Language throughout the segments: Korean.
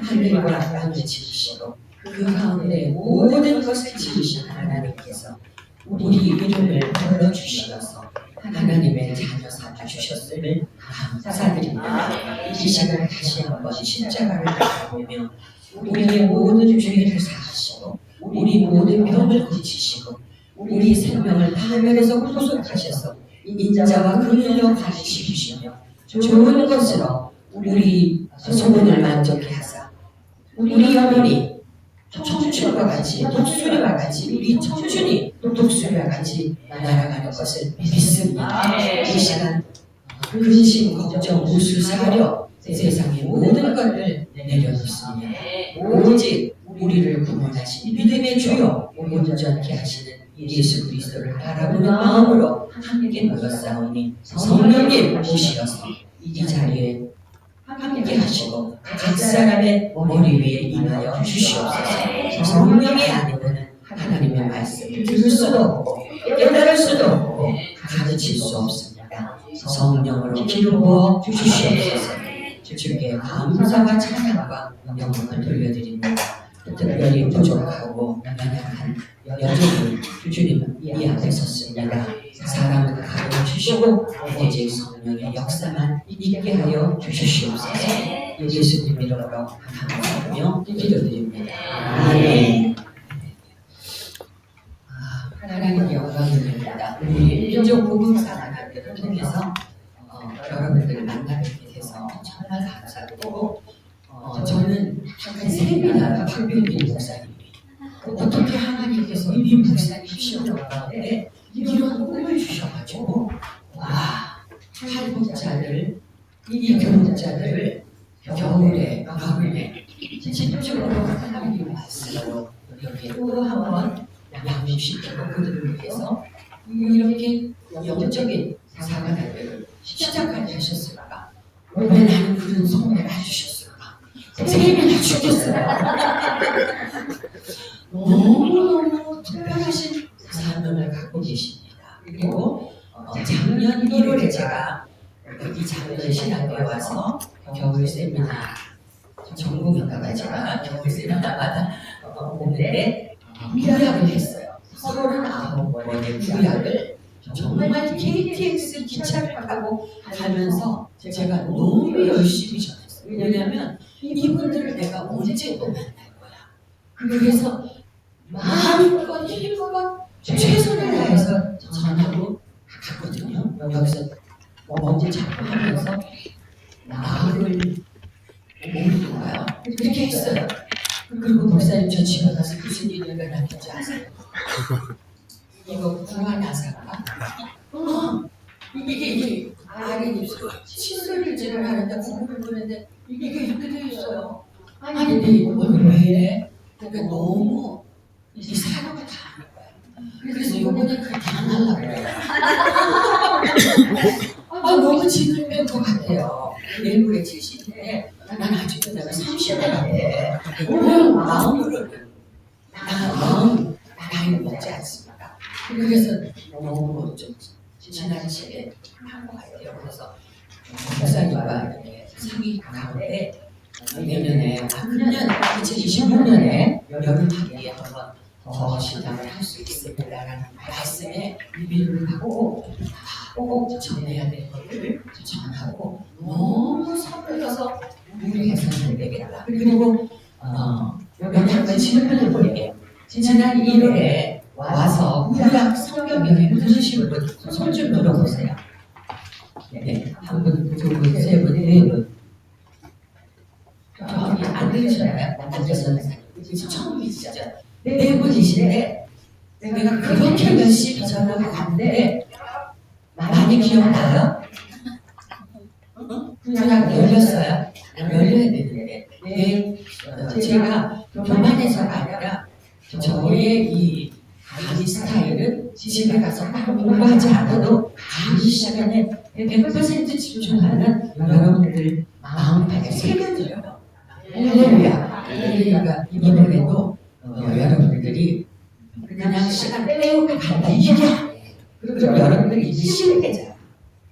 하늘과 땅을 지으시고 그 가운데 모든 것을 지으신 하나님께서 우리 이름을 불러주시어서 하나님의 자녀 삼아주셨음을 감사드립니다. 이 시간 다시 한번 십자가를 바라보며 우리의 모든 죄를 사하시고 우리 모든 병을 고치시고 우리 생명을 파멸에서 구속하셔서 인자와 긍휼로 가르치시며 좋은 것으로 우리 소원을 만족해 하사 우리 영혼이 청춘과 같이 독수리와 같이 우리 청춘이 독수리와 같이 날아가는 것을 믿습니다. 이 시간 근심, 걱정, 우수사려 세상의 모든 것을 내려놓습니다. 오직 우리를 구원하신 믿음의 주요 온전케 하시는 예수 그리스도를 바라보는 마음으로 함께 모였사오니 성령님 오시어서 이 자리에 함께 하시고 각 사람의 머리 위에 임하여 주시옵소서. 성령이 아니고는 하나님의 말씀을 들을 수도 없고 깨달을 수도 없고 가르칠 수 없습니다. 성령으로 기름 부어 주시옵소서. 주께 감사와 찬양과 영광을 돌려드립니다. 특별히 부족하고 연약한 여종을 주님 이 앞에 섰습니다. 사랑을 가르쳐주시고 오직 성령의 역사만 있게 하여 주시옵소서. 예수님 이름으로 감사하며 기도드립니다. 아멘. 하나님의 영광입니다. 우리 민족 복음사랑학교를 통해서 여러분들을 만나뵙게 돼서 정말 감사드리고 저는 잠깐 세미나 박병민 목사님이 어떻게 하나님께서 이 목사님 시험을 가운데 이런 꿈을 주셔가지고 와 탈북자들 이 교육자들을 겨울에 가을에 집중적으로 하나님의 말씀으로 이렇게 또 한번 양육시키고 그들을 위해서 이렇게 영적인 사관학교를 시작하게 하셨을까? 왜 나는 그런 소원을 해주셨을까? 세미나 죽겠어요. 너무너무 특별하신 사명을 갖고 계십니다. 그리고 작년 1월에 제가 이 작년 신학교에 와서 겨울 세미나 전공인가봐 제가 겨울 세미나마다 오는데 구약을 했어요. 39번의 구약을 정말 KTX 기차를 타고 가면서 제가 너무 열심히 전했어요. 왜냐하면 이분들을 내가 언제 또 만날 거야. 그래서 마음껏 힘껏 최선을 다해서 전하고 갔거든요. 여기서 먼저 자꾸 하면서 마음을 모르고요. 그렇게 했어요. 그리고 목사님 저 집에 가서 무슨 일이 일어났는지 아세요? 이거 구하나사가 이게 아래 칫솔을 제가 하는데 구글을 보는데 이게 이렇게 되어 있어요. 아니 내 얼굴 왜 이래? 그러니까 너무 이 사료가 다 하는 거야. 그래서 요번에 그렇게 안 하려고 그래요. 너무 지글맨 것 같아요. 내일모레 70인데 난 아직도 내가 30대 같아. 오늘 마음으로는 마음 나이를 먹지 않습니다. 그래서 너무 좀 지나치게 한 것 같아요. 그래서 목사님과 상의 가운데 내년에 금년 2026년에 여름 학기에 한번 더 신앙을 할 수 있습니다라는 말씀에 위로를 하고 꼭 전해야 될 것을 전하고 너무 서툴러서 무리해서는 안 되겠다. 그리고 여기 한번 질문을 드릴게요. 지난 1월에 와서 구약 성경 여행을 들으신 분 손 좀 들어보세요. 네, 한 분, 두 분, 세 분, 네 분. 저기 안 들으시나요? 남자선 지금 처음이시죠? 네 분이신데 내가 그렇게 열심히 전하고 갔는데 많이 기억나요? 그냥 열렸어요? 열려야 되는데 제가 교만해서가 아니라 저의 이 강의 스타일은 집에 가서 공부하지 않아도 강의 시간에 100% 집중하는 여러분들 마음판에 새겨져요. 할렐루야. 그러니까 이번에도 여러분들이 그냥 시간 빼고 간다 이게 아니에요. 그럼 여러분들이 이제 시행해져요.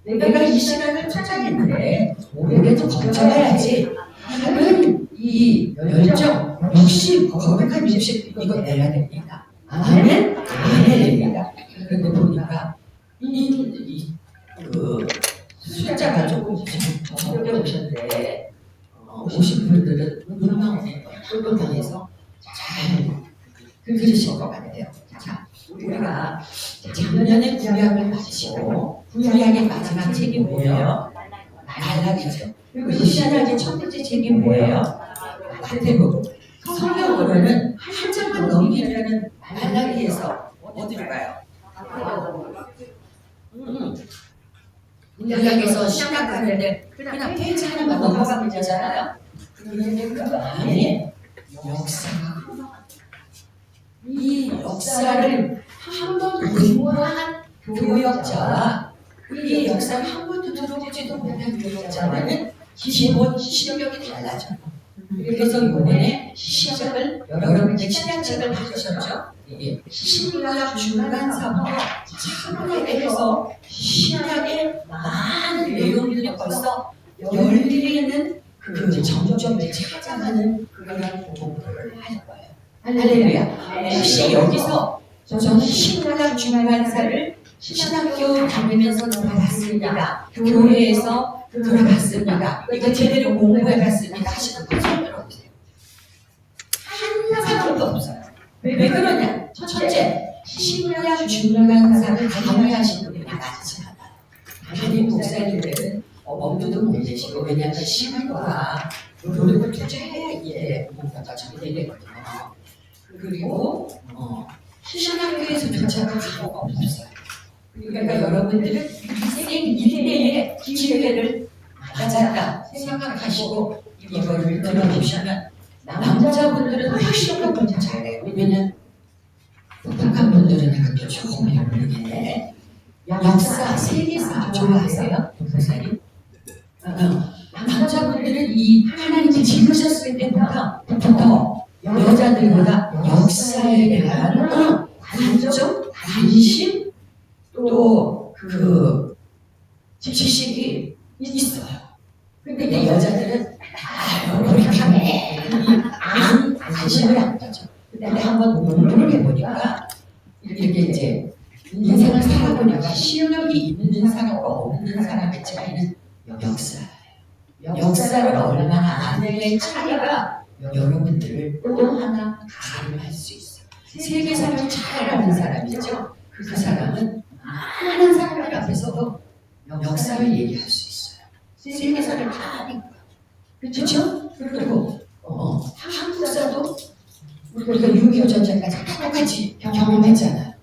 내가 이 시간을 투자했는데 올해도 좀 걱정해야지 하는 이 이 열정, 욕심, 거룩한 욕심 이거 내야 됩니다. 아멘? 아멘 됩니다. 그런데 보니까 그 숫자가 조금 적게 오셨는데 오신 분들은 눈망울에 똘똘당해서 잘 그러실 것 같아요. 자, 우리가 작년에 구약을 마치고 구약의 마지막 책이 뭐예요? 말라기죠. 그리고 신약의 첫 번째 책이 뭐예요? 마태복음. 성경으로는 한 장만 넘기면은 말라기에서 어디로 가요? 구약에서 신약 가는데 그냥 페이지 하나만 넘어가면 되잖아요. 그런데 그 안에 역사가 이 역사를 한 번도 공부한 교역자와 이 역사를 한 번도 들어보지도 못한 교역자와는 기본 실력이 달라져요. 그래서 이번에 시작을 여러분들 신약책을 받으셨죠? 신약 중간사부터 참고하게 해서 신약의 많은 내용들이 벌써 열리는 그 정점에 찾아가는 그런 공부를 할 거예요. 할렐루야. 혹시 여기서 저는 신약 중간사를 신학교 다니면서 들어봤습니다. 교회에서 들어봤습니다. 이거 제대로 공부해봤습니다. 하시는 분 손 들어보세요. 한 사람도 없어요. 왜 그러냐? 첫째, 신약 중간사를 강의하시는 분이 많지 않아요. 담임 목사님들은 엄두도 못 내시고, 왜냐하면 시간과 노력을 투자해야 이게 공부가 정리되거든요. 그리고 신학교에서조차가 가고가 없어요. 그러니까 여러분들은 인생 1대의 기회를 맞았다 생각하시고 이거를 들어보시면 남자분들은 훨씬 더 공부 잘해요. 왜냐면 똑똑한 분들은 내가 또 조금 모르겠네. 역사, 세계사 좋아하세요? 목사님? 남자분들은 이 하나님이 지으셨을 때부터 여자들보다 역사에 대한 관점, 관심, 또 그 지식이 있어요. 근데 여자들은 노력하네 관심을 안 가져. 근데 한번 공부를 해보니까 이렇게 이제 인생을 살아보니까 실력이 있는 사람과 없는 사람의 차이는 역사예요. 역사를 얼마나 아느냐의 차이가 여러분들을 또 하나 가름할 수 있어요. 세계사를 잘 아는 사람이죠. 그 사람은 많은 사람들 앞에서도 역사를 얘기할 수 있어요. 세계사를 다 아니까. 그렇죠? 그리고 한국사도 우리가 6.25 전쟁까지 똑같이 경험했잖아요.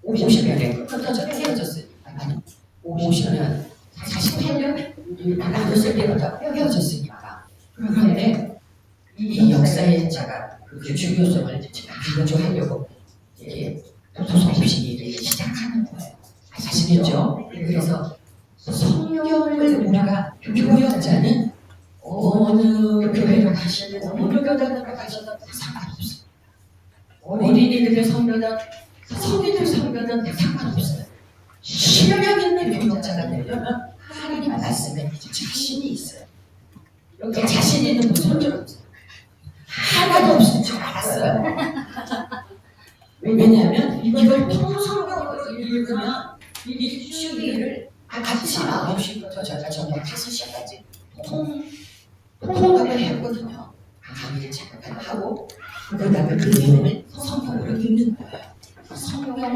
50년에 흩어져 헤어졌으니까. 아니 50년, 48년 나눴을 때부터 헤어졌으니까. 그런데 이 역사의 제가 그 중요성을 제가 강조하려고 도서 없이 얘기를 시작하는 거예요. 아시겠죠? 그래서 성경을 우리가 교역자는 어느 교회로 가시든 어느 교단으로 가시든 상관없어요. 어린이들 성교든 성인들 성교든 상관없어요. 실력 있는 교역자가 되려면 하나님 말씀에 자신이 있어요. 여기 자신 있는 분 손 들어보세요. 하나도 없을 줄 알았어요. 왜냐하면 이걸 통성경으로 읽으면 이 주기를 아침 9시부터 저희가 저녁 5시까지 통독을 했거든요. 강의를 잠깐 하고 그러다가 그 내용을 성경으로 읽는 거예요. 성경을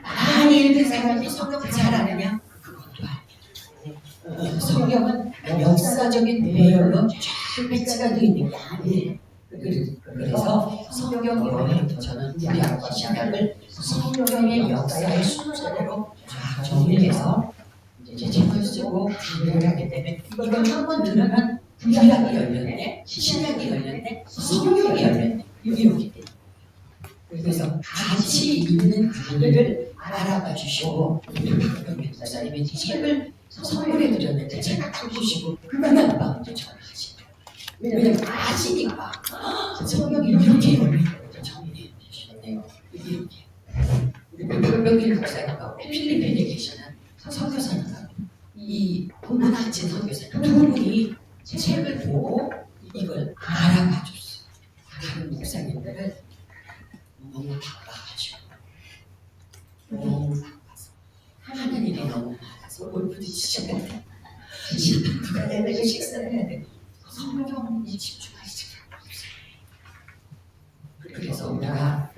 많이 읽은 사람이 성경을 잘 아느냐? 그것도 아니에요. 성경은 역사적인 배열로 쫙 배치가 되어 있는 게 아니에요. 그래서 성경 여행부터 저는 구약과 신약을 성경의 역사의 순서대로 쫙 정리해서 이제 책을 쓰고 준비를 하게 되면 이걸 한번 들으면 구약이 열렸네, 신약이 열렸네, 성경이 열렸네 이렇게 돼요. 그래서 같이 있는 관계를 알아봐 주시고 우리 목사님이 책을 선물해 드렸는데 제가 딱 보시고 그날 밤부터 전하시죠. 왜냐면 아시니까 성경이 이렇게 정리해 주셨네요. 이렇게 우리 몇길 목사님하고 필리핀에 계시는 선교사님하고 이 동남아진 선교사님 두 분이 책을 보고 이걸 성경에 집중하시지 않으세요. 그래서 우리가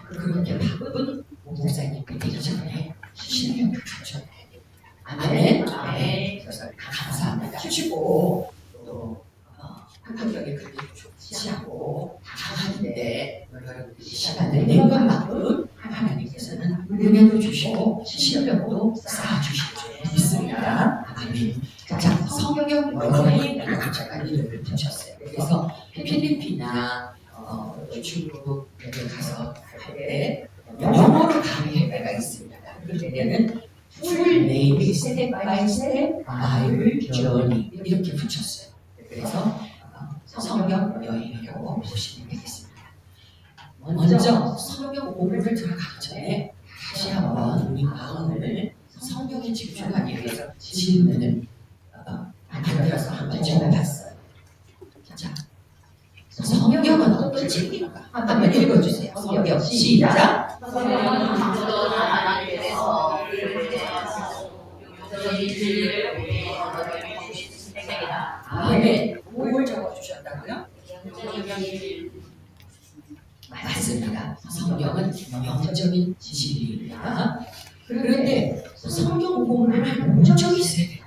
그렇게 바쁜 목사님이 되기 전에 신명을 갖춰야 됩니다. 아멘. 아멘. 그래서 감사합니다. 하시고 또 환경에 그렇게 좋지 않고 강한데 여러분들이 시간을 낸 것만큼 하나님께서는 은혜도 주시고 신명도 쌓아주실 줄 믿습니다. 아멘. 자, 성경 여행에 제가 이름을 붙였어요. 그래서 필리핀이나 중국 여기 가서 할 때 영어로 강의할 때가 있습니다. 그럴 때는 풀 네임이 스텝 바이 스텝 바이블 저니 이렇게 붙였어요. 그래서 성경 여행이라고 보시면 되겠습니다. 먼저 성경 공부를 들어가기 전에 다시 한번 우리 마음을 성경에 집중하기 위해서 질문을 만들어서 한번 적어봤어요. 자, 성경은 어떤 책인가? 한번 읽어주세요. 성경 시작. 성경은 창조주 하나님께서 우리를 대하여 영적인 진리를 우리에게 주신 책이다. 아멘. 뭘 적어주셨다고요? 영적인 진리. 맞습니다. 성경은 영적인 진리입니다. 그런데 성경 공부를 목적이 있어야 되는 거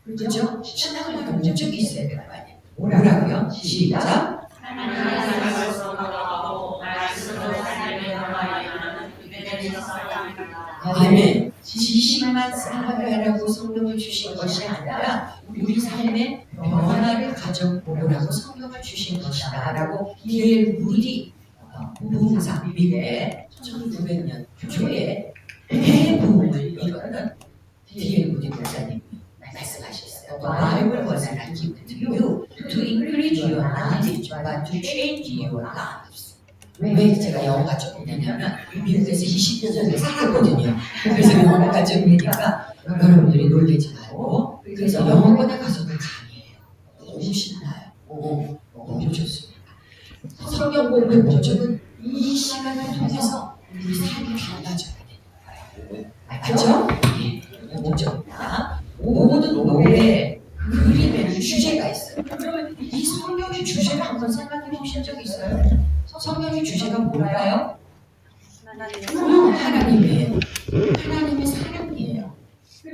아니에요? 그렇죠? 신앙을 목적이 있어야 되는 거 아니에요? 뭐라고요? 시작. 하나님의 말씀으로 말씀으로 삶을 변화하는 믿음의 사랑입니다. 아멘. 지식만 쌓아가라고 성경을 주신 것이 아니라 우리 삶의 변화를 가져보라고 성경을 주신 것이다 라고 D.L. 무디 부흥사 미국의 1900년 초에 대부흥을 이루었던 D.L. 무디 목사님이 말씀하셨어요. The Bible was not given to you to increase your knowledge but to change your lives. 왜 제가 영어가 좀 되냐면 미국에서 20년 전에 살았거든요. 그래서 영어가 좀 되니까 여러분들이 놀리지 말고 그래서 영어권에 가서도 강의해요. 너무 신나요. 너무 좋습니다. 성경 공부의 목적은 이 시간을 통해서 우리 삶이 달라져야 되는 거예요. 맞죠? 예, 목적입니다. 모든 노래, 그림에는 주제가 있어요. 그러면 이 성경의 주제를 한번 생각해 보신 적 있어요? 성경의 주제가 뭘까요? 하나님의 사랑이에요.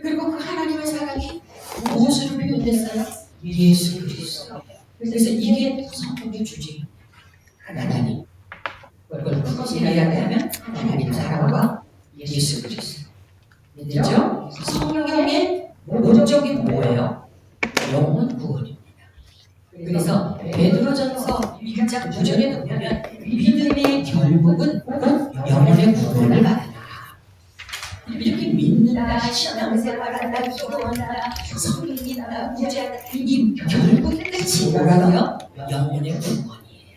그리고 그 하나님의 사랑이 무엇으로 표현됐어요? 예수 그리스도. 그래서 이게 성경의 주제입니다. 하나님. 그걸 이야기하면 하나님 사랑과 예수 그리스도. 그렇죠? 성경의 목적이 뭐예요? 영혼 구원입니다. 그래서 베드로전서 1장 9절에 보면 믿음의 결국은 곧 영혼의 구원을 받는다. 이렇게 믿는다, 신앙생활한다, 기도한다, 성경이다, 부자다, 이 결국 끝이 뭐라고요? 영혼의 구원이에요.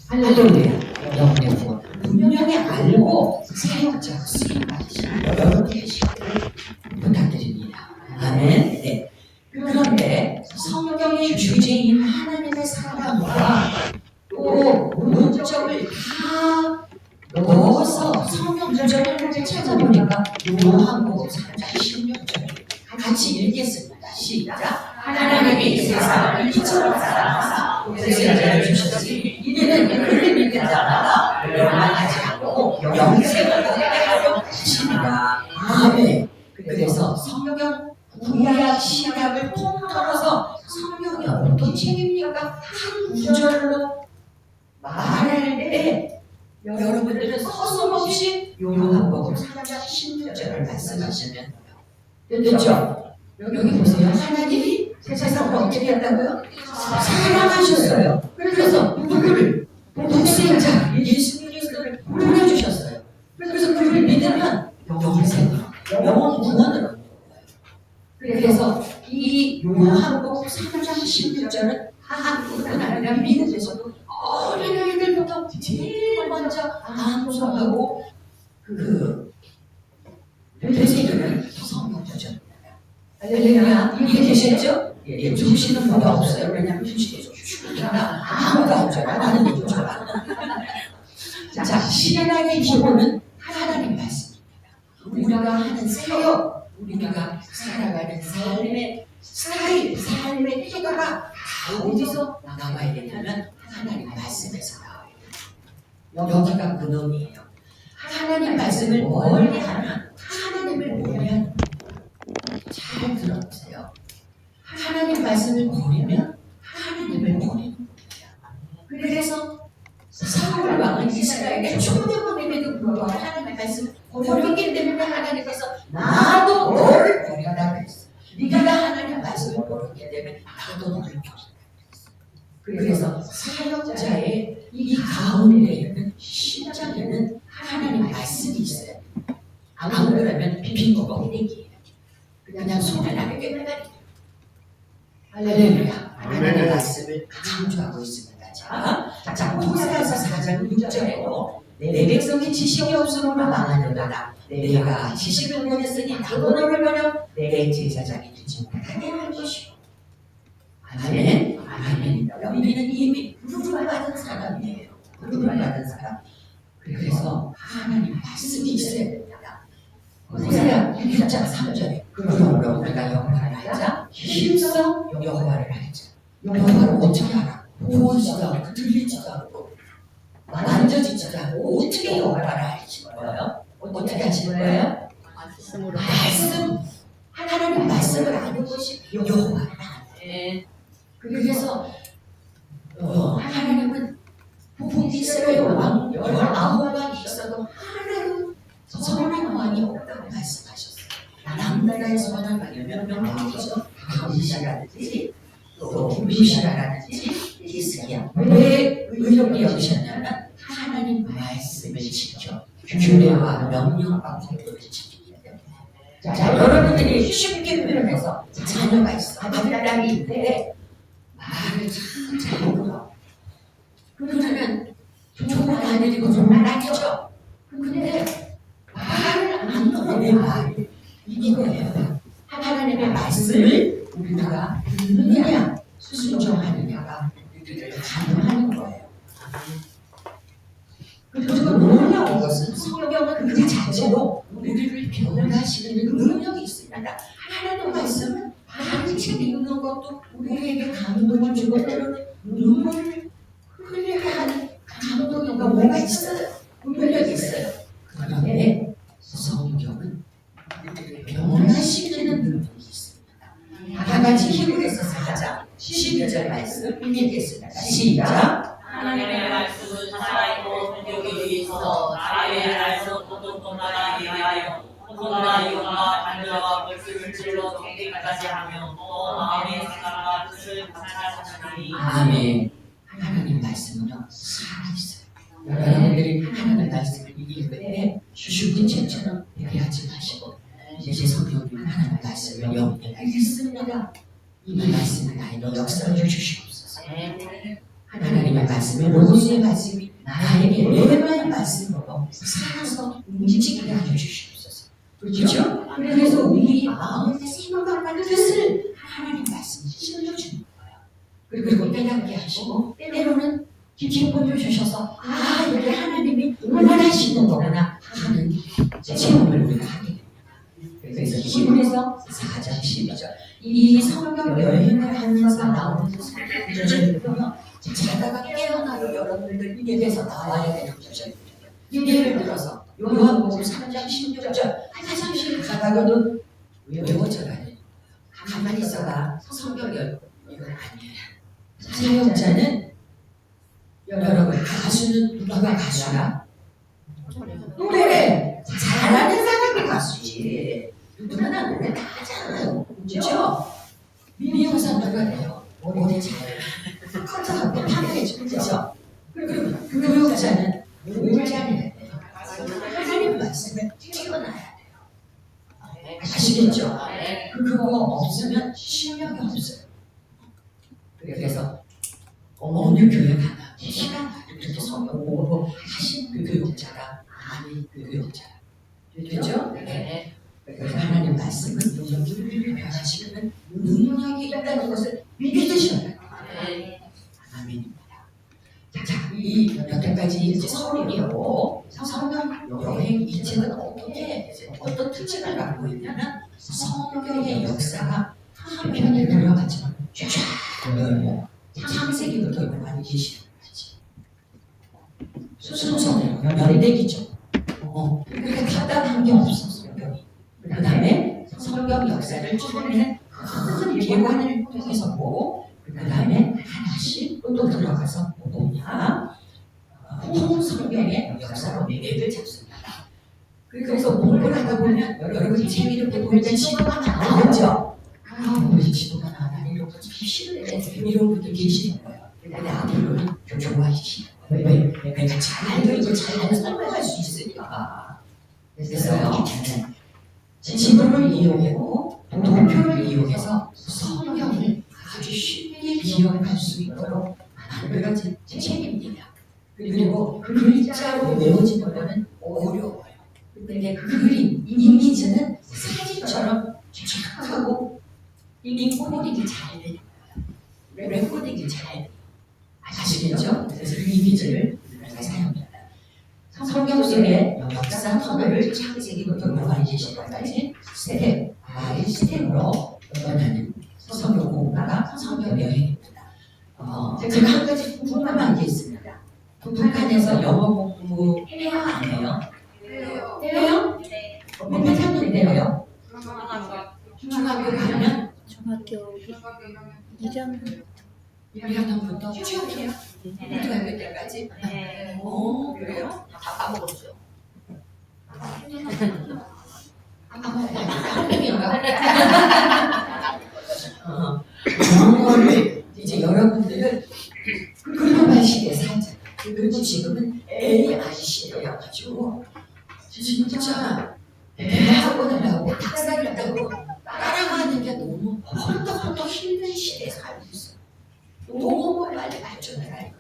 할렐루야, 영혼의 구원. 분명히 알고 사역자로 쓰임받으시는 여러분 되시기를 부탁드립니다. 아멘. 네. 그런데 성경의 주제인 하나님의 사랑과 또 목적을 다 넣어서 성경 구절을 찾아보니까 요한복음 3장 16절 같이 읽겠습니다. 시작. 하나님이 세상을 이처럼 사랑하사 독생자를 주셨으니 이는 그를 믿는 자마다 멸망하지 않고 영생을 얻게 하려 하십니다. 아멘. 그래서 성경 구약 신약을 통틀어서 성경이 어떤 책입니까? 한 구절로 말할 때 여러분들은 서슴없이 요한복음 3장 16절을 말씀하시면 됐죠? 여기 보세요. 하나님이 세상을 어떻게 했다고요? 사랑하셨어요. 그래서 누구를? 독생자 예수 그리스도를 보내주셨어요. 그래서 그를 믿으면 영생으로, 영원 구원으로. 그래서 이 요한복음 3장 16절은 한국뿐 아니라 미국에서도 어린아이들부터 제일 먼저 암송하고 되새기는 성경 구절입니다. 할렐루야. 이해되셨죠? 예, 주시는 분도 없어요. 왜냐하면 주시는 주시나 아무도 없죠. 나는 이거 좋아. 자, 신앙의 기본은 하나님 말씀입니다. 우리가 하는 사역, 우리가 살아가는 삶의 스타일, 삶의 태도가 다 다 어디서 나와야 되냐면 하나님 말씀에서 나와요. 여기가 근원이에요. 하나님 말씀을 멀리 하면 하나님을 모르면 잘 들어보세요. 하나님 말씀을 버리면 하나님을 버리는 거예요. 그래서 사울 왕은 이스라엘의 초대왕임에도 불구하고 하나님의 말씀을 버렸기 때문에 하나님께서 나도 너를 버려라 그랬어요. 네가 하나님 말씀을 버렸기 때문에 나도 너를 버려라 그랬어요. 그래서 사역자의 이 가운데 있는 심장에는 하나님 말씀이 있어요. 안 그러면 빈거가 호되기예요. 그냥 손에 나게 깨달아요. 할렐루야. 하나님의 말씀을 강조하고 있습니다. 자, 호세아서 4장 6절에도 내 백성이 지식이 없으므로 망하려다. 내가 지식을 보냈으니 나도 너를 버려 내 제사장이 되지 못하게 할 것이오. 아멘. 아멘. 우리는 이미 부름을 받은 사람이에요. 부름을 받은 사람. 그래서 하나님 말씀이 있어야 됩니다. 호세아 6장 3절에 그러므로 우리가 여호와를 알자 힘써 여호와를 알자. 여호와를 어떻게 알아? 보지도 않고 들리지도 않고 만져지지도 않고 어떻게 여호와를 알지 거예요? 어떻게 하시는 거예요? 말씀. 하나님 말씀을 아는 것이 여호와를 아는. 그래서 하나님은 북이스라엘 왕 19왕이 있어도 하나도 선한 왕이 없다고 말씀하셨어요. 남나라에서 선한 왕이 몇 명이죠? 다윗이라든지 또 부시라든지 히스기야. 왜 의롭게 여기셨냐면 하나님 말씀을 지켜 규례와 명령과 법도를 지키기 때문에. 자, 여러분들이 쉽게 표현해서 자녀가 있어. 아들딸이 있는데 말을 참 잘 들어. 그러면 좋은 아들이고 좋은 아들이죠. 근데 말을 안 들어. 내 말. 이거예요. 하나님의 말씀을 우리가 듣느냐 순종하느냐가 우리를 가능하는 거예요. 그리고 놀라운 것은 성경은 그 자체로 우리를 변화시키는 능력이 있습니다. 하나님 말씀은 다른 책 읽는 것도 우리에게 감동을 주고 때로는 눈물을 흘리게 하는 감동인가 뭐가 있어요. 능력이 있어요. 그런데 성경은 우리를 변화시키는 능력이 있습니다. 다 같이 히브리서 4장 12절 말씀 읽겠습니다. 시작. 하나님의 말씀은 살아있고 능력이 있어 나라의 날서 모든 나라에 위하여 모든 나라의 용과 반려와 벌수를 찔러 경계까지 하며 또 마음의 생각과 뜻을 가찰하시니 아멘. 하나님 말씀은요 살아있어요. 여러분들이 하나님 말씀을 읽을 때 죽은 채처럼 얘기하지 마시고 이제 성경이 하나님 말씀을 영원히 읽습니다. 이 말씀을 나에게 역사해 주시옵소서. 하나님의 말씀이 로고스의 말씀이 나에게 레마의 말씀으로 살아서 움직이게 하여 주시옵소서. 그렇죠? 그래서 우리 마음의 생각과 뜻을 하나님 말씀이 찔러주는 거예요. 그리고 깨닫게 하시고 때로는 기쁨을 주셔서 아 이게 하나님이 원하시는 거구나 하는 체험을 우리가 하게 됩니다. 그래서 히브리서 4장 12절 이 성경 여행을 하면서 나오는 구절을 보면 자다가 깨어나도 여러분들 입에서 나와야 되는 구절입니다. 예를 들어서 요한복음 3장 16절 화장실 가다가도 외워져야 돼요. 가만히 있어봐. 성경 이건 아니에요. 사역자는 여러분 가수는 누가 가수야? 노래 잘하는 사람이 가수지. 누구나 노래 다 하잖아요. 그렇죠? 미용사 누가 돼요? 머리 잘 커트하고 파마해주죠. 그렇죠? 그리고 교육자는 뭘 잘해야 돼요? 하나님 말씀을 띄워놔야 돼요. 아시겠죠? 그거 없으면 실력이 없어요. 그래서 어느 교회 가나 희한하게 이렇게 성경 공부하신 그 교육자가 아닌 그 교육자. 그렇죠? 네. 그래서 하나님 말씀은 우리를 변화시키는 능력이 있다는 것을 믿으셔야 돼요. 아멘입니다. 자, 이 여태까지 이제 설이고 성경 여행 이 책은 어떤 특징을 갖고 있냐면 성경의 역사가 한편에 들어가지만 쫙 열려요. 창세기부터 요한이 계시는 거지. 순서는 연대기죠. 그러니까 답답한 게 없었어요. 그 다음에 성경 역사를 처음에는 큰 개관을 통해서 보고 그 다음에 하나씩 또 들어가서 뭐냐 성경의 역사로 맥을 잡습니다. 그래서 공부를 하다 보면 여러분이 재미를 보고 있는 지도가 나오죠. 우리 지도가 나와요. 이런 거 좀 싫은데 이런 분들 계시는 거예요. 근데 앞으로는 좀 좋아지시는 거예요. 왜? 내가 잘 들고 잘 설명할 수 있으니까. 그래서요. 지도를 이용하고 도표를 이용해서 성경을 아주 쉽게 기억할 수 있도록 만들어진 책입니다. 그리고 글자로 외워지는 거는 어려워요. 근데 그 그림, 이미지는 사진처럼 쫙 하고 인코딩이 잘 돼요. 레코딩이 잘 돼요. 아시겠죠? 그래서 그 이미지를 우리가 사용합니다. 성경 속의 역사 터널을 창세기부터 요한계시록까지 스텝 바이 스텝으로 떠나는 성경 공부가 성경 여행입니다. 제가 한 가지 궁금한 게 있습니다. 북한에서 영어 공부 해요 안 해요? 해요? 몇 학년인데요? 중학교 가면? 중학교 1학년 1학년부터 취업해요? 고등학교 때까지? 네. 오, 그래요? 다 까먹었어요. 영어를 이제 여러분들은 글로벌 시대에 살잖아요. 그리고 지금은 AI 시대여가지고 진짜 대학원을 하고 학사를 하고 따라가는 게 너무 헐떡헐떡 힘든 시대에 살고 있어요. 너무 빨리 발전을 하니까.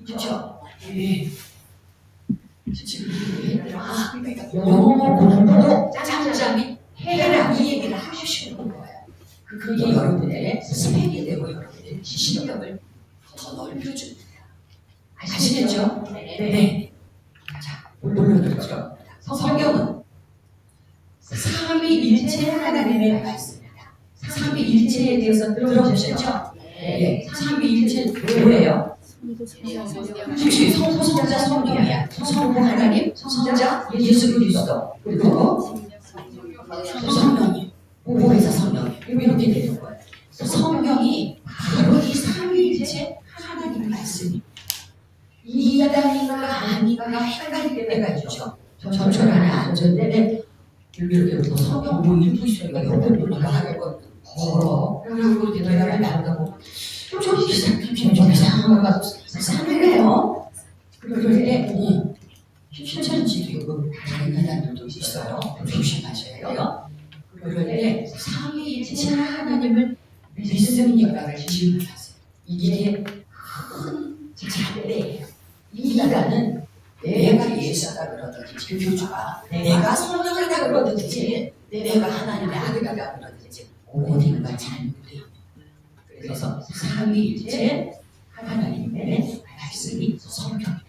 그렇죠? 예. 지금 영어 공부도 짬짬이 해라 이 얘기를 하시는 거예요. 그게 여러분의 스펙이 되고 여러분의 지식력을 더 넓혀줍니다. 아시겠죠? 네. 자, 올려드리죠. 성경은 삼위일체 하나님의 말씀입니다. 삼위일체에 대해서 들어보셨죠? 네. 삼위일체 뭐예요? 그렇지. 성부, 성자, 성령이야. 성부 하나님, 성자 예수 그리스도, 그리고 성령이, 오보에서 성령이 이렇게 되는 거예요. 성경이 바로 이 삼위일체 하나님의 말씀입니다. 이단인가 아닌가 헷갈릴 때가 있죠. 전철 안에 앉았는데 이렇게 성경 뭐 읽고 있으니까 옆에 분이가 하려고 걸어. 그리고 이렇게 대답을 나온다고 좀 이상한 거 같고 이상해요. 그럴 때 신천지도 있고 다른 이단들도 있어요. 조심하셔야 돼요. 그럴 때 삼위일체 하나님을 믿습니까를 질문하세요. 이게 큰 잘돼요. 이단은 내가 예수다 그러든지 교주가 내가 성령이다 그러든지 내가 하나님의 아들이다 그러든지 어딘가 잘못돼요. 그래서 삼위일체 하나님의 말씀이 성경입니다.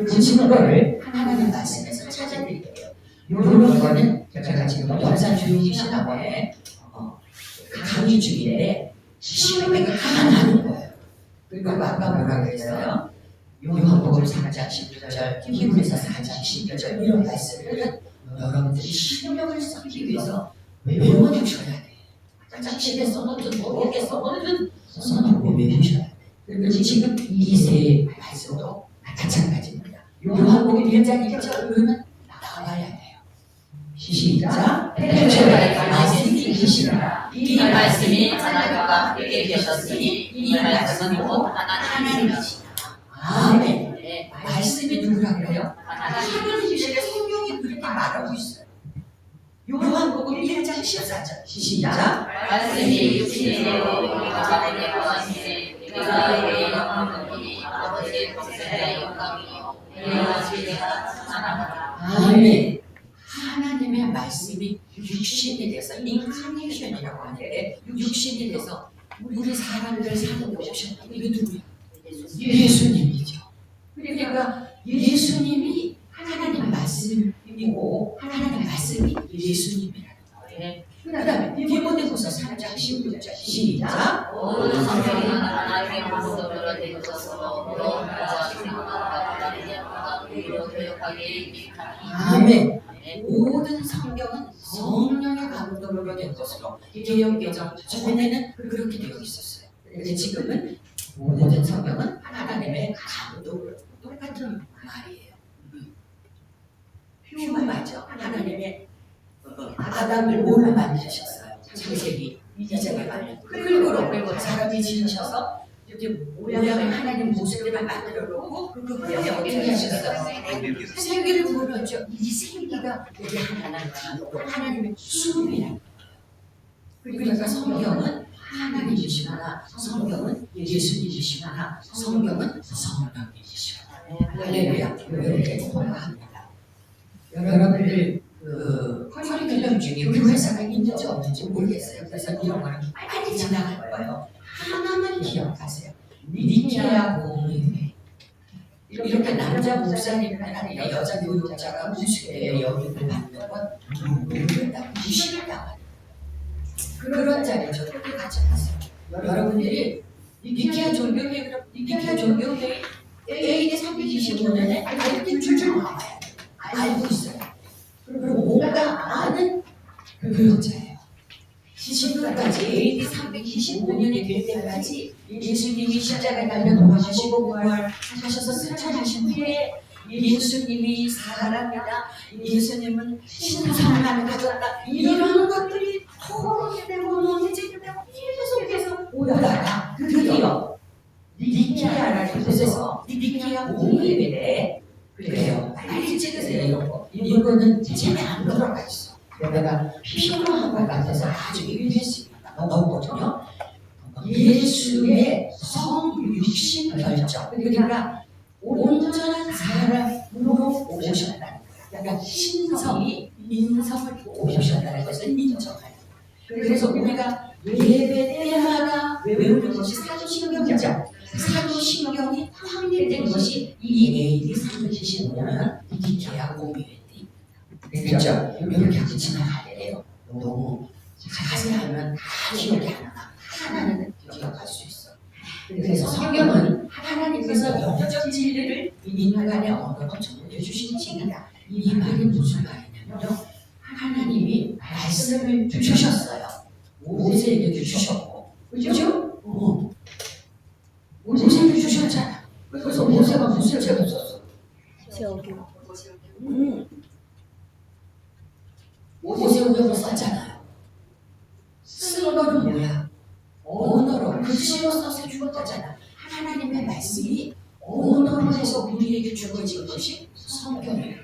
그 증거를 하나님 말씀에서 찾아드릴게요. 이런 거는 제가 지금 영산 주용기 신학원에 강의 중인데 시험에 가능한 거예요. 그리고 아까 뭐라고 했어요? 요한복음 4장 10절, 히브리서 4장 10절 이런 말씀을 여러분들이 신명을 쌓기 위해서 외워두셔야 돼. 장시대 써놓든 뭐에 써놓든 써놓고 외우셔야 돼. 그리고 지금 이 세 말씀도 마찬가지입니다. 요한복음 1장 1절 그러면 나와야 돼요. 시작. 태초에 말씀이 계시라. 이 말씀이 하나님과 함께 계셨으니 이 말씀은 곧 하나님이시라. 아멘. 말씀이 누구라 그래요? 하나님이시래. 성경이 그렇게 말하고 있어요. 요한복음 1장 14절 시작. 말씀이 육신이 되어 우리가 하나님의 원하시니 우리가 그의 영광을 보니 아버지의 독생자의 영광이요 영원하시리라 찬양하라. 아멘. 하나님의 말씀이 육신이 돼서 인카네이션이라고 하는데 육신이 돼서 우리 사람들 사는 데 오셨다. 이게 누구예요? 예수님이죠. 그러니까 예수님이 하나님 말씀이고 하나님 말씀이 예수님이라는 거예요. 그 다음에 디모데후서 3장 16절 시작. 모든 성경은 하나님의 주셔서 그런 자가 생각나는 이로 교육하게 인식하니 아멘. 모든 성경은 성령의 감동으로 된 것으로 개혁개정 전에는 그렇게 되어 있었어요. 근데 지금은 모든 성경은 하나님의 감동으로 똑같은 말이에요. 퓨 맞아. 하나님의 아담을 뭘로 만드셨어요? 창세기 2장에 말해요. 흙으로 사람이 지으셔서 이렇게 모양을 하나님 모습대로 만들어 놓고 그 흙에 어떻게 하셨어요? 생기를 부어놨죠. 이 생기가 우리 하나님의 수분이라. 그러니까 성경은 하나님이시거나 성경은 예수님이시거나 성경은 성령님이시거나 할렐루야. 이렇게 통합니다. 여러분들 커리큘럼 중에 교회사가 있는지 없는지 모르겠어요. 그래서 이런 거는 빨리 지나갈 거예요. 하나만 기억하세요. 니케아 공의회. 이렇게 남자 목사님이 아니라 여자 교육자가 무식에 영입을 받는 건 모른다. 무식을 당하는 그런 자리에 저도 같이 갔어요. 여러분들이 니케아 종교회의 AD 325년에 알게 줄줄 나와요. 알고 있어요. 그리고 뭔가 아는 교육자예요. 지금까지 AD 325년이 될 때까지 예수님이 십자가에 달려 돌아가시고 부활하셔서 승천하신 후에 예수님이 사랑이다, 예수님은 신성함을 가졌다, 이런 것들이 토론이 되고 논쟁이 되고 계속해서 오다가 드디어 니케아라는 곳에서 니케아 공의회에 그래요. 빨리 찍으세요. 이런 거. 이거는 재미 안 들어가 있어. 내가 필요한 것 같아서 나중에 읽겠습니다. 넣었거든요. 예수의 성육신 결정. 그러니까 온전한 사람으로 오셨다는 거야. 그러니까 신성이 인성을 오셨다는 것을 인정하는. 그래서 우리가 예배 때마다 외우는 것이 사도신경이죠. 사도신경이 확립된 것이 이 AD 325년 니케아 공의회. 그렇죠? 이렇게 하고 지나가야 돼요. 너무 자세하면 다 기억이 안 나. 하나는 기억할 수 있어. 그래서 성경은 하나님께서 영적 진리를 인간의 언어로 전해주신 책이다. 이 말이 무슨 말이냐면요. 하나님이 말씀을 주셨어요. 모세에게 주셨고, 그죠? 모세에게 주셨잖아. 그래서 모세가 무슨 책을 썼어? 세어교. 모세오경을 썼잖아요. 쓴 거는 뭐야? 언어로 글씨로 써서 주었다잖아. 하나님의 말씀이 언어로 해서 우리에게 주어진 것이 성경이에요.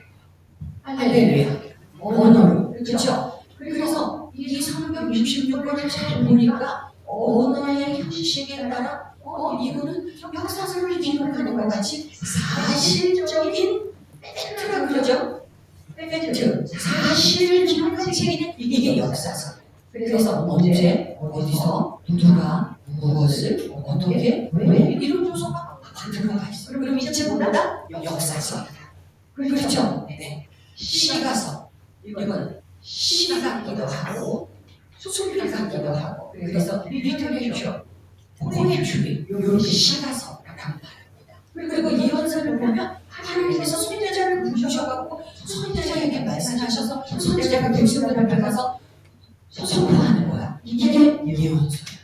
할렐루야. 언어로. 그렇죠? 그래서 이 성경 66권을 잘 보니까 언어의 형식에 따라 이거는 역사서를 기록하는 것 같이 사실적인 팩트라고 그러죠? 팩트. 사실을 기록한 책이 이게 역사서. 그래서 언제, 어디서, 누가, 무엇을, 어떻게, 왜 이런 요소가 들어가 있어. 그럼 이 책보다 역사서이다. 그렇죠? 네. 시가서. 이건 시 같기도 하고 수필 같기도 하고. 그래서 리터레이처, 포에트리 이렇게 시가서라고 말합니다. 그리고 예언서를 보면 하나님께서 선지자를 부르셔갖고 선지자에게 말씀하셔서 선지자가 백성들을 가서 선포하는 거야. 이게 예언서야.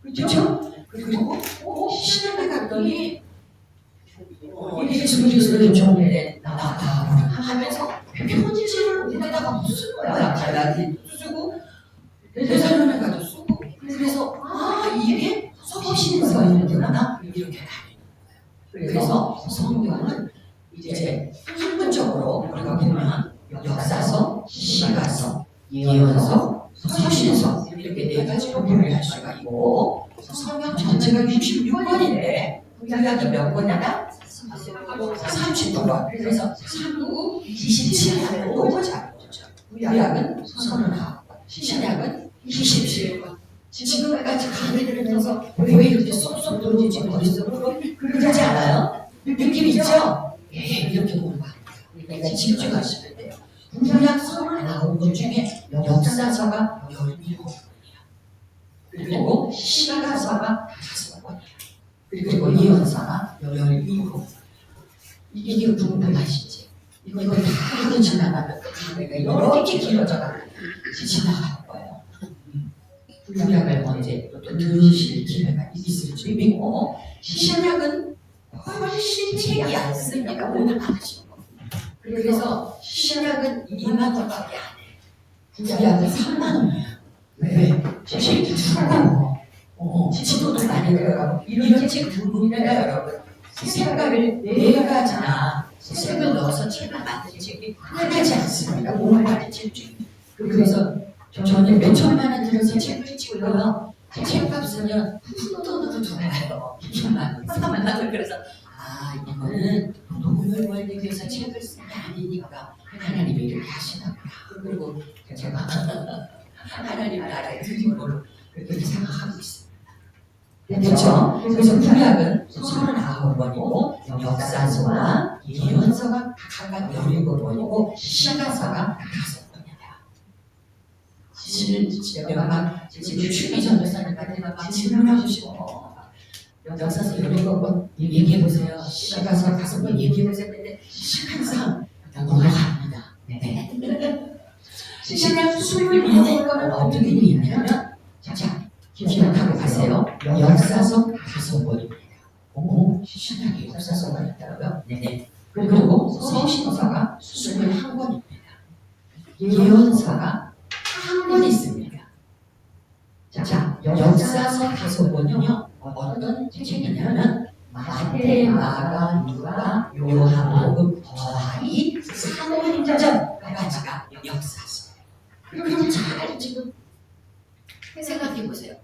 그렇죠? 그리고 신학에 갔더니 예수 그리스도의 종에 나다 하면서 편지지를 어디다가 무슨 거야? 갈라디 쓰고 데살로니가 가도 쓰고. 그래서 이게 서신서였구나 이렇게 가는 거예요. 그래서 성경은 이제 학문적으로 우리가 보면 역사서, 시가서, 예언서, 서신서 이렇게 네 가지로 분류할 수가 있고, 성경 전체가 66권인데 구약이 몇 권이냐? 39권. 그래서 3구 27권을 또 보자. 구약은 39권, 신약은 27권. 지금까지 강의를 하면서 왜 이렇게 쏙쏙 돌리지 머릿속으로 그러지 않아요? 느낌 있죠? 이렇게 보는 거야. 그러니까 집중하시면 돼요. 구약 39권 중에 역사서가 17권이야. 그리고 시가서가 5권이야. 그리고 이연사가 17. 이게 궁금하시지? 이거 다 하고 지나가면 내가 이렇게 길어져가 지나갈 거예요. 구약을 언제 또 들으실 기회가 있을 줄 믿고 신약은 훨씬 책이 안 씁니다. 오늘 받으신 거. 그래서 신약은 2만 원밖에 안 해. 구약은 3만 원이야. 왜? 책이 두꺼워. 지도도 많이 들어가고 이런 책 두분이나 여러분 색깔을 4가지나 색을 넣어서 책을 만든 책이 흔하지 않습니다. 몸을 가진 책 중에. 그래서 저는 몇 천만 원 들여서 책을 찍고요. 책값은 푼돈으로 들어가요. 2천만 원, 3만 원. 그래서 이거는 돈을 벌기 위해서 책을 쓴 게 아니니까 하나님이 이렇게 하시나 보다. 그리고 제가 하나님 나라에 드린 걸로 그렇게 생각하고 있습니다. 그렇죠? 그래서 구약은 39권이고 역사서와 예언서가 각각 17권이고 시가서가 5권이에요. 제가 막 지금 추미 전도사님한테 막 질문하고 싶어. 역사서 17권 얘기해보세요. 시가서 5권 얘기해보세요. 근데 시간상 넘어갑니다. 네. 신약 27권은 어떻게 되어 있냐면 자, 기억하고 가세요. 역사서 5권입니다. 신약에 역사서가 있다고요? 네. 그리고 서신서가 21권입니다. 예언서가 1권 있습니다. 자, 역사서 5권은요 어떤 책이냐면 마태, 마가, 누가, 요한복음 더하기 사도행전까지가 역사서. 그럼 잘 지금 생각해 보세요.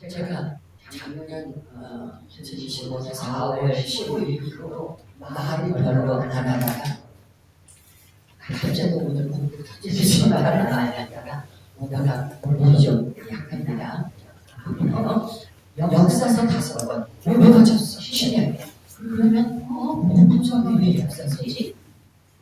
제가 작년 2025년 4월 15일 이후로 말이 별로 안 하다가 갑자기 오늘 공부 터지지 말을 안 하다가 오다가 몸이 좀 약합니다. 역사서 5권 왜 맞췄어? 신기하게. 그러면 무슨 왜 역사서지?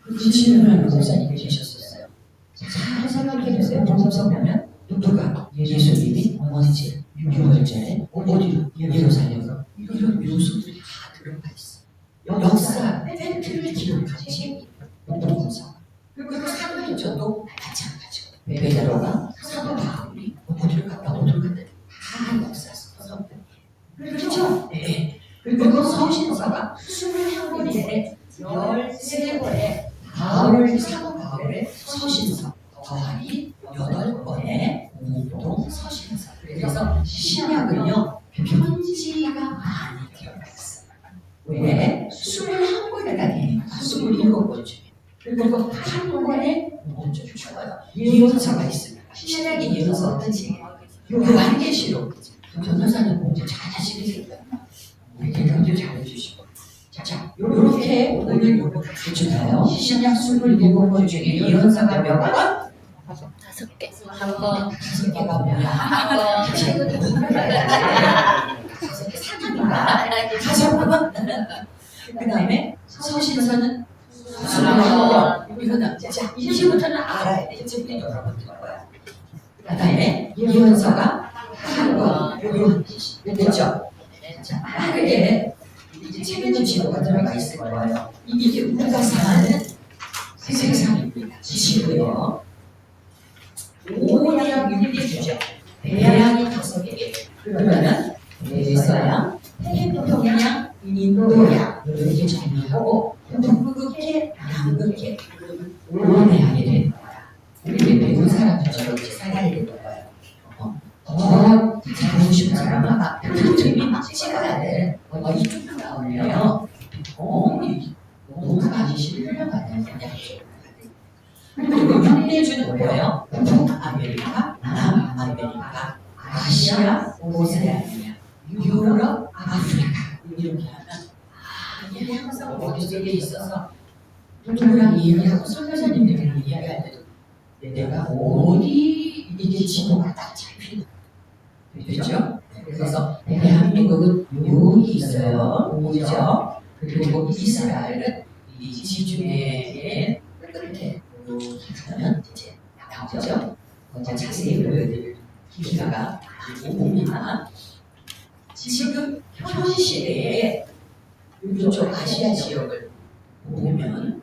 그 질문을 목사님이 계셨었어요. 잘 생각해 보세요. 복음서 보면 누가 예수님이 언제 6월절에 어디로 예루살렘으로 이런 요소들이 다 들어가 있어. 역사 팩트를 기록한 책이 복음서. 그리고 사도행전도 마찬가지고 베드로가 사도 바울이 어디를 갔다 어디를 갔다 다 역사서. 그렇죠? 네. 그리고 서신서가 21권인데 13권에 바울 사도 바울의 서신서 더하기 8권의 공동 서신서. 그래서 신약은요 편지가 많이 들어가 있어요. 왜? 21권에다 되니까 27권 중에. 그리고 한 권에 좀 좋아요. 예언서가 있습니다. 신약의 예언서 어떤 책이에요? 요한계시록. 전도사님 공부 잘 하시겠어요. 대답도 잘 해주시고. 자, 요렇게 오늘 요거 가르쳐요. 신약 27권 중에 예언서가 몇 권? 5개. 한 번. 5개가 뭐야? 책은 5개 사기인가? 5권. 그 다음에 서신서는 21권. 이거는 자, 이제부터는 알아야 돼. 이제부터 여러분들 거야. 그 다음에 예언서가 1권. 됐죠? 자, 빠르게 이제 책임질 지도가 들어가 있을 거예요. 이게 우리가 사는 세상입니다. 지시고요. 5대학 6개 주죠. 대양이 5개. 그러면은 있어야 태평양, 인도양 이렇게 정리하고 북극해, 남극해. 그러면 5대학이 되는 거야. 우리 배운 사람들처럼 이렇게 살아야 되는 거예요. 더 잘하고 싶은 사람은 막 표정이 막 찍어야 돼. 이쪽도 나오네요. 너무 많이 실려가는 그냥 그리고 6대주는 뭐예요? 북아메리카, 남아메리카, 아시아, 오세아니아, 유럽, 아프리카 이렇게 하면 이게 항상 머릿속에 있어서 누구랑 얘기하고 선교사님들이랑 이야기할 때도 내가 어디 이게 지도가 딱 잡히는 됐죠? 그래서 대한민국은 여기 있어요. 오죠. 그리고 이스라엘은 이 지중해의 끝에 하면 이제 나오죠. 자세히 보여드릴 기회가 옵니다. 지금 현 시대에 이쪽 아시아 지역을 보면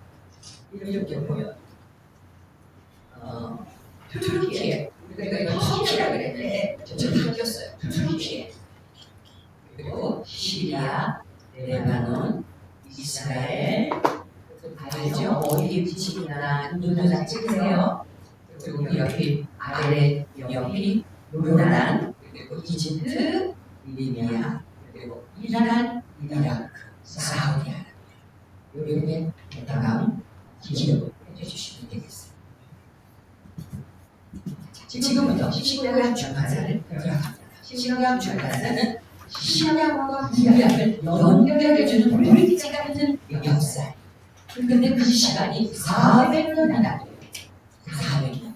이렇게 보여. 터키에 우리가 이거 터키라 그랬는데 저 바뀌었어요. 터키에 그리고 시리아, 레바논, 이스라엘 알죠? 어디에 위치구나 눈을 찍으세요. 그리고 옆이 아래 옆이 요르단 그리고 이집트, 리비아 그리고 이란, 이라크, 사우디아라비아 이렇게 대강 기억을 해주시면 되겠어요. 지금부터 신약 출판사를 들어갑니다. 신약 출판사는 신약과 구약을 연결해주는 브릿지 같은 역사. 근데 그 시간이 400년이나 돼요. 400년.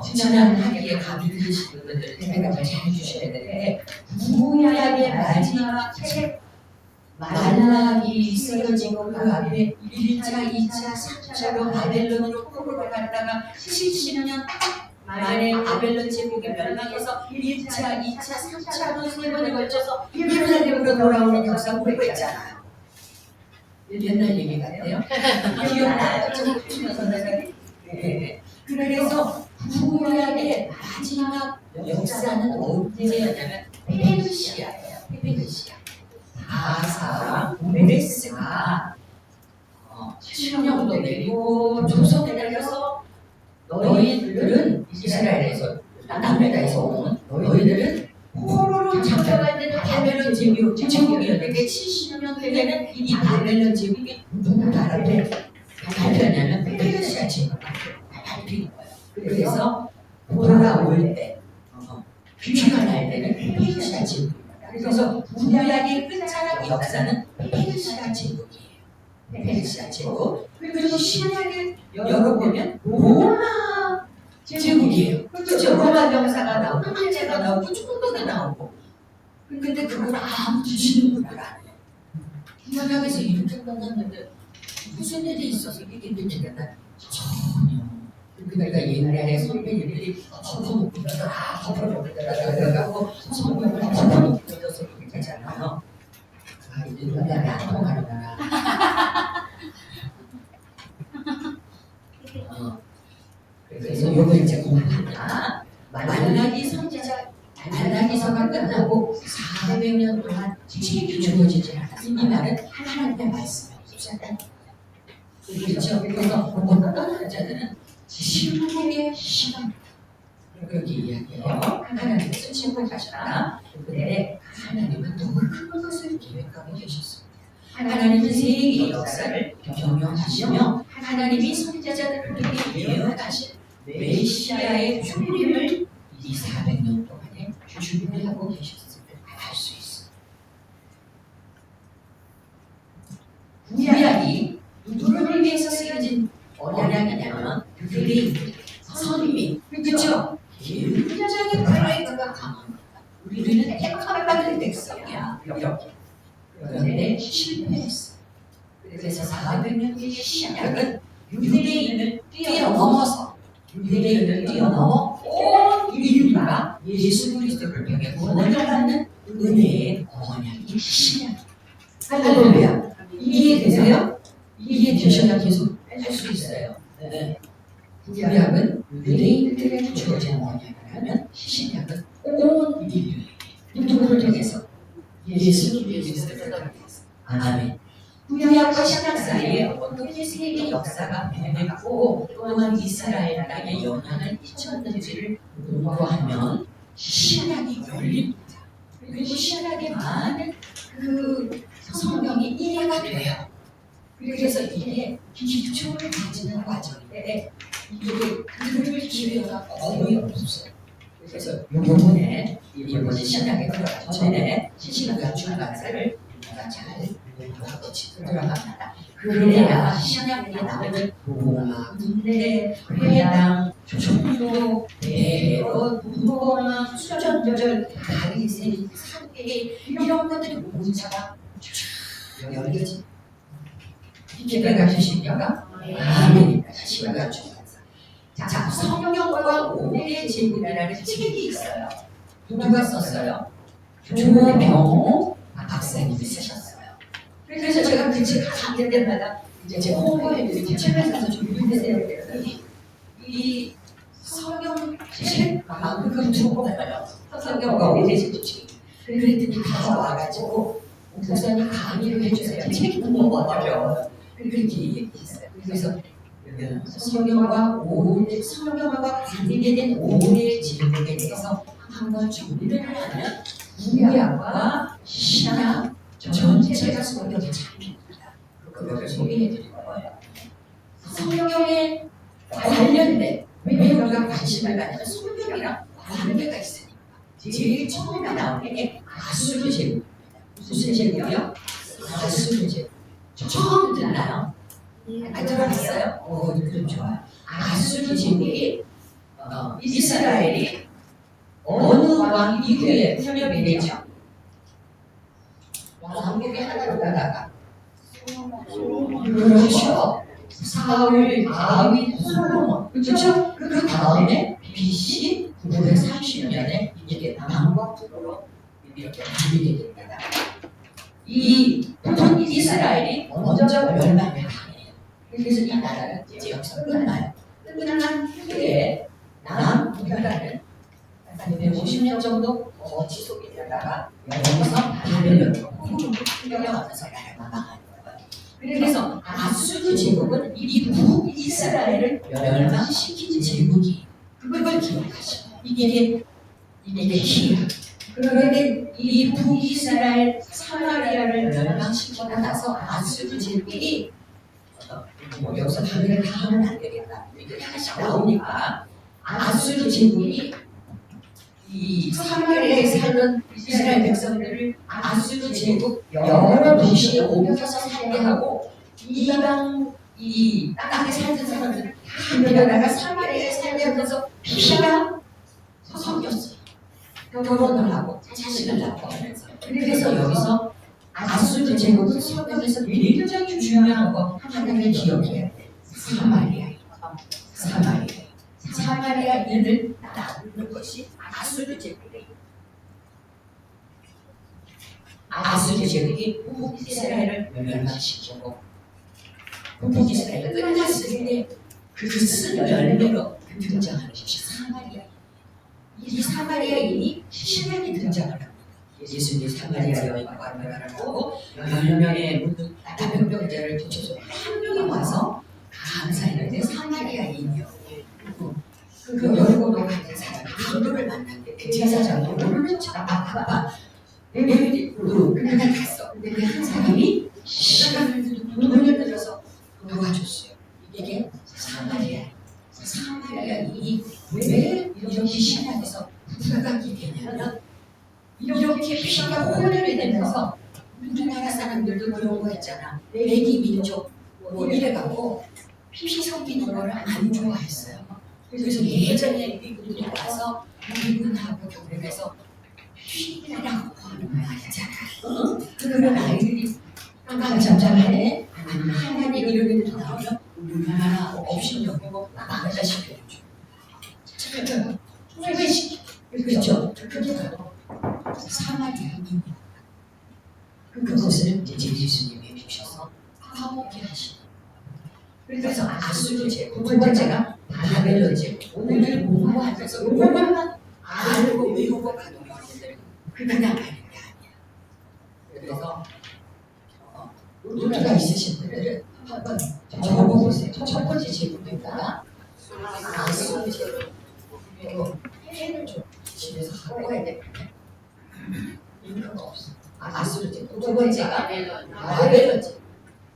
지난 학기에 강의 들으신 분들 생각을 잘 해주셔야 되는데 구약의 마지막 책 말라기 쓰여지고 그 앞에 1차, 2차, 3차로 바벨론으로 포로를 갔다가 70년 만에 바벨론 제국이 멸망해서 1차, 2차, 3차로 3번에 걸쳐서 예루살렘으로 돌아오는 역사 공부했잖아요. 옛날 얘기 같아요. 기억나요? 네. 그래서 구약의 마지막 역사는 언제였냐면 페르시아예요. 페르시아. 바사, 메레스가 7년도 내리고 조선에 내려서 너희들은 이스라엘에서 남유다에서 온 너희들은 포로로 잡혀갈 때는 바벨론 제국이었는데 70년 되면 이 바벨론 제국이 누구 나라를 발표하냐면 페르시아 제국을 발표하는 거예요. 그래서 돌아올 때 귀가 날 때는 페르시아 제국입니다. 그래서 구약의 끝자락 역사는 페르시아 제국이에요. 페르시아 제국. 그리고 신약을 열어보면 로마 제국이에요. 그렇죠? 로마 병사가 나오고 황제가 나오고 총독이 나오고. 근데 그걸 아무도 지는구나 안 해요. 구약에서 이렇게 끝났는데 무슨 일이 있어서 이게 문제가 전혀. 그러니까 옛날에 선배님들이 덮어놓고 덮어놓고 선배님을 덮어놓고 있어서 그렇게 되잖아요. 아, 이제 눈이 안 통하는구나. 그래서 요거 이제 공부한다. 말라기 선지자 말라기서가 끝나고 400년 동안 책이 주어지지 않았어요. 이 말은 하나님의 말씀을 입수한다. 그렇죠? 그래서 어떤 하자는 신국의 시간 여기 이야기해요. 하나님께서 침묵하셨다. 근데 하나님은 더 큰 것을 계획하고 계셨습니다. 하나님은 세계의 역사를 경영하시며 하나님이 선지자들을 통해 예언하신 메시아의 주님을 이 400년 동안에 준비하고 계셨음을 알 수 있습니다. 구약이 누구를 위해서 쓰여진 언약이냐면 유대인, 선민, 그렇죠? 굉장히 프라이드가 강합니다. 우리는 택함받은 백성이야. 이렇게. 그런데 실패했어. 그래서 400년 뒤의 신약은 유대인을 뛰어넘어서 유대인을 뛰어넘어 온 인류가 예수 그리스도를 통해 구원을 받는 은혜의 언약이 신약. 할렐루야. 이해되세요? 이해되셔야 계속 해줄 수 있어요. 네. 구약은 유대인들에게 주어진 언약이라면 신약은 온 인류에게 누구를 통해서 예수 그리스도를 통해서. 아멘. 구약과 신약 사이에 어떻게 세계 역사가 변해가고 또한 이스라엘 땅에 영향을 끼쳤는지를 공부하면 신약이 열립니다. 그리고 신약의 많은 그 성경이 이해가 돼요. 그래서 이게 기초를 가지는 과정인데 이게 그럴 기회가 거의 없어요. 그래서 이번에 신약에 들어가기 전에 신약 출판사를 우리가 잘 들어갑니다. 그래야 신약에 나오는 로마, 군대, 회당, 종교, 대로, 무거운 수전절, 다리세, 산계 이런 것들이 문자가 쫙 열려지. 기대가 되십니까? 아멘입니다. 신약 출판사. 자, 성경과 오늘의 제국이라는 책이 있어요. 누가 썼어요? 조병호 박사님이 쓰셨어요. 그래서 제가 그 책 읽을 때마다 이제 제가 홍보해드리고 책을 사서 좀 읽으세요 그랬더니 이 성경책만큼 좋아요. 성경과 오늘의 제국. 그랬더니 가져와가지고 목사님 강의를 해주세요. 책이 너무 어려워요. 그렇게 얘기했어요. 그래서 성경과 관계된 오늘의 제국에 대해서 한번 정리를 하면 구약과 신약 전체가 성경에 잡힙니다. 그것을 소개해드릴 거예요. 성경에 관련된 왜 우리가 관심을 갖냐면 성경이랑 관계가 있으니까 제일 처음에 나오는 게 아수르 제국입니다. 무슨 제국이요? 아수르 제국. 처음 듣나요? 들어봤어요? 그럼 좋아요. 아수르 제국이 이스라엘이 어느 왕 이후에 훈련이 되죠? 왕국의 하나로 가다가 그렇죠. 사울, 다윗, 솔로몬 그렇죠? 그 다음에 BC 930년에 이게 남북으로 이렇게 나뉘게 됩니다. 이 보통 이스라엘이 먼저 멸망을 당해요. 그래서 이 나라는 이제 역사가 끝나요. 끝난 후에 남유다는 한 150년 정도 지속이 되다가 여기서 바벨론으로 끌려가면서 나라가 망하는 거예요. 그래서 아수르 제국은 이 북이스라엘을 멸망시킨 제국이 그걸 기억하시고 이게 키야. 그런데 이 북이스라엘 사마리아를 멸망시키고 나서 아수르 제국이 여기서 방해를 다 하면 안 되겠다. 이게 하나씩 나오니까 아수르 제국이 이 사마리아에 사는 이스라엘 백성들을 아수르 제국 여러 도시에 옮겨서 살게 하고 이방 이 땅에 살던 사람들을 다 밀어다가 사마리아에 살게 하면서 피가 섞였어요. 결혼을 하고 자식을 낳고 하면서 그래서 여기서 아수르 제국은 성경에서 굉장히 중요한 거 하나를 기억해야 돼. 사마리아인을 나누는 것이 아수르 제국이에요. 아수르 제국이 북이스라엘을 멸망시키고 북이스라엘을 끝났을 때 그 쓴 열매로 등장하는 것이 사마리아. 이 사마리아인이 신약이 등장을 합니다. 예수님이 사마리아 여인과 관계를 하고 10명의 나병병자를 비춰서 한 명이 와서 감사했는데 사마리아인이요. 그 열고도 같은 사람 강도를 만났는데 그 제사장도 모르는 척 아빠 그냥 갔어. 근데 그 한 사람이 시간을 돈을 들여서 도와줬어요. 이게 사마리아인이 왜 이렇게 신약에서 부각이 되냐면 이렇게 피가 혼혈이 되면서 우리나라 사람들도 그런 거 있잖아. 내기 민족 이래갖고 피 섞이는 거를 안 좋아했어요. 그래서 예전에 미국이 와서 미군하고 교류해서 피라고 하는 말 있잖아. 그런 아이들이 깜깜잠잠해 하나님 이름이 나오면 얼마나 업신여기고 나가자 시켜줘. 회식 그렇죠. 그게 바로 사마리아인입니다. 그것을 이제 예수님이 주셔서 화목해 하시는. 그래서 아수르 제국 두 번째가 바벨론 제국. 오늘 공부하면서 요것만 알고 외우고 가는 것들 그냥 가는 게 아니야. 그래서 노트가 있으신 분들은 한번 적어보세요. 첫 번째 제국입니다. 아수르 제국. 그리고 펜을 좀 집에서 갖고 와야 돼. 이유가 없어. 아수르 제국. 두 번째가 바벨론 제국.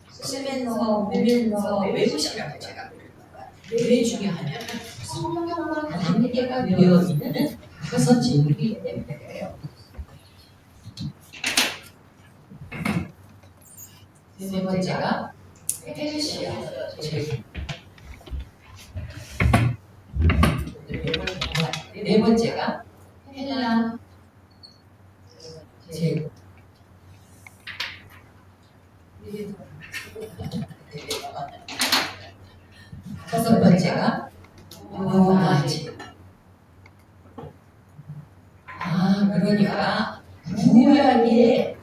쓰면서 보면서 외우시라고 제가 그럴 거예요. 왜 중요하냐면 성경과 관계가 되어 있는 다섯 제국이기 때문에 그래요. 세 번째가 페르시아 제국. 네 번째가 헬라 제국. 다섯 번째가 로마지. 그러니까 구약의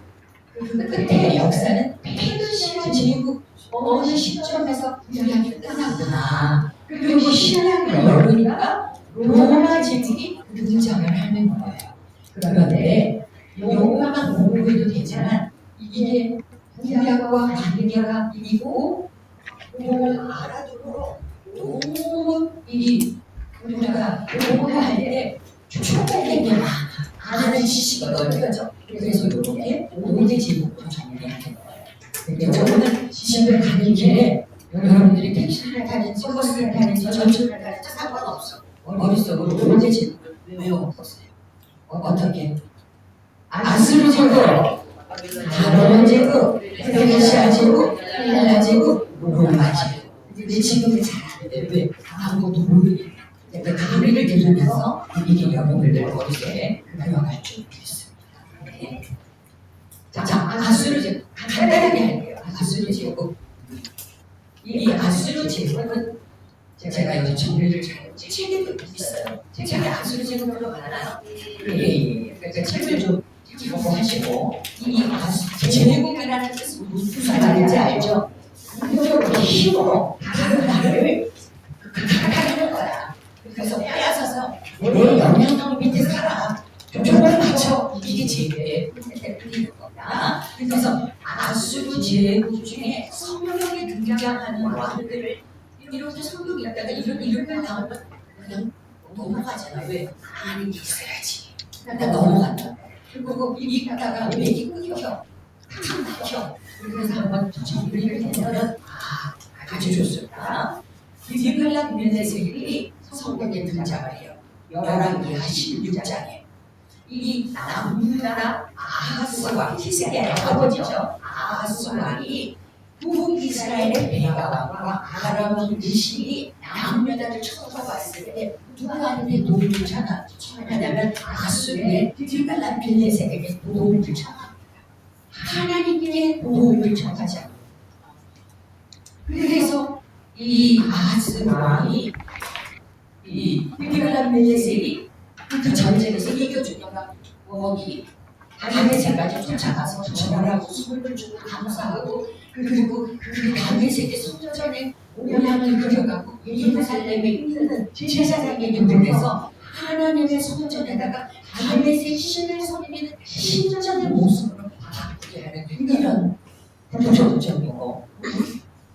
그 끝에 역사는 페르시아 제국 어느 시점에서 구약이 끝났구나. 그리고 신약을 열으니까 로마 제국이 등장을 하는 거예요. 그런데 요것만 공부해도 되지만 이게 구약과 관계가 있고 그걸 알아두고 너무 우리가 공부할 때 초록되게 아는 지식이 넓혀져. 그래서 이렇게 5대 제목으로 정리하는 거예요. 그래서 오늘 집에 가는 길에 여러분들이 택시를 타는지 버스를 타는지 전철을 타는지 상관없어. 머릿속으로 5대 제목을 외워보세요. 어떻게? 아스루 제국, 바벨론 제국, 페르시아 제국, 헬라 제국, 로마 제국. 근데 지금은 잘 아는데 왜 아무것도 모르니까. 그 가리를 들으면서 이게 여러분들 머릿속에 들어갈 줄 있습니다. 네. 자, 아수르 제국 간단하게 할게요. 아수르 제국. 이 아수르 제국은 제가 여기 정리를 잘 책에도 있어요. 책에 아수르 제국으로 많아요. 그러니까 책을 좀 공부하시고 이 아수르 제국이라는 뜻은 무슨 말인지 알죠? 이쪽으로 힘으로 다른 나라를 하는 거야. 그래서 빼앗아서 내 영향력 밑에 살아. 조건을 맞춰. 이게 제국의 풀리는 거다. 그래서 아수르 제국 중에 성경에 등장하는 왕들을 이렇게 성경이 있다가 이런 이름을 나오면 그냥 넘어가잖아. 왜? 아는 게 있어야지. 나 넘어간다. 그리고 읽다가 맥이 끊겨. 탁 막혀. 그래서 한번 정리를 해보면 아주 좋습니다. 디글랏 빌네셀이 성경에 등장을 해요. 열왕기하 16장에 이 남유다 아하스 왕, 히스기야의 아버지죠. 아하스 왕이 북이스라엘의 베가 왕과 아람 왕 르신이 남유다를 쳐들어왔을 때 누구한테 도움을 청하냐면 아수르의 디글랏 빌네셀에게 도움을 청합니다. 하나님께 도움을 청하자. 그래서 이 아하스 왕이 이 디글랏 빌네셀이 그 전쟁에서 이겨주니까 거기 다메섹까지 쫓아가서 전하라고 손을 주고 감사하고 그리고 그 다메섹의 성전에 모양을 그려가고 예루살렘에 있는 제사장에게 보내서 하나님의 성전에다가 다메섹 신을 섬기는 신전의 모습으로 바꾸게 하는 이런 부족적이고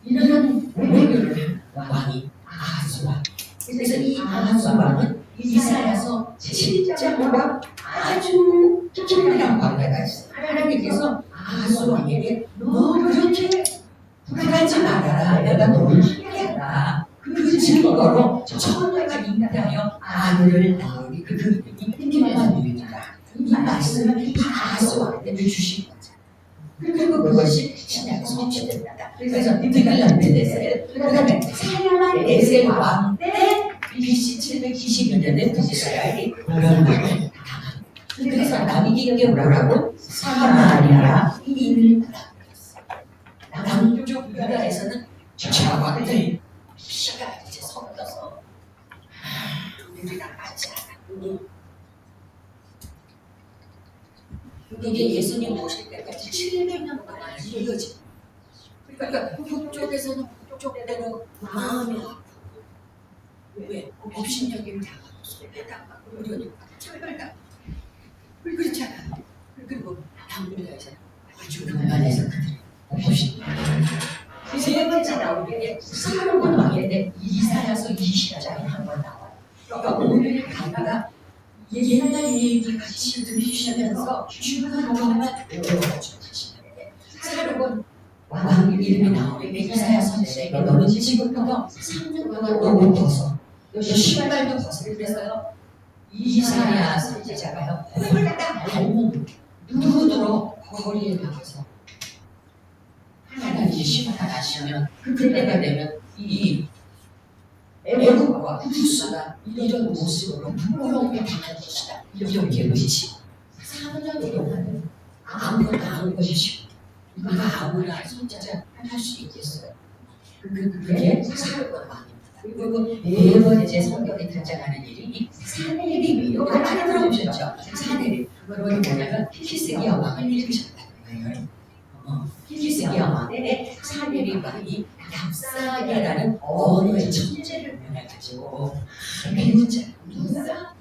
이런 외교를 왕이 아하스 왕. 그래서 이 아하스 왕은 이사야서 7장과 아주 긴밀한 관계가 있어요. 하나님께서 아하스 왕에게 너 그렇게 불하지 말아라. 내가 너를 희귀하다. 그 증거로 처녀가 잉태하여 아들을 낳으니 그 인기만 누이니라. 이 말씀을 이 아하스 왕에게 주신 거죠. 그리고 그것이 신약에서 성취된다. 그래서 디글랏 빌네셀, 그다음에 살만 에셀 왕 때 BC 720년대 북이스라엘이 멸망을 당합니다. 그래서 남이기에 뭐라고? 사마리아 인을 남쪽 유다에서는 저왕들이 피가 이제 섞여서 우리랑 맞지 않아. 이게 예수님 오실 때까지 700년 동안 이어지. 그러니까 북쪽에서는 북쪽대로 마음이 아프고 왜? 업신여김 당하고 소외당하고 그러니까 철벌당하고 그렇잖아. 그리고 남유다에서는 아주 근간에서 그들이 업신. 세 번째 나오는 게 사로곤 왕인데 이사야서 20장에 한 번 나와요. 그러니까 오늘 강가가 옛날 얘기 같이 들으시면서 중요한 것만 외워가지고 가시는데 사로곤 왕 이름이 나오는데 이사야 선생에게 너는 지금부터 3년 동안 옷을 벗어 너 신발도 벗어. 그래서요 이사야 선지자가요 홀딱 밟는 누구도 거리에 나가서 하나님이 심판하시면 그때가 되면 이 애국과 구수가 이런 모습으로 부끄러움에 당할 것이다. 이렇게 외치고 3년 동안은 아무것도 안 것이고 이거 아무나 진짜 할 수 있겠어요. 그게 사로곤 왕입니다. 그리고 네 번째 성경에 등장하는 이름이 사내립이에요. 이거 많이 들어보셨죠? 사내립. 그건 뭐냐면 히스기야 왕을 읽으셨다는 거예요. 히스기야 왕의 사내립 왕이 랍사게라는 언어의 천재를 보내가지고 누가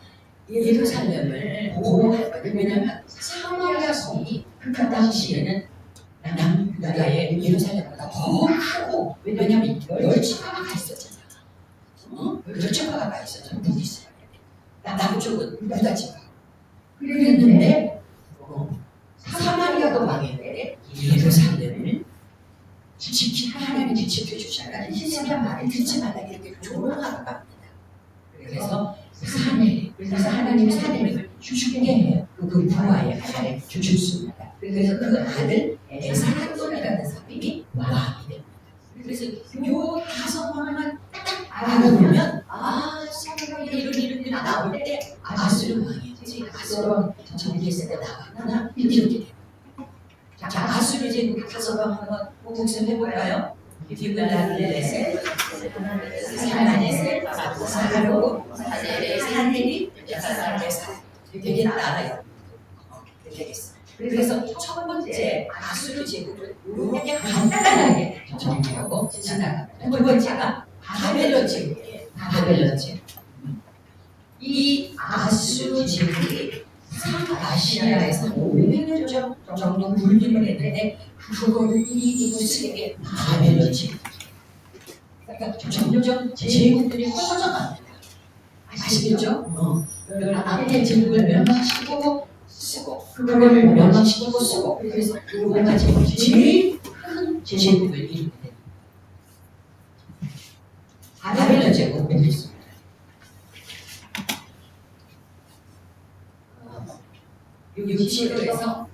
예루살렘을 보호할 거예요. 왜냐하면 사마리아 성이 그 당시에는 남유다의 예루살렘보다 더 크고, 왜냐하면 멸치파가 가 있었잖아요. 멸치파가 가 있었죠. 북이스라엘. 남쪽은 유다지파. 그랬는데 사마리아도 망했는데 예루살렘을 하나님이 지켜주셔야 히스기야 말을 듣지 말라 이렇게 조롱하러 갑니다. 그래서 그래서 하나님이 사내립을 주게 해요. 그 부하의 아들에 주셨습니다. 그래서 그 아들 에사돈이라는 사람이 왕이 됩니다. 그래서 요 다섯 왕만 딱 알아보면 사내가 이런 일이 나올 때 아수르 왕이지. 아수르 왕 정리했을 때 나왔구나 이렇게 돼요. 자, 아수르 제국 다섯 왕 한번 복습해볼까요? 디블라르레셋, 사라네셋, 사라고, 사네리, 사라네사. 되게 따라요. 되겠어. 그래서 첫 번째 아수르 제국을 이렇게 간단하게 정리하고 지나갑니다. 두 번째가 바벨론 제국이에요. 바벨론 제국. 이 아수르 제국이 아시아에서 500년 정도 군림을 했는데 그거를 이기고 세계 바벨론 제국. 그러니까 점점 제국들이 퍼져갑니다. 아시겠죠? 앞에 제국을 멸망시키고 쓰고 그거를 멸망시키고 쓰고 그래서 그거가 제일 큰 제국을 이루게 됩니다. 바벨론 제국을 이루었습니다. 육지로에서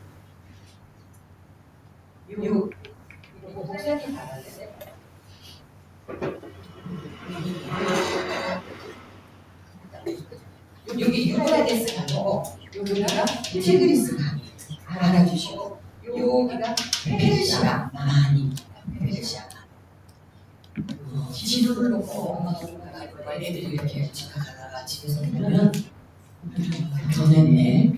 여기 유브라데스 강이고 여기가 티그리스 강이 알아주시고 여기가 페르시아 만입니다. 페르시아 만. 지도를 놓고 엄마가 애들이 이렇게 지나가다가 집에서 보면 전에네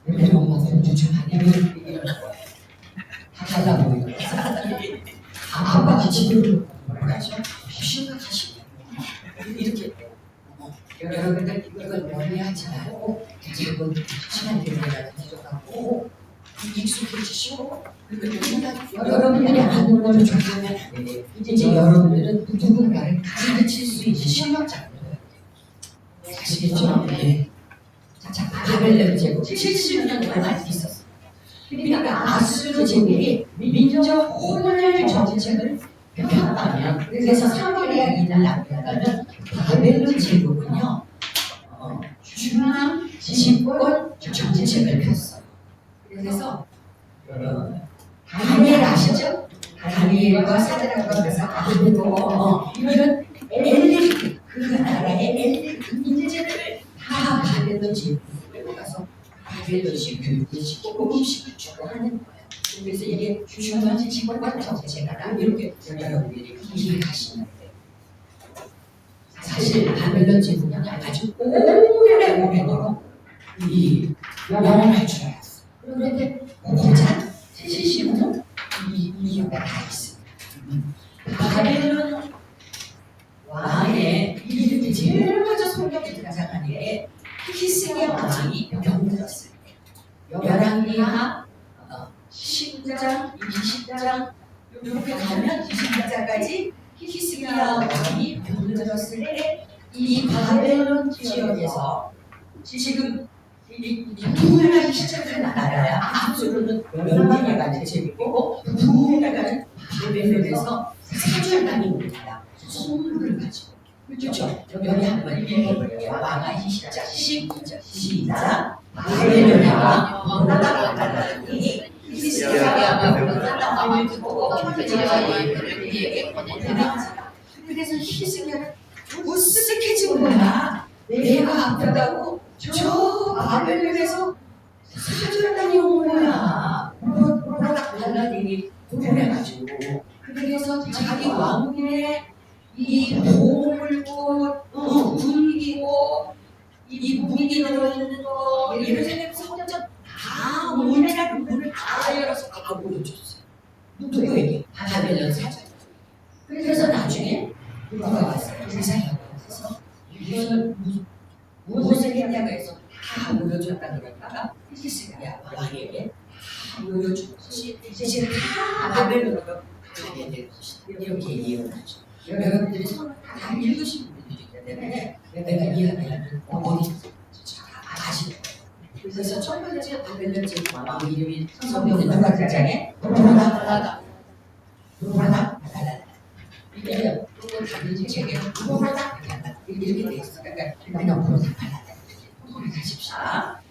우리 엄마가 좀 하냐면 이러는 거예요. 다 달라 보이고 아빠가 지도를 뭐라죠? 심각하시네 이렇게 여러분들 이걸 멀리하지 말고 작은 시간 되면 가져가고 익숙해지시고 여러분들이 아는 걸 좋아하면 안 돼요. 이제 여러분들은 누군가를 가르칠 수 있는 실력자가 되어야 돼요. 아시겠죠? 네. 자, 바벨론 제국 70년 동안 있었어요. 그러니까 아수르 제국이 민족 혼혈 정책을 폈다면 그래서 사마리아 이날 남겨가면 바벨론 제국은요 중앙 집권 정책을 폈어요. 그래서 다니엘 아시죠? 다니엘과 사드락과 메삭과 이런 엘리트 그 나라의 엘리트 인재를 다 바벨론 제국으로 가서 바벨론식 교육을 시키고 음식을 주고 하는 거예요. 그래서 이게 중요한 집권 정책이다 이렇게 여러분들이 이해하시면 돼요. 사실 바벨론 제국은 아주 오래오래도록 이 영원할 줄 알았어. 그런데 고작 70년 이유가 다 있습니다. 바벨론 왕의 이름이 제일 먼저 성경에 등장하는 게 히스기야 왕이 병들었을 때 열왕기하 19장, 20장 이렇게 가면 20장까지 히스기야 왕이 병들었을 때 이 바벨론 지역에서 지금 부흥하기 시작한 나라야. 아수르는 멸망해가는 제국이고 부흥해가는 바벨론에서 사절단이 옵니다. 선물을 가지고 그렇죠? 여기 한번 읽어볼게요. 왕아 20장 12절 시작. 바벨론의 왕 나다라다니 히스기야 왕이 듣고 그에게 보내니라. 그래서 히스기야는 우스갯해진 거야. 내가 아프다고 저 바벨론에서 사절단이 온 거야. 달라들이 보내가지고 그래서 자기 왕궁에 이 보물고 굶기고 이 무기 들어있는 거 이런 생각 성전 다 문이라는 문을 다 열어서 다 보여줬어요. 누구에게? 바벨론 사장. 그래서 나중에 누가 왔어요? 이사야가 와서 이걸 무엇을 했냐고 해서 다 보여줬다 그러다가 히스기야 왕에게 다 보여준 것이 이제 다 바벨론으로 가게 될 것이다. 이렇게 예언하죠. 여러분들이 서로 다 읽으신 분들이기 때문에 내가 이야기하는 어머니 다 아시는 거예요. 그래서 첫 번째 바벨론 제국 이름이 성경에 누가 등장해? 노라다 이게 또 다른 책에 노라다 이렇게 돼 있어. 그러니까 그냥 노라다 가십시오.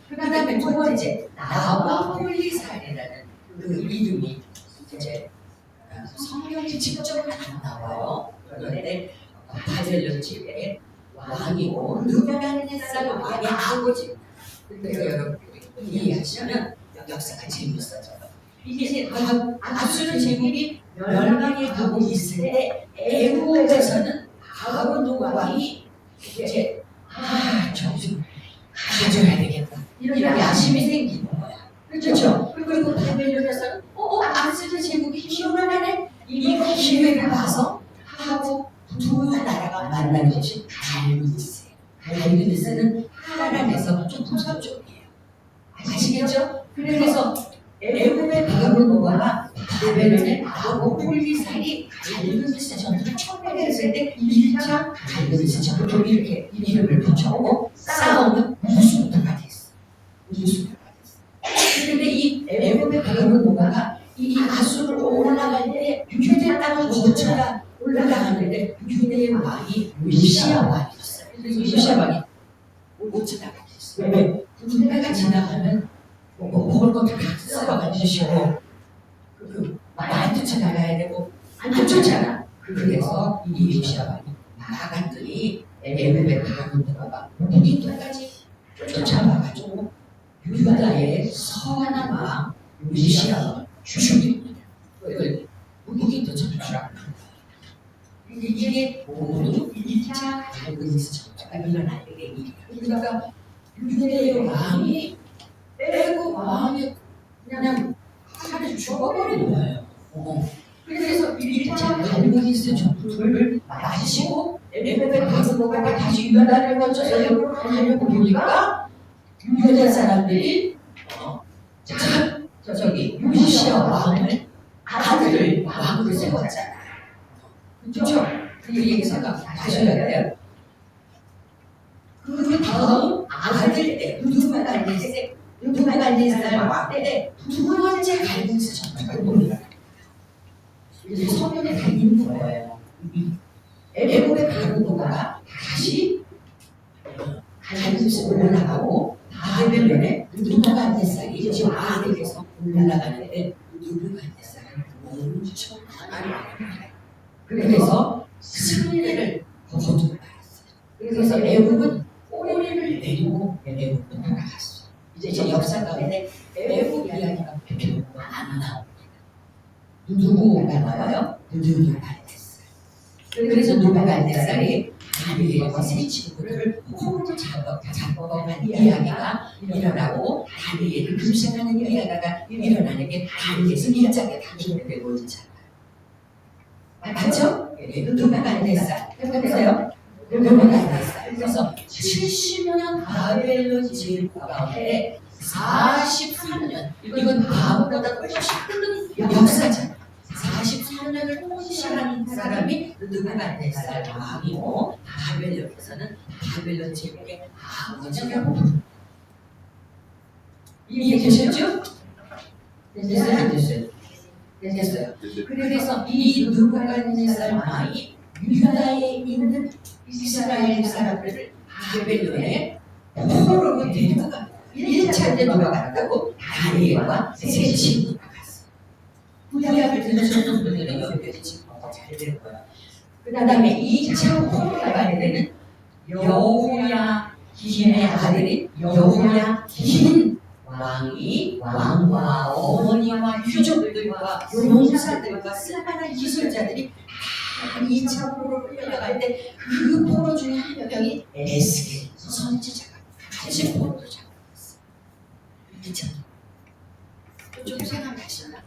그 다음에 두 번째 나와홀리살이라는 그 이름이 이제 성경에 직접은 안 나와요. 그런데 바벨론 지역의 왕이고 느부갓네살 왕의 아버지. 그래서 여러분들이 이해하시면 역사가 재밌어져요. 이게 아수르 제국이 멸망에 가고 있을 때 애국에서는 바로 왕이 이제 정신 가져야 되겠다 이런 야심이 생기는 거야. 그렇죠? 그리고 바벨론에서는 아수르 제국이 기원을 하네. 이 기회를 봐서 하고 두 나라가 만나는 것이 갈무디스예요. 갈무디스는 하나님에서 조금 서쪽이에요. 아시겠죠? 그래서 애굽의 바벨론과 바벨론의 나와홀리살이 갈무디스 전투를 처음에 했을 때 1차 갈무디스 전투 이렇게 이름을 붙여고 싸움은 무수부터가 됐어. 무수부터가 됐어. 그런데 이 애굽의 바벨론과 이 아수르로 올라갈 때 유대 땅을 거쳐가 올라가는데 유대의 왕이 요시야 왕이었어요. 그래서 요시야 왕이 못 지나가겠어요. 왜? 군대가 지나가면 먹을 것도 다 썰어가지고 많이 쫓아나가야 되고 안 쫓아나. 그래서 이 요시야 왕이 나갔더니 애굽의 바벨론과 무기토까지 쫓아와가지고 유다의 선한 왕 요시야 왕을 죽입니다. 무기토 전투라. 이게 모두 1차 갈무디스 전투가 일어나게 됩니다. 그러니까 유대의 왕이 애굽 왕이 그냥 차라리 죽어버리는 거예요. 그래서 1차 갈무디스 전투를 마치고 애굽의 바벨론과 다시 유다를 거쳐서 애굽으로 가려고 보니까 유대 사람들이 저기 요시야 왕을 아들을 왕으로 세웠잖아요. 그렇죠? 그 얘기 생각하셔야 돼요. 그 다음 아들 때 누부갓네살 왕 때 두 번째 갈무디스 전투가 일어납니다. 이제 성경에 다 있는 거예요. 애굽의 바벨론과 다시 갈무디스 올라가고 바벨론에 누부갓네살이 지금 아들에서 올라가는데 누부갓네살은 엄청 강한 왕이에요. 그래서 승리를 거두고 말았어요. 그래서 애굽은 꼬리를 내리고 애굽은 돌아갔어요. 이제 역사 가운데 애굽 이야기가 별로 안 나옵니다. 누구가 나와요? 누부갓네살. 그래서 누부갓네살이 다니엘과 세 친구를 홈으로 잡아간 이야기가 일어나고 다니엘을 금식하는 이야기가 일어나는 게 다니엘서 1장에 다 기록되고 있잖아요. 맞죠? 누부갓네살. 해보세요. 누부갓네살. 그래서 70년 바벨론 제국 가운데 43년 이건 바보보다 훨씬 큰 역사잖아요. 43년을 통치한 사람이 누부갓네살 왕이고 바벨론에서는 바벨론 제국의 아버지라고 부릅니다. 이해되셨죠? 됐어요? 됐어요. 그래서 이 누부갓네살 왕이 유다에 있는 이스라엘 사람들을 바벨론에 포로로 데려가 1차 때 누가 갔다고? 다니엘과 세 친구가 갔어요. 구약을 들으셨던 분들은 여기까지 지금 잘 될 거예요. 그 다음에 2차 포로가 가야 되는 여호야김의 아들이 여호야김 왕이 왕과 어머니와 유족들과 용사들과 쓸만한 기술자들이 한 2차 포로로 끌려갈 때 그 포로 중에 한 명이 에스겔 선지자가 같이 포로를 잡았어요. 그쵸? 좀 생각나시나?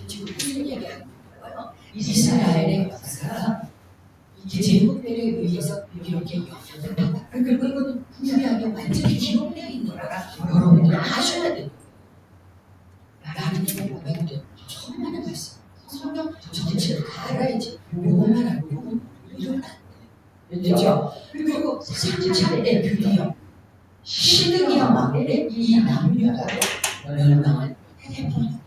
지금 무슨 얘기하는 거예요? 이스라엘의 역사가 제국들에 의해서 이렇게 영향을 받았다. 그리고 이거는 분명하게 완전히 기록되어 있는 거라 여러분들 아셔야 돼요. 나는 보면 천만의 말씀. 성경 전체를 다 알아야지. 요것만 알고 이러면 안 돼요. 그렇죠? 그리고 3차 때 드디어 시드기야 왕의 이 남유다로 멸망을 해버립니다.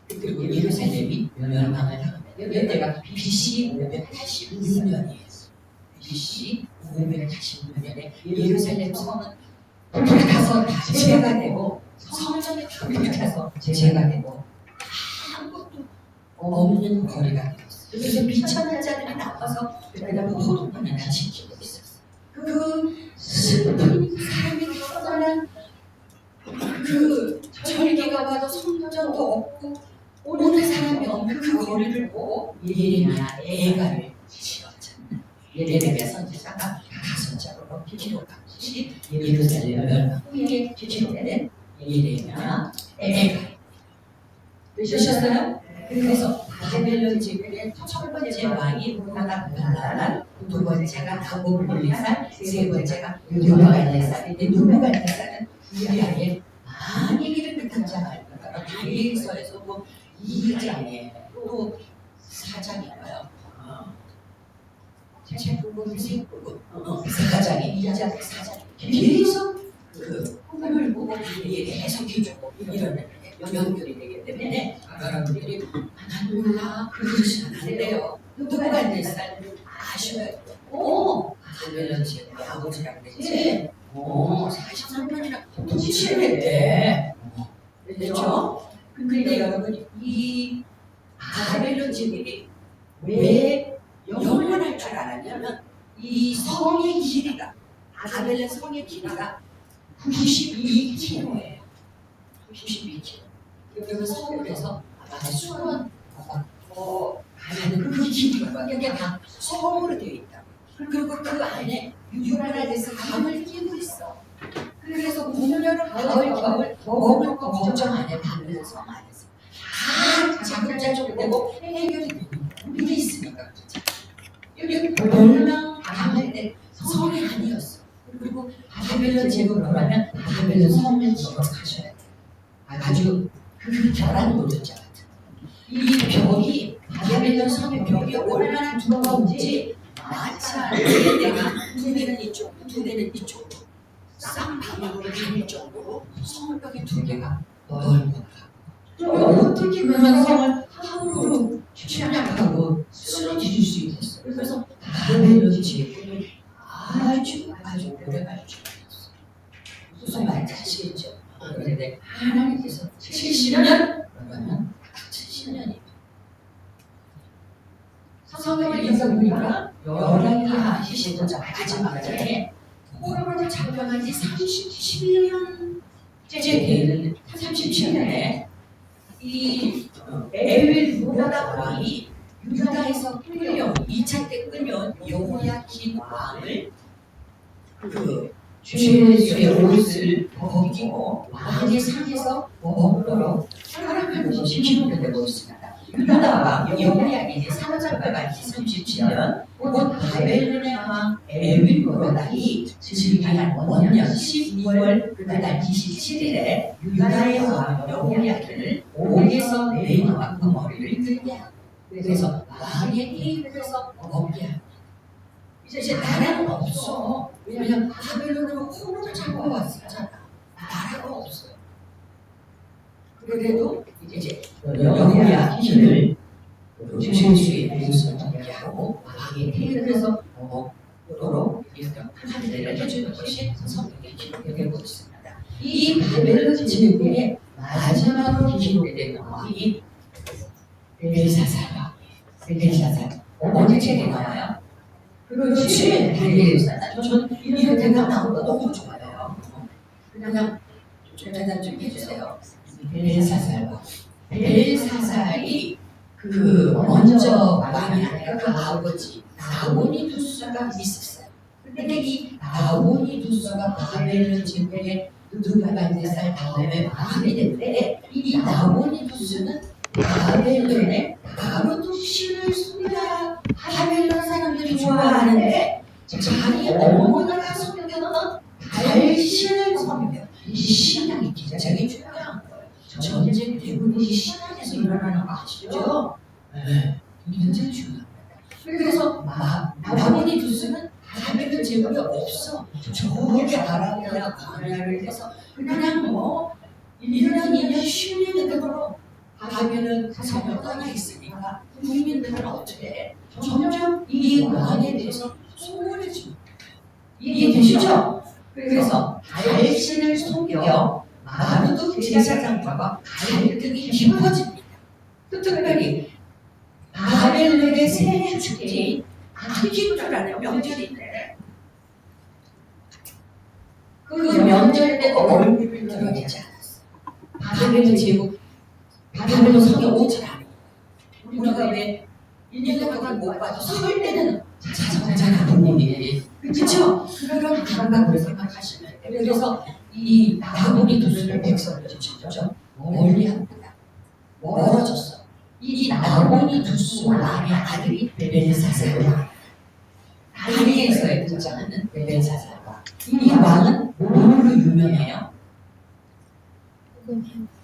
그리고 예루살렘이 멸망을 하고 이때가 BC 586년이에요. BC 586년에 예루살렘 성은 불타서 재가 되고 성전이 불타서 재가 되고 아무것도 없는 거리가 되었어요. 그래서 비천한 자들이 나와서 그다음에 포도원을 지키고 있었어요. 그 슬픈 사람이 떠난 그 절기가 와도 성전도 없고 오는 사람이 없는 그 거리를 보고 예레미야 애가를 지었잖아요. 예레미야 선지자가 가선자로 기록하듯이 예루살렘 멸망 후에 기록되는 예레미야 애가 되셨어요? 그래서 바벨론 제국의 첫 번째 왕이 나다발란, 두 번째가 나부갓네살, 세 번째가 느부갓네살인데 느부갓네살은 유리아의 많이 기름을 탄 자가 아닙니까? 다니엘서에서 뭐 2장에 또 4장인가요? 제국은 세국은 4장에 2장 4장 계속 그 꿈을 보고 해석해주고 이런 연결이 되기 때문에 여러분들이 난 몰라 그러시면 안 돼요. 느부갓네살 아셔야 돼요. 바벨론 제국의 아버지라고 그랬지. 43년이나 통치했대. 그렇죠? 근데 여러분 이 바벨론 제국이 왜 영원할 줄 알았냐면 이 성의 길이가 바벨론 성의 길이가 92km예요. 92km. 그러면 서울에서 수원 가는 그 길이가 이게 다 성으로 되어 있다. 그리고 그 안에 유나라에서 감을 끼고 있어. 그래서 봄, 여름, 가을, 겨울 먹을 거 걱정 안 해. 바벨론 성 안에서 다 자급자족 되고 해결이 되는 우리 있으니까. 여기 멸망 당할 때 성이 아니었어. 그리고 바벨론 제국을 하면 바벨론 성을 기억하셔야 돼. 아주 그 결한 노동자 같은. 이 벽이 바벨론 성의 벽이 얼마나 두꺼운지 마치 내가 두 대는 이쪽, 두 대는 이쪽 쌍방향으로 다닐 정도로 성벽이 두 개가 넓고 어떻게 그런 성을 함부로 취약하고 쓰러질 수 있겠어. 그래서 바벨론 제국은 아주 오래갈 줄 알았어. 무슨 말인지 아시겠죠? 그런데 하나님께서 70년? 그러면 70년이에요. 성경을 읽어보니까 열왕기하 25장 마지막에 포로를 잡혀간 지 37년째 되는 37년에 이 에윌보다 왕이 유다에서 끌려온 2차 때 끌려온 여호야긴 왕을 그 죄수의 옷을 벗기고 왕의 상에서 먹도록 사람을 시키는 게 되고 있습니다. 유다 왕 여호야긴이 사로잡혀간 지 37년 곧 바벨론의 왕 에윌보다이 즉위한 원년 12월 그달 27일에 유다의 왕 여호야긴을 옥에서 내놓아 그 머리를 들게 하고 그래서 왕의 테이블에서 먹게 하고 이제 나라는 없어. 왜냐면 바벨론으로 포로를 잡고 왔었잖아. 나라가 없어요. 그래도 이제 여호야긴을 죄수의 옷을 벗게 하고 왕의 테이블에서 먹도록 이렇게 판례를 해주는 것이 성경에 기록되고 있습니다. 이 바벨론 제국의 마지막으로 기록된 왕이 벨사살 왕이에요. 벨사살 어디 책에 나와요? 그렇지. 벨사살. 저는 이런 대답 나온 거 너무 좋아요. 그냥 좀 대답 좀 해주세요. 벨사살 왕. 벨사살이 그 먼저 왕이 아니라 그 아버지 나보니두스가 있었어요. 근데 이 나보니두스가 바벨론 제국의 느부갓네살 다음에 왕이 됐는데 이 나보니두스는 바벨론에 가로도 신을 숭배하라 바벨론 사람들이 좋아하는데 자기 어머니가 섬겼던 달신을 섬겨. 이 신앙이 굉장히 중요한 거예요. 전쟁 대부분이 신앙에서 일어나는 거 아시죠? 네, 굉장히 중요합니다. 그래서 나보니두스는 바벨론 제국이 없어. 저기 아라비아 광야를 해서 그냥 뭐 1년, 2년, 10년 되도록 바벨론 성을 떠나 있으니까 국민들은 어떻게 해? 점점 이 왕에 대해서 소원을 줍니다. 이해되시죠? 그래서 달신을 속여 마르도 제사장과 갈등이 깊어집니다. 특별히 바벨론의 새해 축제인 아기두라는 명절인데 그 명절 때도 얼굴을 드러내지 않았어요. 바벨론 제국, 바벨론 성에 오지 않아요. 우리가 왜 1년 동안 못 봐도 설 때는 찾아오잖아 부모님이. 그렇죠? 그런 감각으로 생각하시면 돼요. 그래서 이 나보니두스를 백성들이 진짜 멀리 합니다. 멀어졌어. 이 나보니두스 왕의 아들이 벨사살. 다리에서의 등장하는 벨사살 왕. 이 왕은 뭐로 유명해요?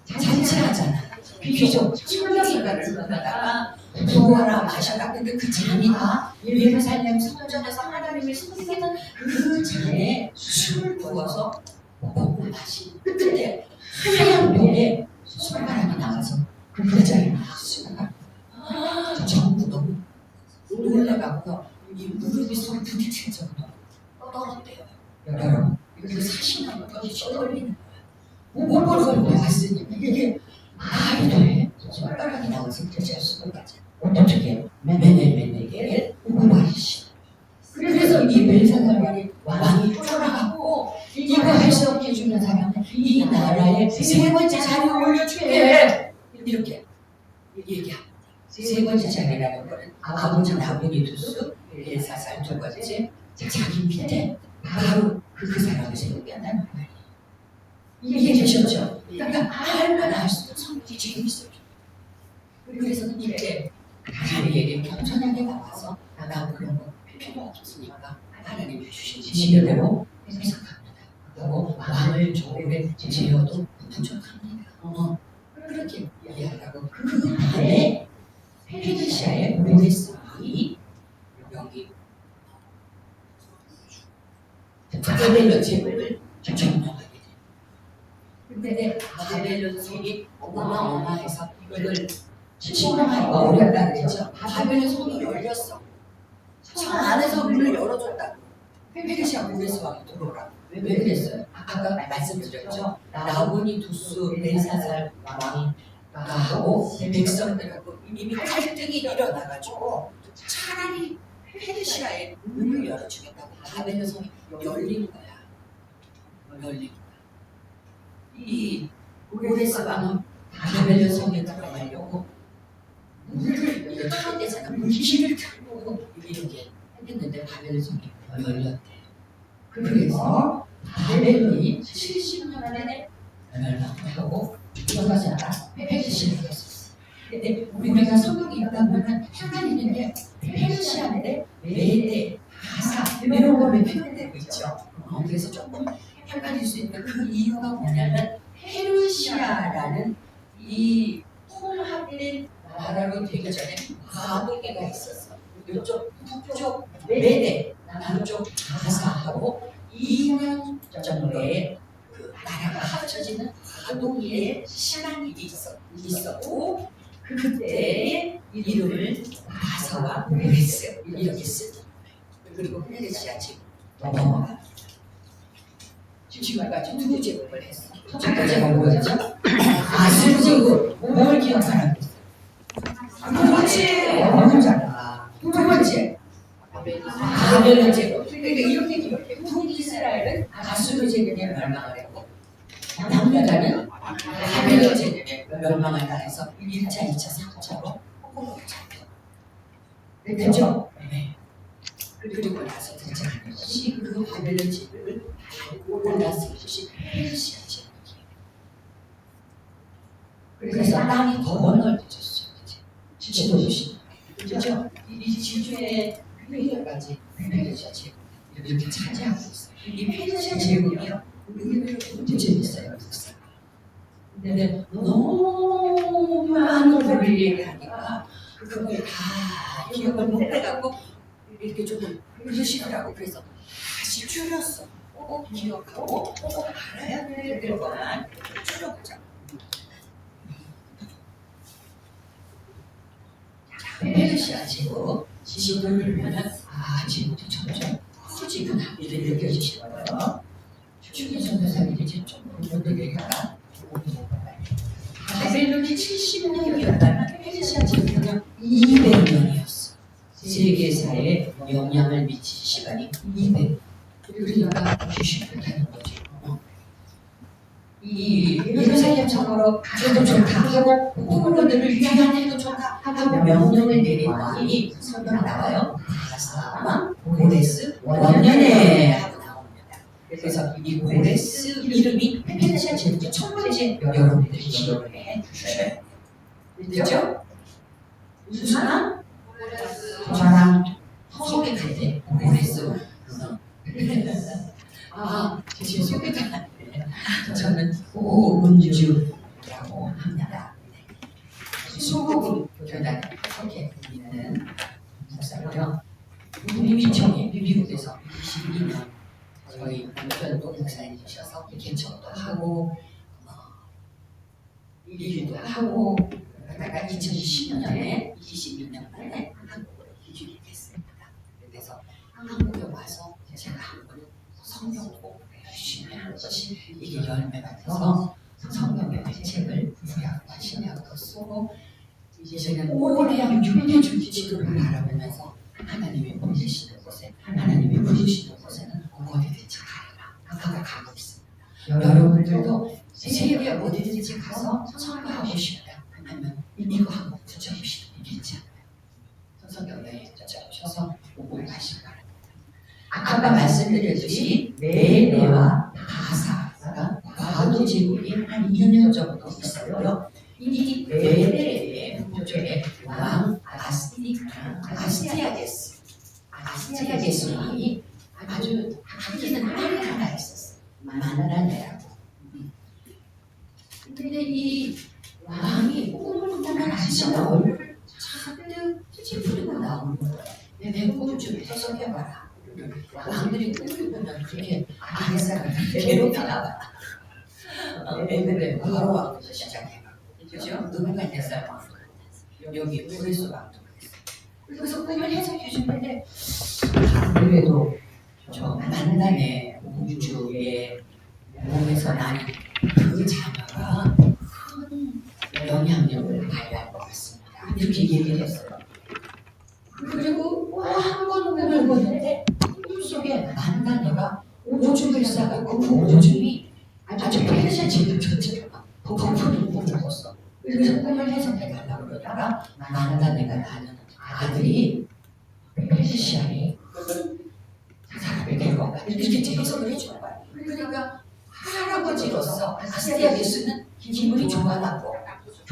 잔치하잖아. 비교적 술렁이가를 만나다가 부어라 마셔라. 근데 그 잔이 다 예루살렘 성전에서 하나님을 섬기는 그 잔에 술을 부어서 먹고 마신 끝에 하얀 벽에 손가락이 나와서 그 잔에 나왔어요. 전부 너무 놀라가고 이 무릎이 서로 부딪힐 정도로 떨었대요. 여러분, 이거 사실은 떨리는 거야. 못 보고 봤으니 이게 말이 돼. 손가락이 나와서 되지 수가 없지. 어떻게 맨날 우바이시. 그래서 이 벨사살이 왕이 쫄아가고 이거 할 수 없게 해주는 사람은 이 나라의 세 번째 자리에 올려줄게. 이렇게 얘기합니다. 세 번째 자리라는 거는 아버지 나보니두스, 벨사살 두 번째, 자기 밑에 바로 그 사람을 생각한다는 거예요. 이해되셨죠? 그러니까 할만 할수록 성격이 재밌어요. 그래서 이렇게 자리에게 겸손하게 나와서 나 그런 거 필요 없으니까 하나님이 주신 지혜대로 해석합니다. 그리고 왕을 조에 지어도 부족합니다. 그렇게 이야기하고 그 다음에 페르시아의 모레스 왕이 여기 바벨론 제국을 점령하게 돼요. 근데 바벨론 성이 어마어마해서 이걸 침공하기가 어렵다 그랬죠. 바벨론 성이 열렸어. 성 안에서 문을 열어줬다. 페르시아 모레스 왕이 들어오라. 왜 그랬어요? 아까 말씀드렸죠. 나보니두스 벨사살 왕하고 백성들하고 이미 갈등이 일어나가지고 차라리 페르시아에 문을 열어주겠다고 바벨론 성이 열린 거야. 열린 거야. 이 모레스 왕은 바벨론 성에 들어가려고 물을 털어내잖아. 물길을 틀고 이렇게 했는데 바벨론 성이 열렸대. 그래서 바벨론이 70년 안에 멸망하고 들어가자라 페르시아가 됐었어. 근데 우리가 성경에 있다 보면 헷갈리는 게 페르시아인데 메대, 가사 이런 거에 표현되고 있죠. 그래서 조금 헷갈릴 수 있는 그 이유가 뭐냐면 페르시아라는 이 통합된 나라로 되기 전에 과거계가 있었어. 이쪽 북쪽 메대, 남쪽 가사하고 2년 정도의 그 나라가 합쳐지는 과도기의 시간이 있었고 그때의 이름을 가사와 메레스 이렇게 쓰죠. 그리고 페르시아 제국 넘어가. 지금까지 두 제국을 했어. 첫 번째가 뭐였죠? 아수르 제국. 뭘 기억하라고 했어? 그렇지. 어느잖아. 두 번째 바벨론 제국. 그러니까 이렇게 북이스라엘은 아수르 제국에 멸망을 했고 남유다는 바벨론 제국에 멸망을 당해서 1차, 2차, 3차로 꼭 잡혀. 그죠? 네. 그리고 나서 등장하는 것이 그 바벨론 제국을 밟고 올라설 것이 페르시아 제국이에요. 그래서 땅이 더 넓어졌어요. 지도 보시면 그죠? 이 지주의 여러 가지 페르시아 제국 이렇게 차지하고 있어요. 이 페르시아 제국이요 의외로 굉장히 재밌어요. 근데 너무 많은 걸 얘기하니까 그걸 다 기억을 못 해갖고 이렇게 조금 그러시더라고. 그래서 다시 줄였어. 꼭 기억하고 꼭 알아야 될 것만 줄여보자. 페르시아 제국 지도를 보면 제국도 점점 커지구나 이렇게 느껴지실 거예요. 주기전도사님이 좀 보여드릴까? 바벨론이 70년이었다면 페르시아 제국은 200년이었어. 세계사에 영향을 미친 시간이 200년. 그러니까 귀신을 타는 거죠. 이 예루살렘성으로 가도 좋다 하고 포로들을 귀환해도 좋다 하고 명령을 내린 왕이 성경 나와요. 가사, 고레스, 원년에 하고 나옵니다. 그래서 이 고레스 이름이 페르시아 제국의 첫 번째 여러분들이 기억을 해 주셔요. 그렇죠? 무슨 왕? 저랑 소개할 때 고레스. 제 소개가 안 돼. 저는 오은주라고 합니다. 수국은 교단 속에 있는 목사고요. 미청에 미국에서 22년 저희 남편도 목사님이셔서 개척도 하고 일도 하고 그러다가 2010년에 22년 만에 한국으로 이주를 했습니다. 그래서 한국에 와서 제가 한국을 성경 공부를 열심히 하는 것이 이게 열매가 돼서 성경의 책을 구약과 신약도 쓰고 이제는 오래양 윤회주기 지도를 바라보면서 하나님이 보내시는 곳에 하나님이 부르시는 곳에는 어디든지 가라 가고 있습니다. 여러분들도 세계 어디든지 가서 선교하고 싶다 하면 이거 한번 붙여보시는 게 괜찮아요. 성경에 붙여보셔서 오고 가시기 바랍니다. 아까 말씀드렸듯이 네네와 가사가 과도 제국이 한 2년 정도 있어요. 이 네네의 문조의 왕 아스티아게스 왕이 아주 아끼는 딸이 하나 있었어요. 마나라네라고. 근데 이 왕이 꿈을 꾸면 아시나 얼굴을 잔뜩 찌푸리고 나오는 거예요. 내 꿈을 좀 해석해봐라. 왕들이 꿈을 꾸면 그렇게 아랫사람을 괴롭히나 봐. 애들의 바로 왕부터 시작해봐. 그죠? 누군가 됐어요. 여기 고레스 왕도 그래서 꿈을 해석해 주는데 그래도 저 만남의 우주의 몸에서 나는 그 자녀가 큰 영향력을 발휘할 것 같습니다. 이렇게 얘기를 했어요. 그리고 한 번 꿈을 꿨는데 꿈속에 만나내가 오줌을 싸갖고 그 오줌이 아주 페르시아 제국 전체를 막 덮어놓는 꿈을 꿨어. 그래서 꿈을 해석해달라고 그러다가 만나내가 나는 아들이 페르시아에 사람이 될 것 같아. 이렇게 해석을 해주는 거야. 그러니까 할아버지로서 아스티아게스는 기분이 좋아하고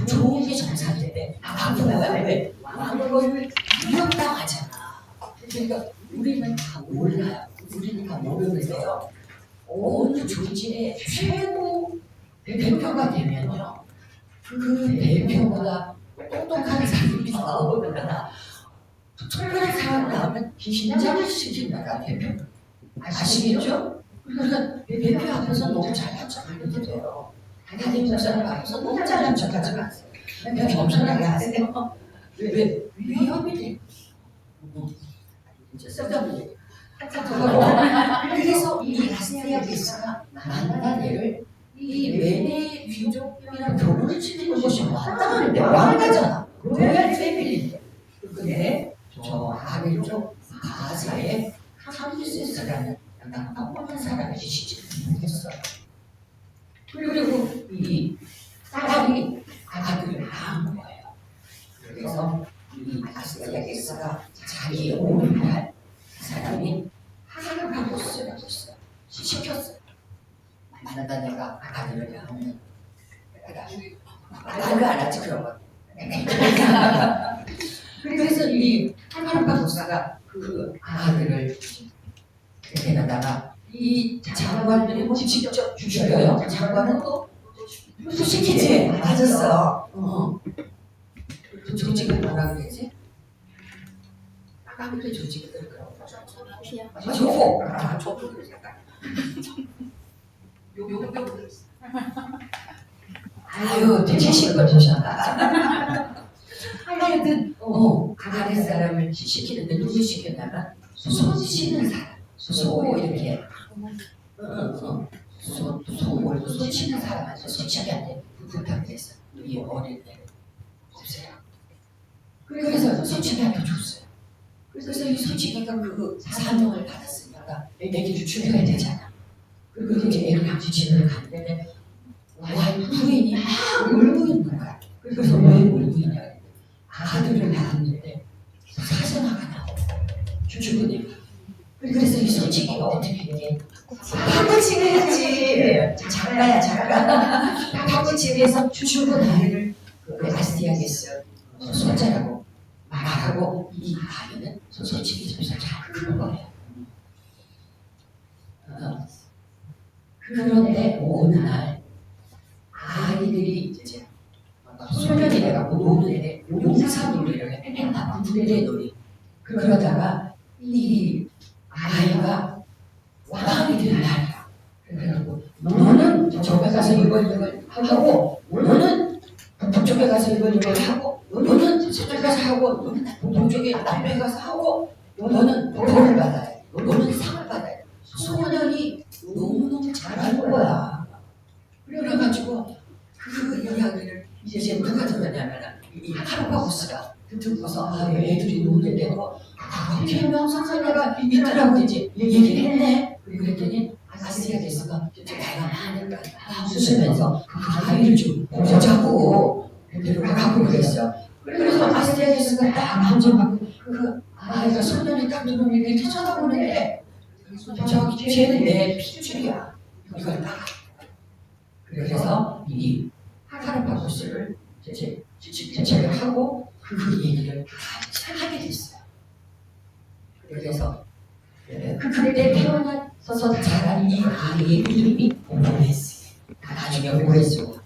좋은 게 정상인데 나쁜 거야. 왜? 왕을 위협당하잖아. 그러니까 우리는 다 몰라요. 우리는 다 모르는데요. 어느 조직의 최고 대표가 되면요. 그 대표보다 똑똑한 사람이 나오거나 특별한 사람이 나오면 긴장을 시킵니다. 대표는. 아시겠죠? 그러니까 대표 앞에서 너무 잘난 척하면 돼요. 담임 목사님 앞에서 너무 잘난 척하지 마세요. 그냥 겸손하게 하세요. 왜? 위험이 돼. 쓸데없는 얘기. 그래서 이 아스티아게스가 만나내를 이 메네 귀족이랑 결혼을 시키는 것이 마땅한데 왕가잖아. 로얄 패밀리인데. 근데 저 아래쪽 가사에 카미세스라는 나쁜 사람이 시집을 했어요. 그리고 이 딸이 아들을 낳은 거예요. 아직 그런 거. 그래서 이 하나님과 목사가 그 아들을 데려다가 이 장관들이 뭐 직접 죽여요. 장관은 또 시키지. 맞았어. 조직을 뭐라 그러지? 깡패 조직을 그러고. 조폭. 조폭. 아유, 되게 신걸 보셨다. 하여튼, 가나안 사람을 시키는데 누구 시켰냐면 손 치는 사람, 소 이렇게, 손 치는 사람한테 손치기한테 부탁했어. 이 어린애를 없애라. 그래서 손치기한테 줬어요. 그래서 이 손치기가 그 사명을 받았으니까 애기를 죽여야 되잖아. 그리고 이제 애를 집을 갔는데 부인이 막 울고 있는 거야. 그래서 왜 울고 있냐? 아들을 낳았는데 사선아가 나오고 죽으니까. 그래서 이 솔직히가 어떻게 해? 바꾸치기 해야지. 작가야 작가. 바꾸치기 해서 죽은 아이를 아스티아게스 손자라고 말하고 이 아이는 솔직히 집에서 잘 크는 거예요. 그런데 어느 날 아이들이 이제 소년이 돼가고 노는데 용사놀이를 했나 봐. 군대놀이. 그러다가 이 아이가 왕이 될 날이야. 그래가지고 너는 저쪽에 가서 이걸 하고 너는 북쪽에 가서 이걸 하고 너는 서쪽에 가서 하고 너는 동쪽에 남쪽에 가서 하고 너는 벌을 받아야 돼. 너는 상을 받아야 돼. 소년이 너무너무 잘하는 거야. 그래가지고 그 이야기를 이제 누가 들었냐면 이 하루바우스가 듣고서 애들이 노는데 그렇게 명성사례가 있더라고 이제 얘기를 했네. 그랬더니 아스티아게스가 내가 하니까 웃으면서 그 아이를 좀 보자고 데려가고 그랬어. 그래서 아스티아게스가 딱 만져갖고 그 아이가 소년이 딱 눈을 이렇게 쳐다보는데 저기 쟤는 내 핏줄이야. 이걸 딱. 그래서 이 하루바우스를 제체를 하고 그 얘기를 하게 됐어요. 그래서 그때 태어나서 자란 이 아이의 이름이 오레스. 나중에 오레스고.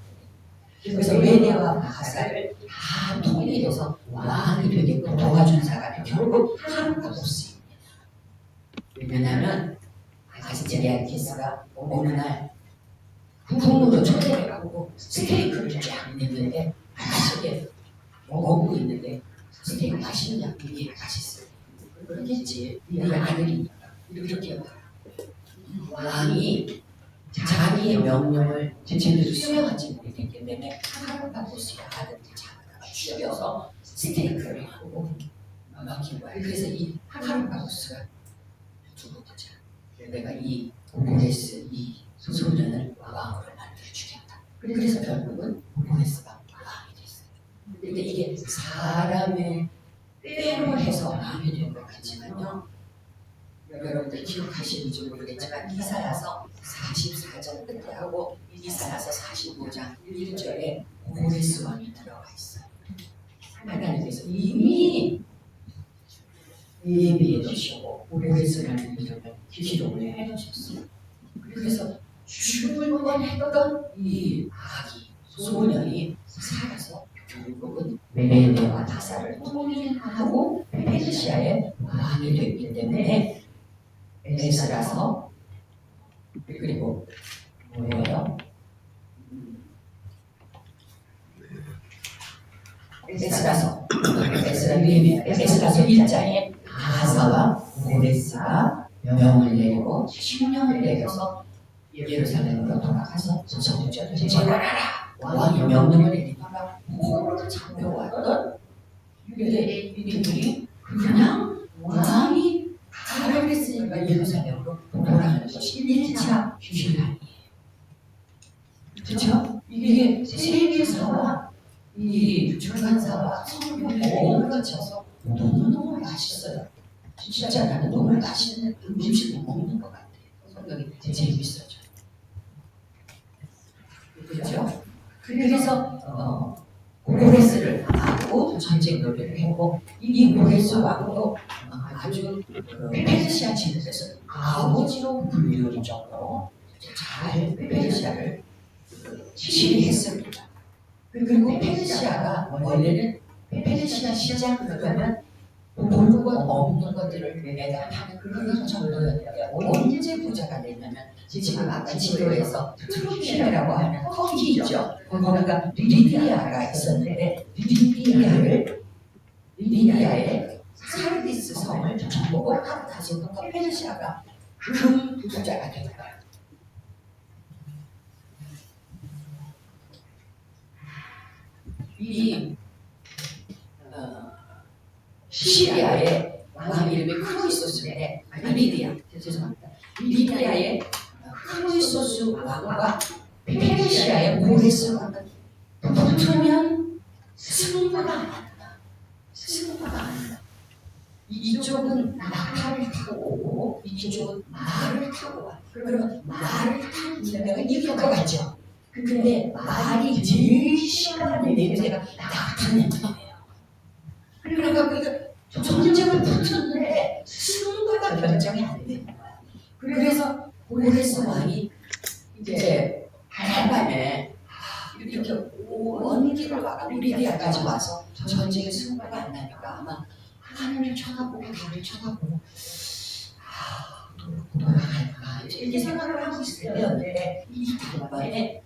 그래서 메네와 바사를 다 통일해서 왕이 되게끔 도와준 사람이 결국 하루바우스입니다. 왜냐하면 아스티아게스가 어느 날 궁으로 초대를 하고 스테이크를 쫙 냈는데 맛있게 먹고 있는데 스테이크 맛있느냐? 이게 맛있어요. 그러겠지. 네 아들이 이렇게 왕이 자기의 명령을 제대로 수행하지 못했기 때문에 하루바우스의 아들을 잡아다가 죽여서 스테이크를 하고 먹힌 거야. 그래서 이 하루바우스가 죽은 거죠. 내가 이 오레스 이 소년을 왕으로 만들어 주겠다. 그래서 결국은 오레스가 왕이 됐어요. 근데 이게 사람의 때로 해서 왕이 된 것 같지만요. 여러분들 기억하시는지 모르겠지만 이사야서 44장 끝에하고 이사야서 45장 1절에 오레스 왕이 들어가 있어요. 하나님께서 이미 예비해 두시고 오레스라는 이름을 기록을 해두셨어요. 그래서 죽을 뻔했던 이 아기 소년이 살아서 결국은 메네와 바사를 통일하고 페르시아의 왕이 됐기 때문에 에스라서 그리고 뭐예요? 에스라서 1장에 바사와 오레스가 명을 내리고 신령을 내려서 예루살렘으로 돌아가서 성전을 재건하라. 왕이 명령을 내리다가 모든 장교왔던 유대인들이 그냥 왕이 가라고 했으니까 예루살렘으로 돌아가는 것이 1차 귀신 아니에요. 그렇죠? 이게 세계사와 이 중간사와 성경을 모두 거쳐서 너무너무 맛있어요. 진짜 나는 너무 맛있는 음식을 먹는 것 같아요. 성경이 재밌어져. 그렇죠? 그래서 전쟁 노래를 했고 이 고레스 왕도 아주 페르시아 지도에서 아버지로 불릴 정도로 잘 페르시아를 지휘했습니다. 그리고 페르시아가 원래는 페르시아 시장 그러면 모르는 것 없는 것들을 내가 하는 그런 정도였는데 언제 부자가 됐냐면 지금 아까 지도에서 트로키라고 하는 터키 있죠. 거기가 리디아가 있었는데 리디아의 사르디스 성을 정복을 하고 나서부터 페르시아가 금 부자가 된 거예요. 이 시리아의 왕 이름이 크로이소스인데 죄송합니다. 리디아의 크로이소스 왕과 페르시아의 고레스 왕은 붙으면 승부가 안 난다. 승부가 안 난다. 이쪽은 낙타를 타고 오고 이쪽은 말을 타고 와. 그러면 말을 타는 분명은 이길 것 같죠. 근데 말이 제일 싫어하는 냄새가 낙타 냄새예요. 그래가지고 이거 전쟁을 붙였는데 승부가 결정이 안 되는 거야. 그래서 고레스 왕이 이제 간밤에 이렇게 원기를 와가 리디아까지 와서 전쟁의 승부가 안 나니까 아마 하늘을 쳐다보고 달을 쳐다보고 돌아갈까 이렇게 생각을 하고 있을 때였는데 이 간밤에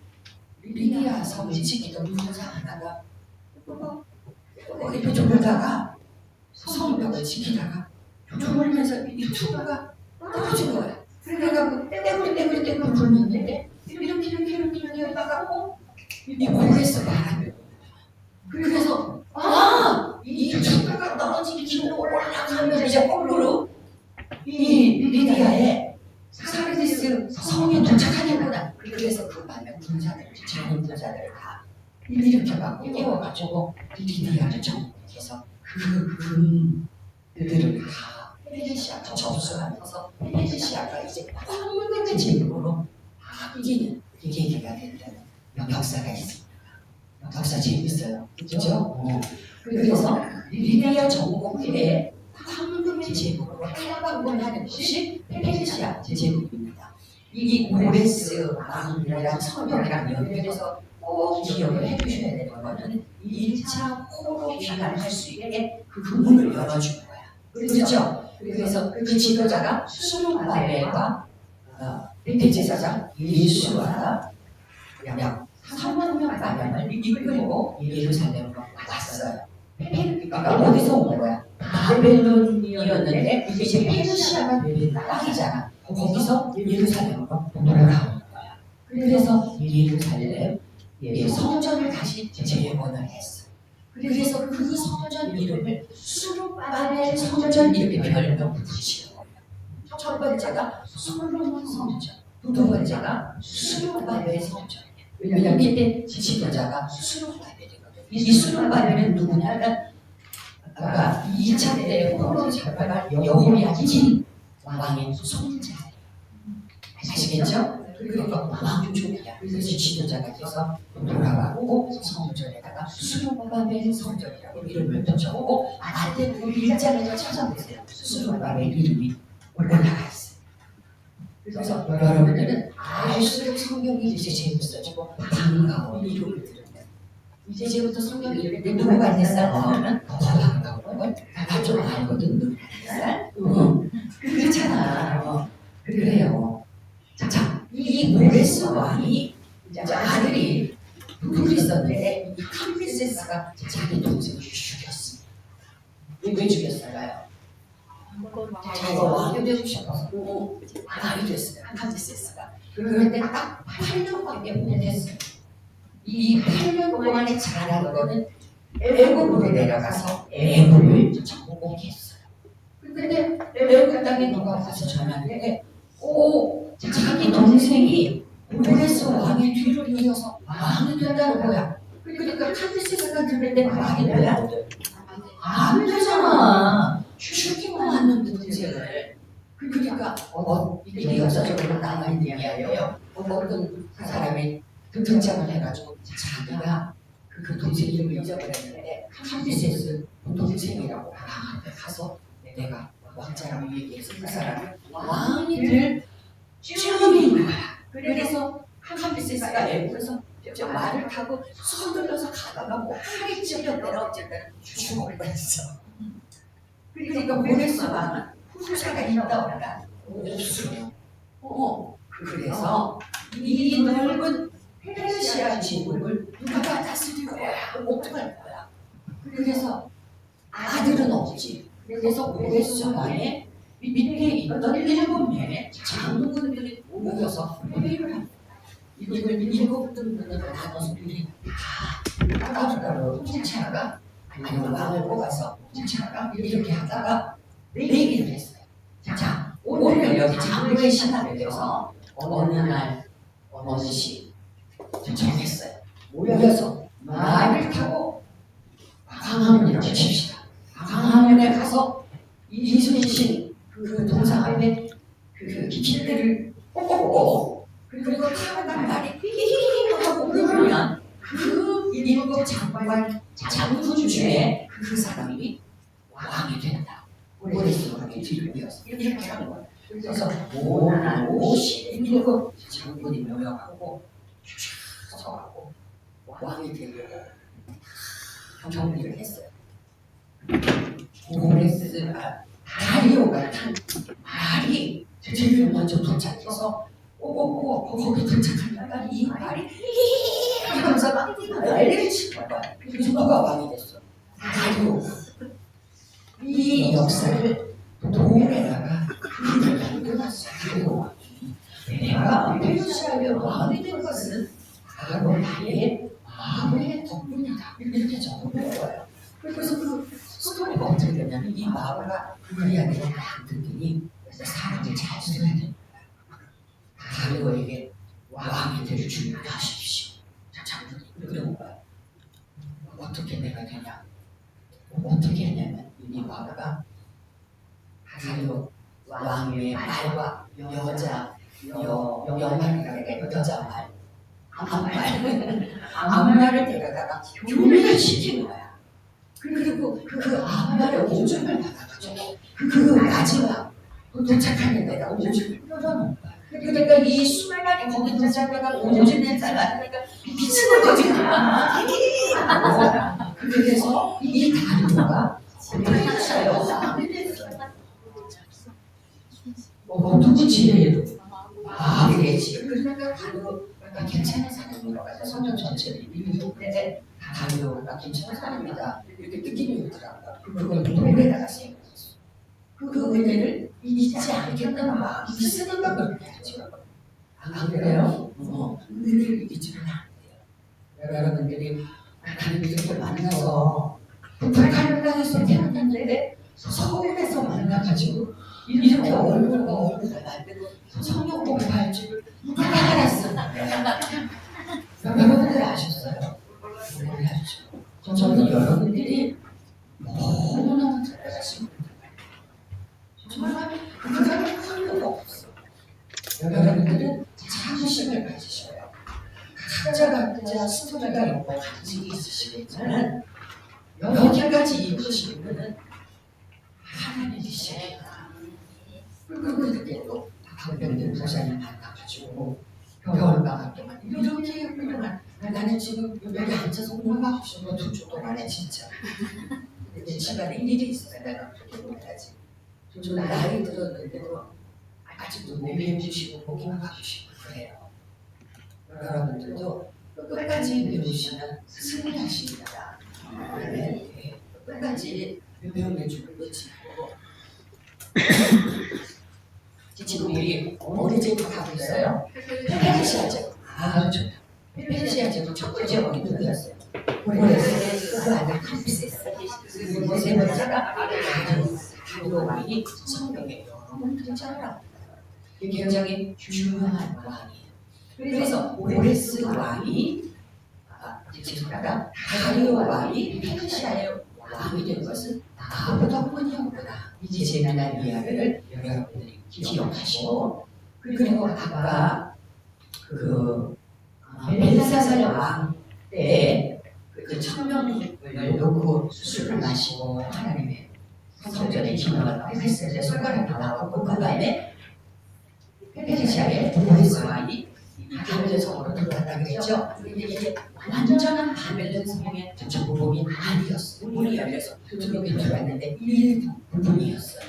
리디아 성을 지키던 군사 하나가 이렇게 졸다가 성벽을 지키다가 졸면서 이 투구가 떨어진 거야. 그래가지고 떼구리 불렀는데 이렇게 하다가 이 고레스 바람이 그래서 이 투구가 떨어지기 길로 올라가면 이제 거꾸로 이 리디아의 사르디스 성에 도착하는구나. 그래서 그 밤에 작은 군사들을 다 일으켜갖고 깨워가지고 리디아를 정복해서 그 금들을 다 페르시아가 접수하면서 페르시아가 이제 황금의 제국으로 바뀌는 계기가 된다는 역사가 있습니다. 역사 재밌어요. 그죠? 그래서 리디아 정복 후에 황금의 제국으로 탈바꿈하는 것이 페르시아 제국입니다. 이 고레스 왕이랑 성벽이랑 연결해서 꼭 기억을 해주셔야 되는 거는 1차 포로 귀환할 수 있게 그 문을 열어준 거야. 그렇죠? 그래서 그 지도자가 수르바벨과 대제사장 예수와가 약 3만 명 가량을 이끌고 예루살렘으로 왔어요. 그러니까 어디서 온 거야? 바벨론이었는데 이제 페르시아가 되는 땅이잖아. 거기서 예루살렘으로 돌아온 거야. 그래서 예루살렘 성전을 다시 재건을 했어. 그래서 그 성전 이름을 수르바벨 성전 이렇게 별명 붙이시는 거예요. 첫 번째가 솔로몬 성전, 두 번째가 수르바벨 성전. 왜냐하면 이때 지도자가 수르바벨이거든. 이 수르바벨은 누구냐면 아까 2차 때 포로로 잡아갈 여호야긴 왕의 손자예요. 아시겠죠? 그러니까 왕족이야. 그래서 지도자가 돼서 돌아가고 성전에다가 수르바벨 성전이라고 이름을 붙여보고 아때 그 일장에서 찾아보세요. 수르바벨 이름이 올라가 있어요. 그래서 여러분들은 알수록 성경이 이제 재밌어지고 반가운 이름을 들으면 이제부터 성경 읽을 때 누가 햇살 나오면 더 반가운 걸 다 좀 알거든. 햇살? 그렇잖아. 그래요. 자, 이 고레스 왕이 아들이 둘이 있었는데 이 캄비세스가 자기 동생을 죽였습니다. 왜 죽였을까요? 자기가 왕이 되고 싶어서 왕이 됐어요. 캄비세스가. 그런데 딱 8년밖에 못했어요. 이 8년 동안에 잘한 거는 애굽으로 내려가서 애굽을 정복했어요. 근데 애굽 땅에 누가 와서 전하는데 자기 동생이 고레스 왕의 뒤를 이어서 왕이 된다는 거야. 그러니까 캄비세스가 들을 때 왕이 돼야 안 되잖아. 죽기만 하는 동생을. 그러니까 이게 역사적으로 남아있는 이야기예요. 어떤 사람이 등장을 해가지고 자기가 그 동생 이름을 잊어버렸는데 캄비세스 동생이라고 앞에 가서 내가 왕자라고 얘기해서 그 사람은 왕이 될 쯤인 거야. 그래서 캄비세스가 애국에서 저 말을 타고 손들어서 가다가 뭐 팔이 찔렸더라 어쨌든 죽어버렸어. 그러니까 모레스 왕은 후사가 있다 없다? 없어요. 그래서 이 넓은 페르시아 지구를 누가 다스릴 거야? 어떡할 거야? 그래서 아들은 없지. 그래서 모레스 왕의 밑에 있던 7명의 장군들이 모여서 회의를 합니다. 이걸 7등분으로 나눠서 우리 다 따로 통치하다가 아니면 왕을 뽑아서 통치하다가 이렇게 하다가 얘기를 했어요. 자, 오늘 여기 장군의 신하를 위해서 어느 날 어느 시 정했어요. 모여서 말을 타고 광화문이라고 칩시다. 광화문에 가서 이순신 그 동상 앞에 그 길들을 뽑고 그리고 타고난 말이 히히히 하고 그러면 그 일곱 장군 중에 그 사람이 왕이 된다. 모레스 왕의 뒤를 이어서 이렇게 하는 거예요. 그래서 오날 57 장군이 모여가고 쭉 서가고 왕이 되려고 경비를 했어요. 모레스가 다리오가 탄 말이 제일 먼저 도착해서 거기 도착하니까 이 말이 히히히 하면서 막 난리를 친 거야. 그래서 누가 왕이 됐어? 다리오. 이 역사를 도움에다가 그를 만들어놨어. 다리오. 내가 페르시아의 왕이 된 것은 바로 나의 마음의 덕분이다. 이렇게 적어놓은 거예요. 그래서 그 스토리가 어떻게 되냐면 이 마을가 그리하게 만들더니 사람을 잘 써야 된다. 다리오에게 왕이 될 준비를 하십시오. 장군이 그런 거야. 어떻게 내가 되냐? 어떻게 했냐면 이 마을가 다리오 왕의 말과 여자 여자 말 암말을 데려다가 교미를 시키는 거야. 그리고 그 암말의 오줌을 받아가지고 그 마지막 도착하는 데다 오줌을 끌어놓은 거야. 그러니까 이 수많은 거기 도착하다가 오줌 냄새가 나니까 미치는 거지. 그래서 이 다리오가 페르시아의 왕이 됐어요. 누구 지혜도 되지. 그러니까 다리오가 괜찮은 사람인 것 같아. 성경 전체를 읽는데 다리오가 괜찮은 사람이다 이렇게 느낌이 들더라고요. 그걸 노래에다가 쓰였어. 그 은혜를 잊지 않겠다는 마음이 있으니까 그렇게 하죠. 안 그래요? 은혜를 잊으면 안 돼요. 여러분들이 하나님을 만나서 북한 땅에서 태어났는데 서울에서 만나가지고 이렇게 얼굴과 얼굴을 만들고 성경 공부할 줄 누가 알았어? 여러분들 아셨어요? 몰랐죠. 저는 여러분들이 너무너무 잘하시고 정말 그거는 큰 거 없어. 여러분들은 자부심을 가지셔요. 각자 스토리가 있고 간직이 있으시겠지만 여기까지 이끄시는 분은 하나님이시에요. 그리고 이렇게 또 박병들 목사님 만나가지고 겨울방학 동안 이렇게 훌륭한 나는 지금 여기 앉아서 공부하고 싶은 거 2주 동안에 진짜 내 시간에 일이 있어요. 내가 그렇게 못하지. 좀 나이 들었는데도 아직도 내 배우시고 공부하고 싶고 그래요. 여러분들도 끝까지 배우시면 승리하십니다. 네. 끝까지 배움의 줄을 놓지 말고 지금 우리 어린이집 가고 있어요. 페르시아 제국. 아주 좋다. 페르시아 제국 첫 번째 어린이집이었어요. 그래서 그 아들 캄비세스. 그리고 세 번째가 다리오 왕이 성경에 여러 번 등장을 합니다. 굉장히 중요한 왕이에요. 그래서 모레스 왕이 죄송합니다. 다리오 왕이 페르시아의 왕이 된 것은 나무 덕분이었구나. 이제 재미난 이야기를 여러분들이 기억하시고 그리고 아까 그 벨사살 왕 때 그 천명을 놓고 술을 마시고 하나님의 성전에 기념을 했을 때 손가락이 나왔고 그 다음에 페르시아의 보리스 왕이 바벨론 성으로 들어갔다 그랬죠. 이게 완전한 바벨론 성의 정복이 아니었어. 문이 열려서 들어오긴 들어왔는데 일부분이었어요.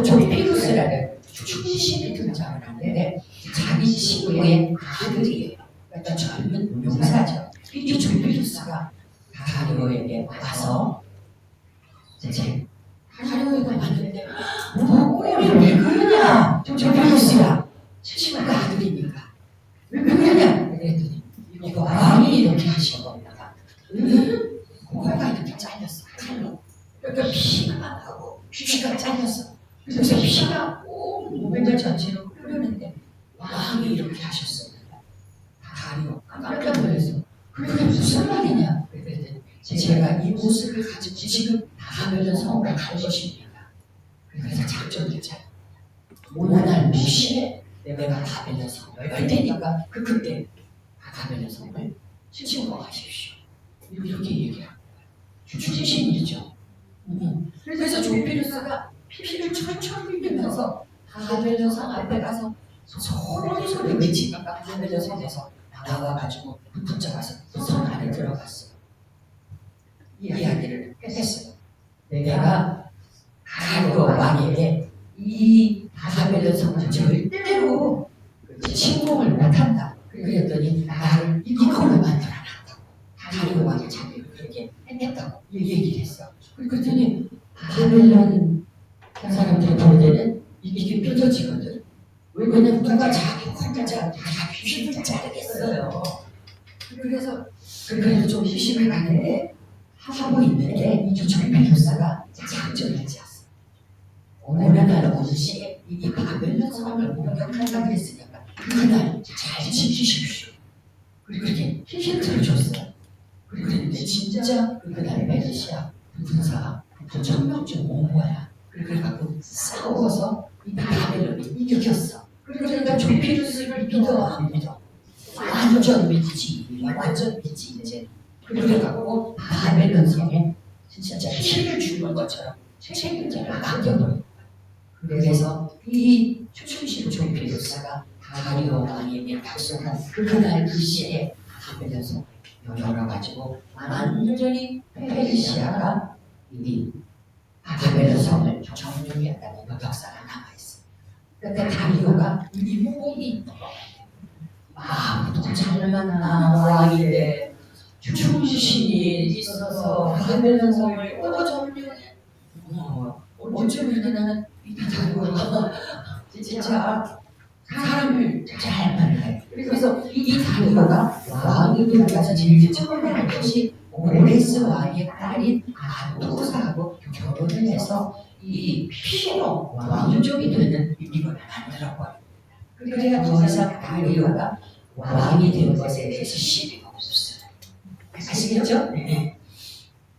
조피루스라는 충신이 등장을 하는데 자기 친구의 아들이에요. 그러니까 젊은 용사죠. 이 조피루스가 다리오에게 와서 이제 다리오에게 왔는데 왜 그러냐? 조피루스야. 친구가 아들이니까 왜 그러냐? 그랬더니 이거 왕이 이렇게 하신 겁니다. 코가 이렇게 잘렸어. 그러니까 피가 나고 귀가 잘렸어. 그래서 피가 온 몸을 전체로 흐르는데 왕이 이렇게 하셨습니다. 다리오 깜짝 놀랐어. 그게 무슨 말이냐? 그랬더니 제가 이 모습을 가지고 지금 바벨론 성을 갈 것입니다. 그래서 작전을 짜요. 오날 무시에 내가 바벨론 성을 열 테니까 그때 바벨론 성을 침공하십시오. 이렇게 얘기합니다. 주신이죠. 그래서 조피루스가 피를 철철 흘리면서 바벨론 성 앞에 가서 소리 외치니까 바벨론 성에서 나와가지고 붙잡아서 성 안에 들어갔어요. 이야기를 했어요. 내가 다리오 왕에게 이 바벨론 성을 절대로 침공을 못한다. 그랬더니 나를 이걸로 만들어놨다고. 다리오 왕이 자기를 그렇게 했다고 얘기를 했어. 그랬더니 바벨론 사람들이 볼 때는 이게 뼈저지거든. 왜냐면 누가 자기 혼자 자기 귀를 자르겠어요. 그래서 좀 의심을 가는데 하고 있는데 이 조피루스가 작전을 짜서 어느 날 어느 시에 이 바벨론 성을 공격한다고 했으니까 그날 잘 지키십시오. 그렇게 힌트를 줬어요. 그런데 진짜 그날 페르시아 군사 1000명쯤 온 거야. 그래갖고 싸워서 이 바벨론이 이겼어. 그러니까 조피루스를 믿어 안 믿어? 완전 믿지. 완전 믿지 이제. 그래갖고 바벨론 성에 진짜 피를 주는 것처럼 책임자를 안겨버린 거야. 그래서 이 충신 조피루스가 다리오 왕에게 약속한 그날 그 시에 바벨론 성을 열어가지고 완전히 페르시아가 이 바벨론 성을 정리했다는 역사가 남아있어. 그러니까 다리오가 이 몸이 있는 거. 마음도 잘 만나 왕인데 충신이 있어서 바벨론 성을 또 정리해. 어쩌면 나는 이 다리오가 진짜 사람을 잘 만나요. 그래서 이 다리오가 왕이 되면서 제일 처음 한 것이 오레스 왕의 딸인 아도사하고 결혼을 해서 이 피로 왕족이 되는 이걸 만들어버립니다. 그래야 더 이상 다리오가 왕이 된 것에 대해서 시비가 없었어요. 아시겠죠? 네.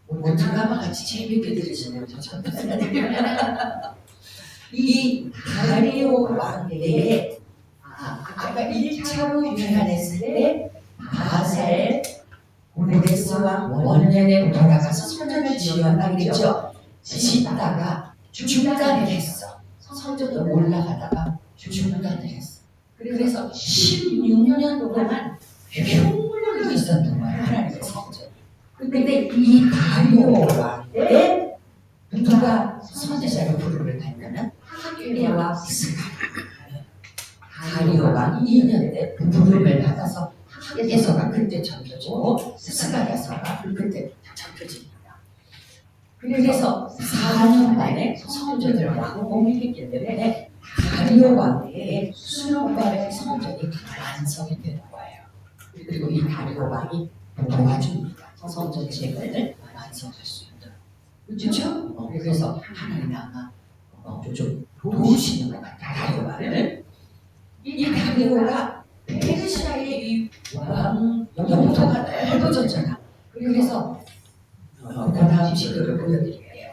오늘 드라마 같이 재밌게 들으시면 저 이 다리오 왕에게 아까 1차로 유난했을 때 바셀 오레스 왕 원년에 돌아가서 성전을 지었다 그랬죠. 짓다가 중단을 했어. 성전을 올라가다가 중단을 했어. 그래서 16년 동안 흉물로 있었던 거야 하나님의 성전. 근데 이 다리오 왕에 누가 선지자를 부르를 받냐면 하게와 스가랴. 다리오가 2년 때 그 부름을 받아서 하게서가 그때 전켜지고 스가랴서가 그때 전켜집니다. 그래서 4년 만에 성전을 완공했기 때문에 다리오 왕의 수놓발의 성전이 완성이 되는 거예요. 그리고 이 다리오 왕이 도와줍니다. 성전 재건을 완성할 수 있도록. 그렇죠? 그래서 하나님 아마 좀 도우시는 것 같아요. 다리오 왕을. 이 다리오가 페르시아의 이 왕 영토가 넓어졌잖아. 그래서 그 다음 시도를 보여드릴게요.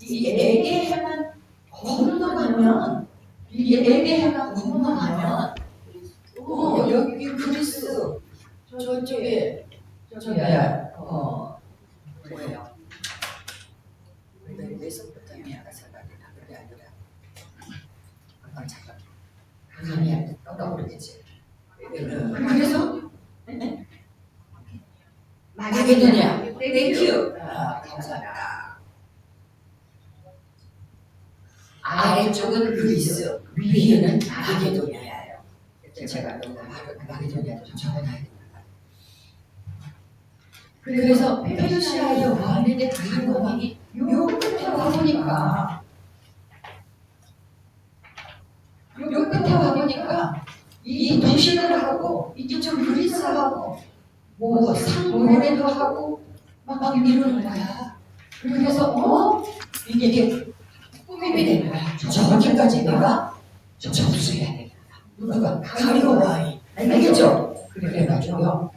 이 에게해만 건너가면 이 에게해만 건너가면 여기 그리스 저쪽에 저기야, 뭐예요? 왜서부터 미아가 생각이 나? 그게 아니라, 잠깐, 감이 떠오르겠지. 그래서, 마게도냐, 땡큐. 감사합니다. 아래쪽은 그리스, 위에는 마게도냐예요. 제가 마게도냐도 좀 적어놔야겠다. 그래서 페르시아에 왔는데 다른 왕이 요 끝에 와보니까 이 도시들하고 이쪽 그리스하고 뭐 상고래도 하고 막 이러는 거야. 그래서 이게 꿈이 된 거야. 저기까지 내가 접수해야 돼. 누가 가리오 왕이 알겠죠? 그래가지고요.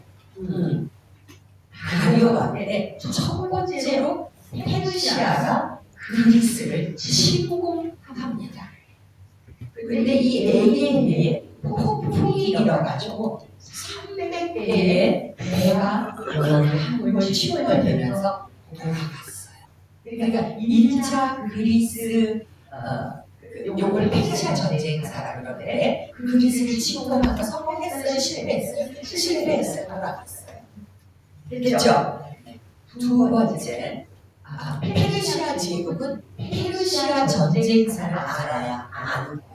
가리오 왕인데 첫 번째로 페르시아가 그리스를 침공합니다. 근데 이 A의 폭풍이 일어가지고 300개의 배가 한번 치워되면서 돌아갔어요. 그러니까 1차 그리스 요걸 페르시아 전쟁사라 그러는데 그리스를 침공하고 성공했어요? 실패했어요? 돌아갔어요. 됐죠? 두 번째, 페르시아 제국은 페르시아 전쟁사를 알아야 아는 거예요.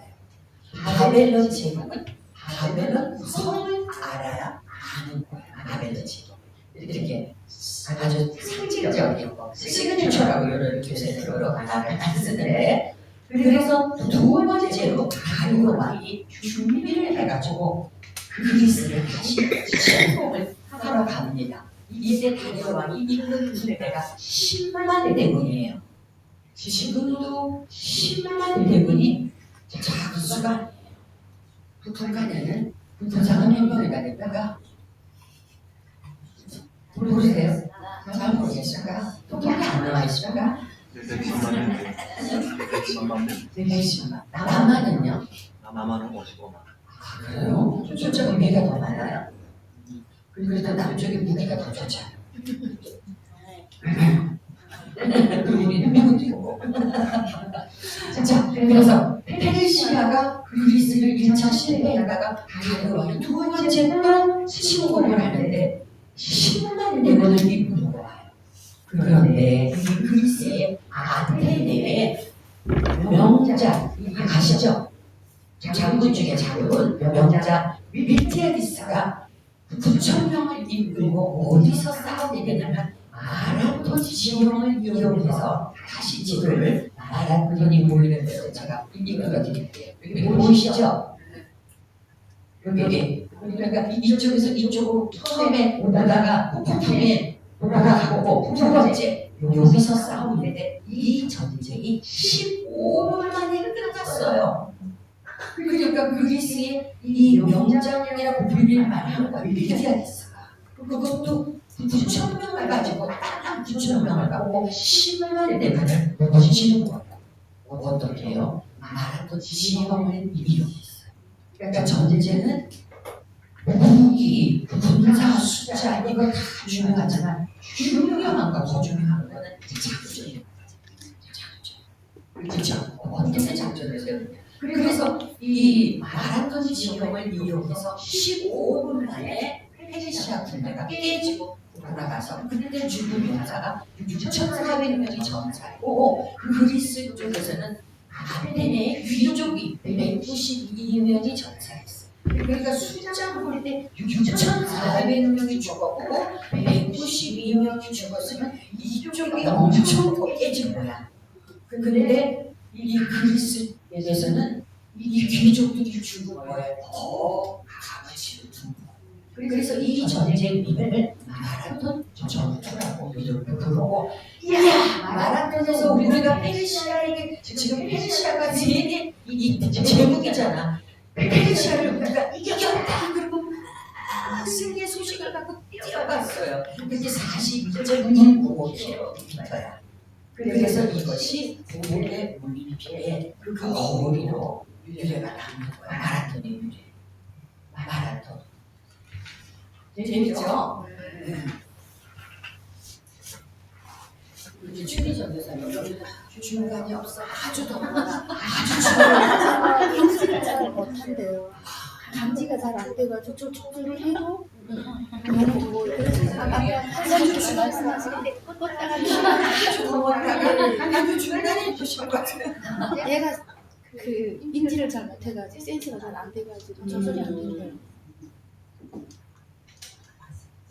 바벨론 제국은 바벨론 성을 알아야 아는 거예요. 바벨론 제국. 이렇게 아주 상징적인 거, 시그니처라고 이런 교재들로 말을 쓰는데, 그래서 두 번째로 가리오 왕이 준비를 해가지고 그리스를 다시 침공을 하러 갑니다. 이때 다리오 왕이 이끄는 군대가 10만 대군이에요. 지금도 10만 대군이 작은 수가 아니에요. 북한에는 부상은 몇 명이나 됩니까? 모르세요? 잘 모르겠습니까? 통계 안 나와 있습니까? 110만. 남한은요? 남한은 55만. 그래요? 숫자가 우리가 더 많아요. 그래도 남쪽에 무기가 더 좋잖아요. 우리는 미국도 있고. 자, 그래서 페르시아가 그리스를 1차 실패하다가 가리오 왕이 두 번째로 침공을 하는데 10만 대군을 이끌고 와요. 그런데 이 그리스의 아테네에 명자, 아시죠? 장군 중에 장군, 명자 밀티아디스가 9,000명을 이끌고 어디서 싸우게 되냐면 마라톤 지형을 이용해서 다시 지도를 마라톤이 모이는 데서 제가 이끌어 드릴게요. 여기 보이시죠? 여기 그러니까 이쪽에서 이쪽으로 처음에 오다가 폭풍에 돌아가고 두 번째 여기서 싸우는데 이 전쟁이 15분 만에 끝났어요. 그러니까 그리스의 이 명장이라고 불릴 만한 거예요. 밀티아디스가 그것도 9,000명을 가지고 딱 9,000명을 갖고 10만 대군을 거시는 거예요. 어떻게 해요? 마라톤 지형을 이용했어요. 그러니까 전쟁은 무기, 군사, 숫자 이거 다 중요하지만 중요한 거 더 중요한 거는 작전이에요. 그렇죠? 어떻게 작전을 세우냐. 그래서 이 마라톤 지형을 이용해서 15분 만에 페르시아 군대가 깨지고 돌아가서 그때 죽은 병사가 6,400명이 전사했고 그리스 쪽에서는 아테네 위쪽이 192명이 전사했어요. 그러니까 숫자 볼 때 6,400명이 죽었고 192명이 죽었으면 이쪽이 엄청 깨진 거야. 근데 이 그리스에서는 이 귀족들이 죽은 거예요. 더 값어치를 둔 거예요. 그래서 이 전쟁을 마라톤 전투라고 부르고, 야 마라톤에서 우리가 페르시아에게 지금 페르시아가 세계 이 제국이잖아. 페르시아를 우리가 이겼다 그리고 승리의 소식을 갖고 뛰어갔어요. 그게 42.195km야. 그래서 이것이 고대 올림픽의 그 어머니로 유래가 나는 거야. 마라톤의 유래. 마라톤. 재밌죠? 중간이 없어. 아주 더구나. 아주 추워. 감지가 잘 못한대요. 감지가 잘 안 돼가지고 조절을 해도 너무 뭐 아까 선생님께서 말씀하시는데 껐다가 아주 더웠다가 아주 중간에 보실 것 같아요. 얘가 그 인지를 잘 못해가지고 센스가 잘 안 돼가지고 조절이 안 된대요.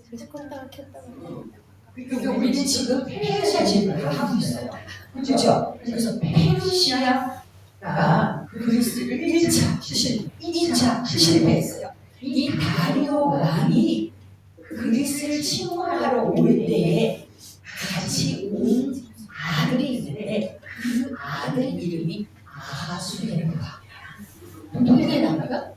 그래서 껐다가 켰다가 그러니까 우리는 지금 페르시아 제국을 하고 있어요. 그렇죠? 그래서 페르시아가 그리스를 1차 실패했어요. 이 다리오 왕이 그리스를 침공하러 올 때에 같이 온 아들이 있는데 그 아들 이름이 아하수에로가. 누구의 나무가?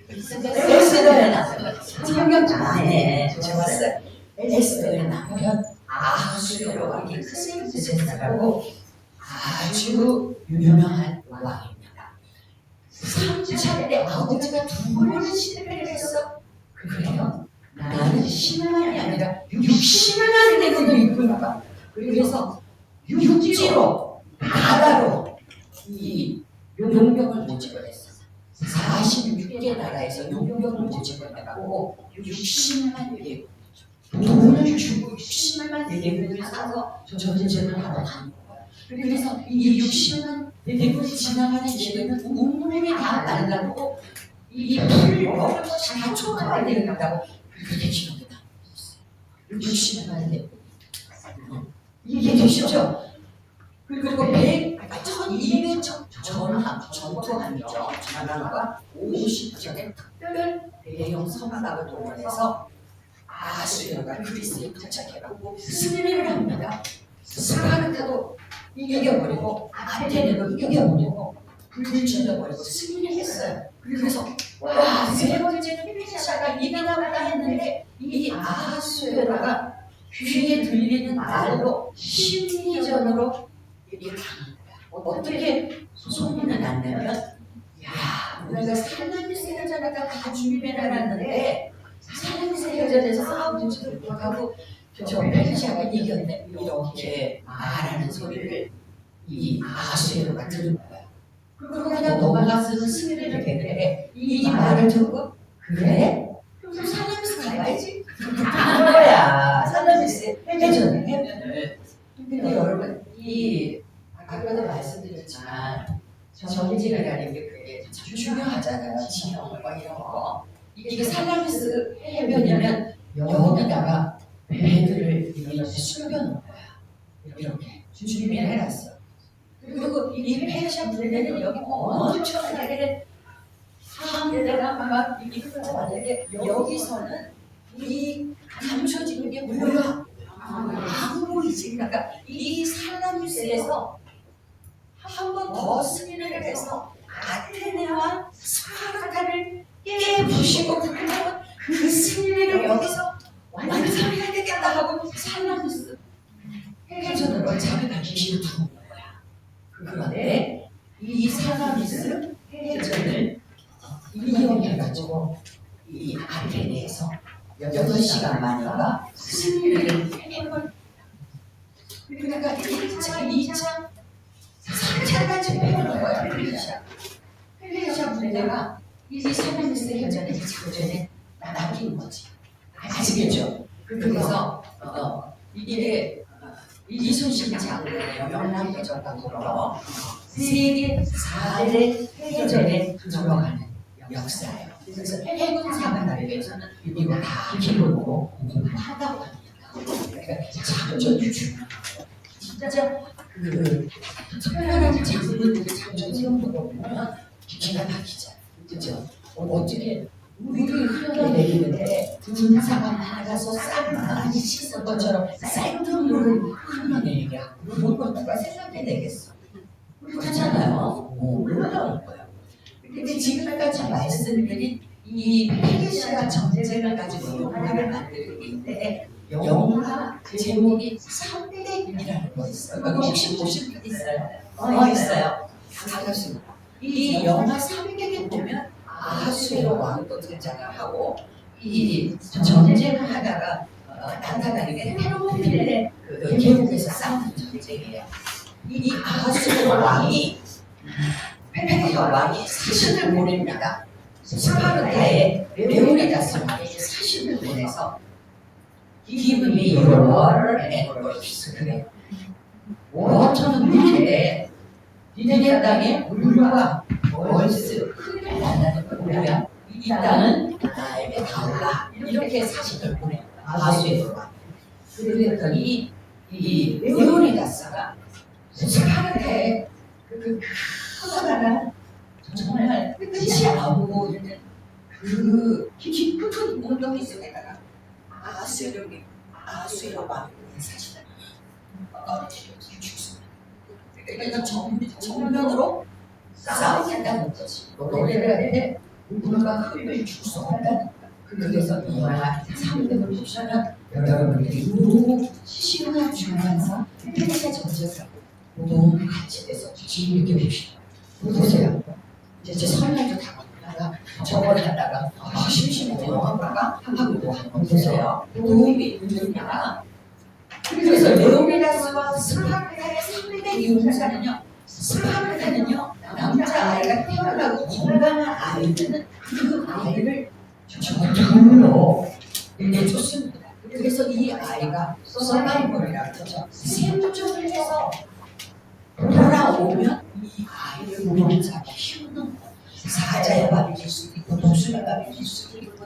에스더의 나무. 성경 안에 적었어요. 에스더의 남편 아하수에로가 큰 제사라고 아주 유명한 왕입니다. 3차 때 아버지가 2번을 실패를 했어. 그래요? 나는 10만이 아니라 60만이 되고도 이끌어 봐. 그래서 육지로 바다로 이 용병을 모집을 했어. 46개 나라에서 용병을 모집을 해가고 60만 대군 돈을 주고 60만 대군을 사서 전쟁을 하러 가는 거야. 그래서 이 60만 대군이 지나가는 길에는 온몸이 다 날라고 이 풀을 먹을 것이 다 초토화되는다고 그렇게 기록이 나고 있어요. 60만 대군. 이게 되시죠? 그리고 1200 전투함이죠. 전함과 50척의 특별 대형 선박을 동원해서 아하수에로가 그리스에 도착해가고 승리를 합니다. 스파르타도 이겨버리고 아테네도 이겨버리고 불친져버리고 승리를 했어요. 그래서 와, 세 번째는 페르시아가 이기나보다 했는데 이 아하수에로가 귀에 들리는 말로 심리전으로 이렇게 당한 거야. 어떻게 소문이 났냐면, 야, 우리가 살라미스 해전하다 다 준비해놨는데 살라미스 해전에서 싸우지도 못하고 저 페르시아가 이겼네. 이렇게 말하는 소리를 이 아하수에로가 들은 거야. 그리고 그냥 넘어가서는 승리를 했는데 이 말을 듣고 그래? 그럼 살라미스 가야지. 간 거야. 살라미스 해전을. 근데 여러분, 이 아까도 말씀드렸지만 전쟁이라는 게 그게 참 중요하잖아요. 지형과 이런 거. 이게 살라미스 해변이면 여기다가 배들을 이렇게 숨겨놓은 거야. 이렇게 준비를 해놨어. 그리고 이 페르시아 군대는 여기 엄청나게 함대가 막 이끌어 왔는데 여기서는 이 감춰지는 게 뭐야? 안 보이지. 그러니까 이 살라미스에서 한 번 더 승리를 해서 아테네와 스파르타를 깨부시고 그러면 그 승리를 여기서 완성해야 되겠다 하고 살라미스 해전으로 자기가 길을 두는 거야. 그런데 이 살라미스 해전을 이용해가지고 이 아테네에서 8시간 만인가 승리를 해볼. 그러니까 1차, 2차, 3차까지 해보는 거야. 페르시아 군대가 이 살라미스 해전에 작전에 남긴 거지. 아시겠죠? 그래서 이게 이순신 장군의 명랑해전으로 세계 4대 해전에 들어가는 역사예요. 그래서 해군 사관학교에서는 이거 다 기록으로 공부하다고 합니다. 그러니까 작전이 중요해요. 진짜 그 특별한 장군들의 작전 세우는 거 보면 기가 막히잖아요. 그죠? 어떻게 물이 흘러내리는데 군사가 많아서 싹 많이 씻은 것처럼 생물을 흘러내리게 하고 그런 걸 누가 생각해내겠어? 그렇잖아요. 올라올 거예요. 근데 지금까지 말씀드린 이 페르시아 전쟁을 가지고 영화를 만들고 있는데 영화 제목이 3대 1이라는 거 있어요. 혹시 보신 분 있어요? 있어요. 반갑습니다. 이 영화 3대에 보면 아하수에로 왕도 등장을 하고 이 전쟁을 하다가 나타나는 게 테르모필레 그 계곡에서 싸우는 전쟁이에요. 이 아하스의 왕이 페르시아 왕이 사신을 보냅니다. 스파르타의 레오니다스에게 사신을 보내서 Give me your water and grapes. 그래. 워터는 물인데 니네 땅에 물과 월스 흙을 만나는 건 뭐야? 이 땅은 나에게 달라. 이렇게 사신을 보내. 아하스의 왕. 그랬더니 이 레오니다스가 스파르타의 그 커다란 정말 끝이 안 보이는 그 깊은 웅덩이 속에다가 아하스의 왕이 사실은 떨어뜨려서 죽습니다. 그러니까 정면으로 싸우겠다는 거지. 노래를 하는데 우리가 흙을 줄 수 없다는 거야. 그래서 이 영화 300을 보시면 여러분들이 너무 시원한 주면서 페르시아 전쟁을 너무 같이 돼서 재미있게 보세요. 이제 설날도 다 먹다가 저걸 하다가 심심해서 영화 볼까 하고 한번 보세요. 도움이 됩니다. 그래서 레오니다스와 스파르타의 300이 용사는요. 스파르타는요. 남자아이가 태어나고 건강한 아이들은 그 아이를 정말로 내쫓습니다. 그래서 이 아이가 서바이벌이라고 하죠. 생존을 해서 돌아오면 이 아이를 노동자가 키우는 사자의 밥이 될 수도 있고 독수리 밥이 될 수도 있고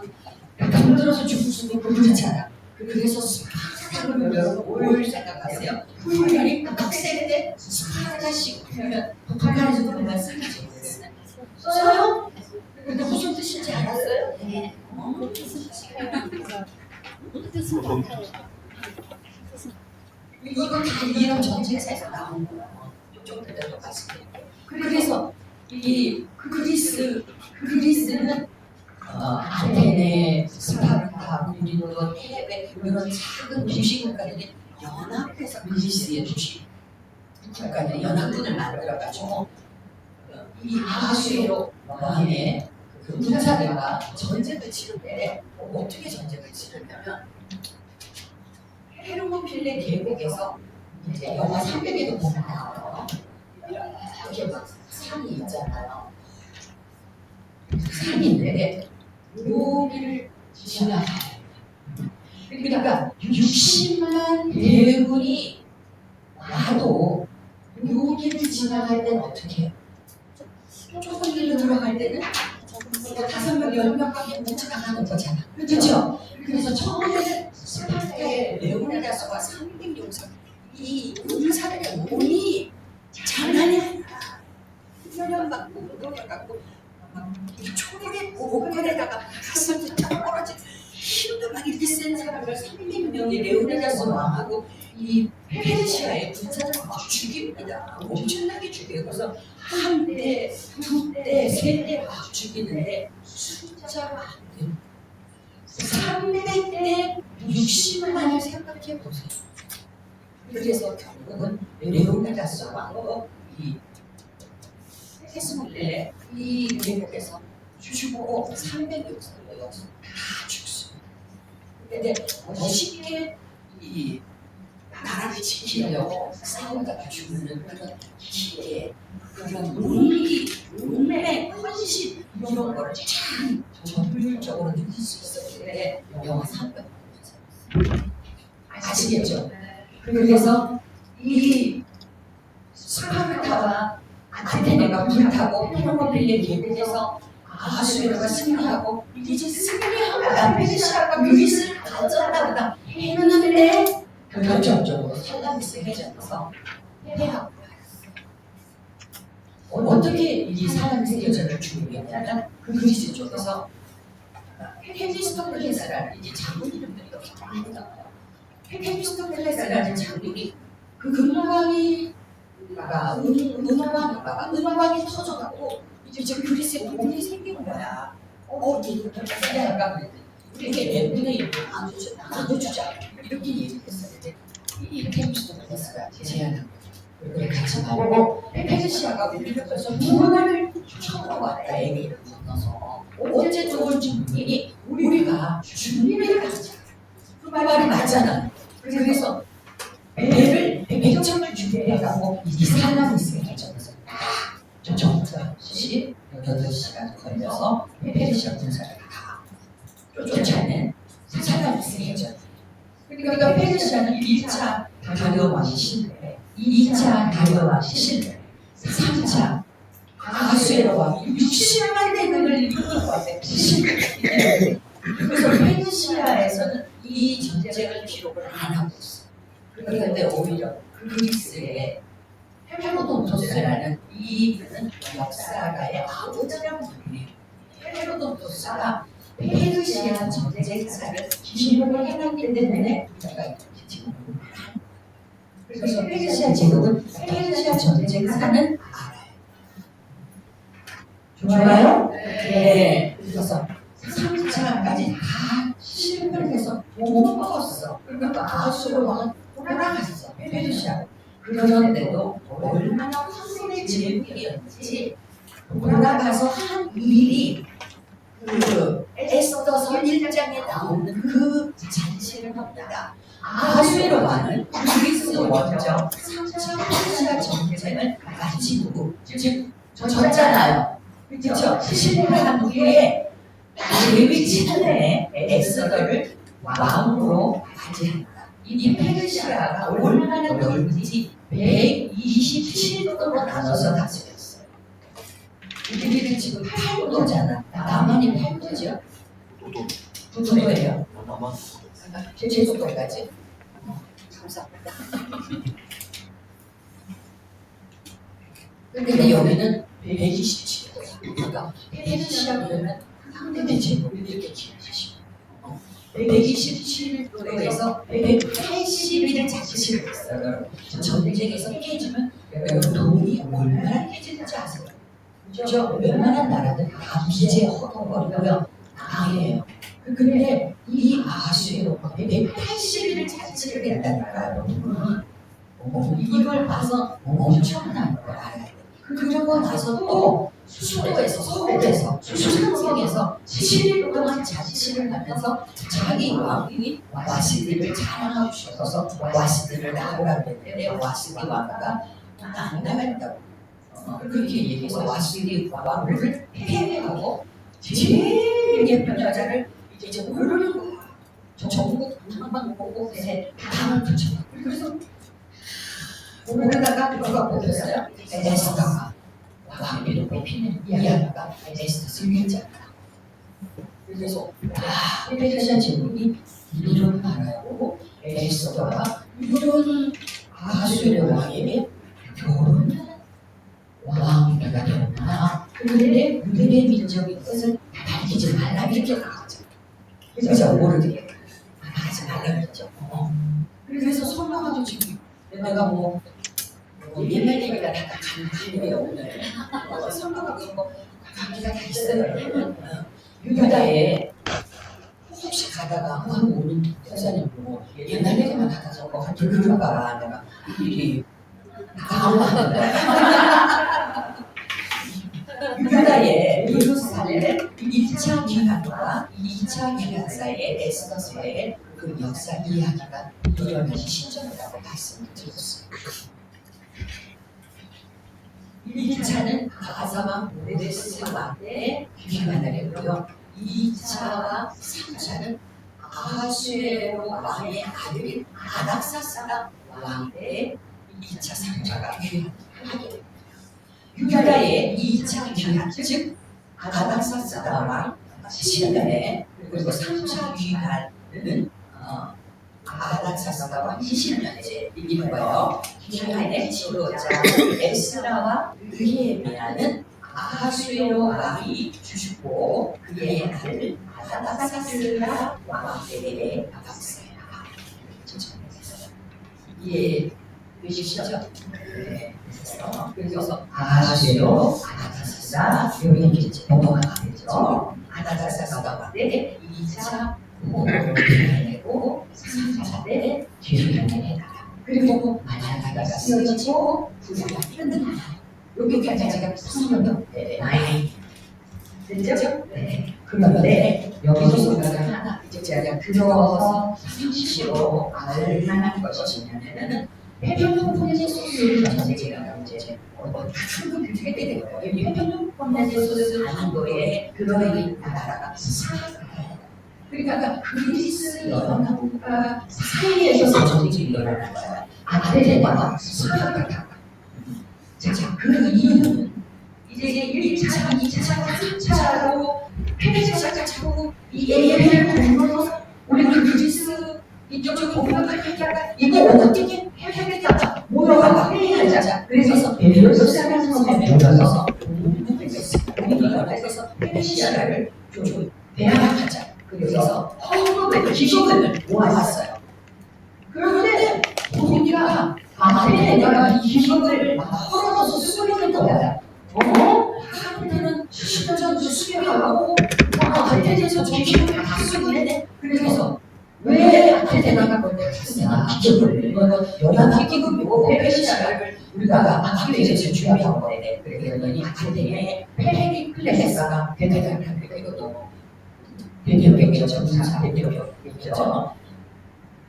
병들어서 죽을 수도 있고 그렇잖아. 그래서 스파르타를 여러분 뭘 생각하세요? 훈련이 빡셀 때 스파르타식 훈련 북한에서도 그만 쓰는지 써요? 근데 무슨 뜻인지 알았어요? 네. 뜻은 같아요. 이거 다 이런 전체에서 나온 거야. 좀 더 말씀드릴게요. 그래서 이 그리스는 아테네, 스파르타, 그리고 테베 이런 작은 도시 국가들이 연합해서 그리스의 도시 국가들이 연합군을 만들어가지고 이 아하수에로 왕의 그 군사들과 전쟁을 치를 때 어떻게 전쟁을 치르냐면 헤르몬필레 계곡에서 이제 영화 300에도 보면 나와요. 이렇게 막 산이 있잖아요. 산인데 여기를 지나가요. 그러니까 60만 대군이 와도 여기를 지나갈 때는 어떻게 해요? 좁은 길로 들어갈 때는 5명, 10명밖에 못 지나가는 거잖아. 그렇죠? 그래서 처음에는 스파르타의 레오니다스와 300용사 이 용사들의 몸이 장난이 아니라 훈련받고 노력받고 초록의 목걸에다가 가슴이 딱 떨어진 힘도 막 이렇게 센 사람을 300명의 레오니다스 왕하고 이 페르시아의 군사들을 막 죽입니다. 엄청나게 죽여요. 그래서 한 대, 두 대, 세 대 막 죽이는데 숫자가 안 돼요. 300대 60만을 생각해 보세요. 그래서 결국은 레오니다스 왕하고 이 헤스몬레 이 계곡에서 죽고 300명을 여기서 다 죽습니다. 근데 멋있게 이 나라를 지키려고 싸우다가 죽는 그런 기계, 그런 운명, 헌신 이런 거를 참 전율적으로 느낄 수 있었는데 영화 300 아시겠죠? 그래서 이 스파르타와 아테네가 불타고 헤르몬필레 계곡에서 아하수에로가 승리하고 이제 승리하면 페르시아가 그리스를 가졌나 보다 했는데 결정적으로 살라미스 해전에서 패하고 어떻게 이 살라미스 해전을 준비했냐면 그리스 쪽에서 헤미스토클레스라는 이제 장군 이름들이 여기 많이 나와요. 헤미스토클레스라는 장군이 그 금강이 은왕이 터져갖고 이제 그리스에 돈이 생긴 거야. 이거 약간 우리에게 랩분의 일을 나눠주자 이렇게 얘기했었는데 이 헤미스토클레스가 제안한 거예요. 우리 같이 말고 페르시아가 우리를 벌써 문화를 처음 왔다 얘기를 건너서 언제 좋을 준비 우리가 준비를 하자. 그 말이 맞잖아. 그래서 배를 100점을 준비해요. 하고 이 사람이 생겨져서 정확히 8시간 걸려서 페르시아 군사를 다 쫓아낸 사람이 생겨져. 그러니까 페르시아는 1차 다리오 왕이 실패, 2차 다리오 왕이 실패, 3차 아하수에로 왕이 60만 대군을 이끌고 왔대. 실패. 그래서 페르시아에서는 이 전쟁을 기록을 안 하고 있어. 그런데 오히려 그리스의 헤로도토스라는 이분은 역사가의 아버지라고 불리요. 헤로도토스가 페르시아 전쟁사를 기록을 해놨기 때문에 우리가 지금 그래서 페르시아 제국은 페르시아 전쟁사는 알아요. 좋아요? 네. 그래서 3차까지 다 실패해서 못 먹었어. 그러니까 아하수에로 왕은 돌아갔어. 페르시아. 그런데도 얼마나 황홀의 제국이었는지 돌아가서 한 일이 그 에스더서 1장에 나오는 그 잔치를 합니다. 아하수에로 왕은 그리스 원정 3차 페르시아 전쟁을 마치고 즉 졌잖아요. 그렇죠? 실패한 후에 레위 차례에 에스더를 왕으로 맞이한다. 이 페르시아가 얼마나 넓은지 127도로 나눠서 다스렸어요. 우리는 지금 8도잖아. 남한이 8도죠? 도도예요. 제주도까지. 감사합니다. 근데 여기는 127도야. 그러니까 페르시아 그러면 상대의 제국을 이렇게 기억하시고 127도에서 180일을 자치시고 있어요. 전쟁에서 깨지면 여러분 돈이 얼마나 깨지는지 아세요? 그죠? 웬만한 나라는 다 빚에 허덕거리고요. 당해요. 근데 이 아하수에로 180일을 자치를 했다니까요. 이걸 봐서 엄청난 걸 알아야 돼요. 그러고 나서 또 수도에서 서울에서 수상성에서 7일 동안 자치를 하면서 자기 왕이 와시디를 자랑하고 싶어서 와시디를 나오라고 했는데 와시디 왕가 안 나간다고 그렇게 얘기해서 와시디 왕을 폐회하고 제일 예쁜 여자를 이제 고르는 거야. 전국 방방 곳곳에 방을 붙여. 그래서 오르다가 누가 뽑혔어요? 에스더가 왕비로 뽑히는 이야기가 에스더 승리자다. 그래서 페르시아 제국이 이런 나라고 에스더가 이런 아하수에로 왕에게 결혼하는 왕비가 되었구나. 그런데 우리의 민족의 뜻을 밝히지 말라 이렇게 나가죠. 그래서 모르게 하지 말라 그랬죠. 그래서 설명하도 지금 내가 뭐 옛날 얘기가 다 감기예요 오늘. 설명하고 뭐 감기가 다 있어요. 유다에 혹시 가다가 한 오는 여자님 보고 옛날 얘기만 하다 저거 같은 그런가 내가 일이 당황하는 거야. 유다의 예루살렘 1차 귀환과 2차 귀환 사이에 에스더서의 그 역사 이야기가 일어나는 시점이라고 말씀을 드렸어요. 1차는 가사왕 모데스 왕의 귀환을 했고요. 2차와 3차는 아하수에로 왕의 아들인 아닥사스다 왕의 2차, 3차가 귀환을 하게 됩니다. 유다의 2차 귀환, 즉 아닥사스다 왕 7년에 그리고 3차 귀환은 아닥사스다 왕 20년째 이기는 거예요. 귀환의 지도자 에스라와 느헤미야는 아하수에로 왕이 죽고 그의 아들 아닥사스다 왕에게 박사야. 예, 되시죠? 네. 그래서 아하수에로 아닥사스다 여기 이제 넘어가겠죠. 아닥사스다 왕에 2차 호로를 내고 3차 때 뒤를 내다. 그리고 마나다가 쓰여지고 부자가 끝나요. 여기까지가 성경 나이 됐죠? 네. 그런데 여기서 우리가 하나 이제 제가 들어서 상식으로 알 만한 것이 뭐냐면은 태평양 폼나제 소스를 전체가 이제 한국 그렇게 되는 거예요. 이 태평양 폼나제 소스 하는 거에 들어있는 나라가 사하라예요. 그러니까 그리스 여러 국가 사이에서 전쟁이 일어나는 거예요. 아테네와 사하라. 자, 그 이유는 이제 1차, 2차, 3차로 페르시아가 자꾸 이 예배를 공부해서 우리 그리스 이쪽으로 공격을 하다가 이거 어떻게 해야겠다 모여가 회의하자. 그래서 베르사라는 섬에 모여서 공부를 했어요. 그래서 페르시아를 좀 대항하자. 그래서 헌금을 기금을 모았어요. 그런데 보니까 아테네가 이 기금을 헐어서 쓰는 거야. 아테네는 10년 전도 수비하고 아테네에서 기금을 다 쓰고 있는데 그래서 왜 아테네가 먼저 쓰냐 기금을 이거는 연합 기금이고 페르시아를 우리가 막기 위해서 준비한 거네. 그랬더니 아테네의 페리클레스가 대대장을 이것도 대표격이죠. 전사 대표격이죠.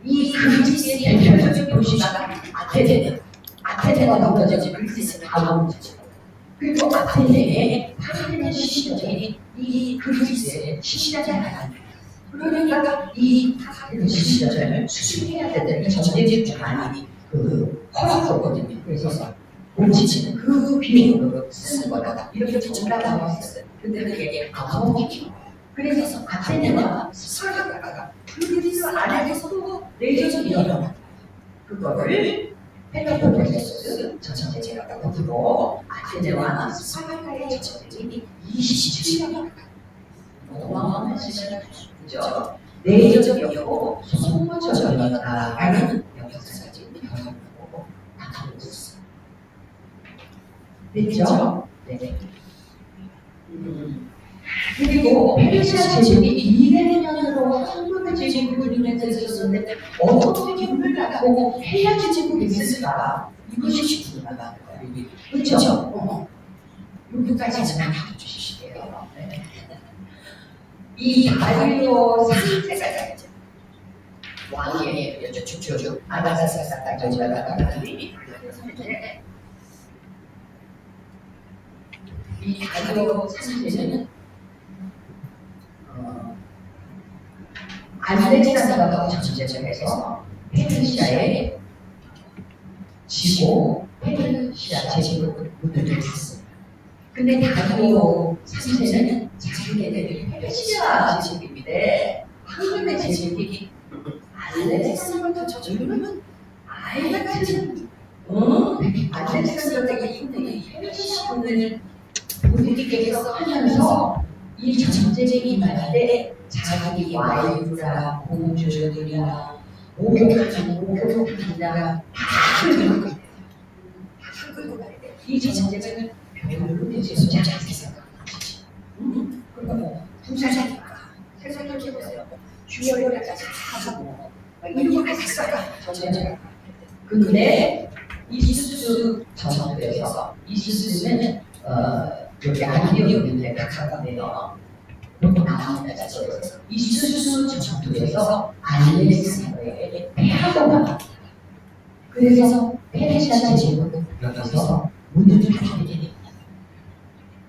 이 그리스의 대표적인 도시가 아테네가 넘겨져지 그리스는 아무것도 그리고 아테네의 파테네 시절이 이 그리스의 시절이 아니에요. 그러니까 이 파테네 시절을 수습해야 되는 이 전쟁의 주관이 그 허락했거든요. 그래서 옮지치는 그 비용으로 쓰는 거다. 이렇게 정답하고 했어요. 근데 그게 아무것도 그래서 아테네와 사하라가 그리스 안에서도 내전이 일어나 그거를 펠로폰네소스 전쟁제가 부르고 아테네와 사하라의 전쟁이 27년간 어마어마한 시간을 그죠? 내전이었고 소모전이었다라는 역사적인 변화를 보고 나타나고 있어요. 됐죠? 네. 그리고 페르시아 제국이 200년으로 한국의 제국을 운영했었는데 어떻게 문을 닫고 헬라 제국이 됐을까? 이것이 궁금하다는 거예요. 그렇죠? 여기까지만 하고 주시게요. 이 다리오 3세가 왕의 쭉쭉쭉 아나사사사 이 다리오 3세는 알렉산더가 전쟁에서 페르시아에 지고 페르시아 제국을 문을 닫았어요. 근데 다리오 3세는 자기네들이 페르시아 제국인데 한국의 제국이 알렉산더 저주는 아예 같은 알렉산더가 이분의 페르시아군을 못 이기게 해서 하면서 이 전쟁이 일어날 때 자기 와이프라 공주들이나 목욕한다 다 끌고 가야 돼. 이 전쟁은 별로 대수지 않게 생각하지. 그러니까 뭐 부자니까 세상을 해보세요. 주열까지 다 하고 이렇게 했어요. 전쟁을. 근데 이수스 전쟁에서 이수스는 여기 아니었는데 가까운데요. 나옵니다. 이수수 전투에서 알렉산더에게 패하고가 그래서 페르시아 제국은 여기서 문을 닫게 됩니다.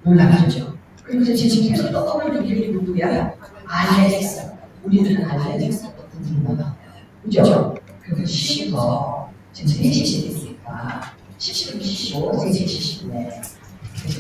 놀라죠? 그래서 지금 떠오르는 이름이 누구야? 알렉산더. 우리는 알렉산더 군인가 그죠? 그래서 시부터 지금 3시 됐으니까 10, 15, 3시 10분에 그래서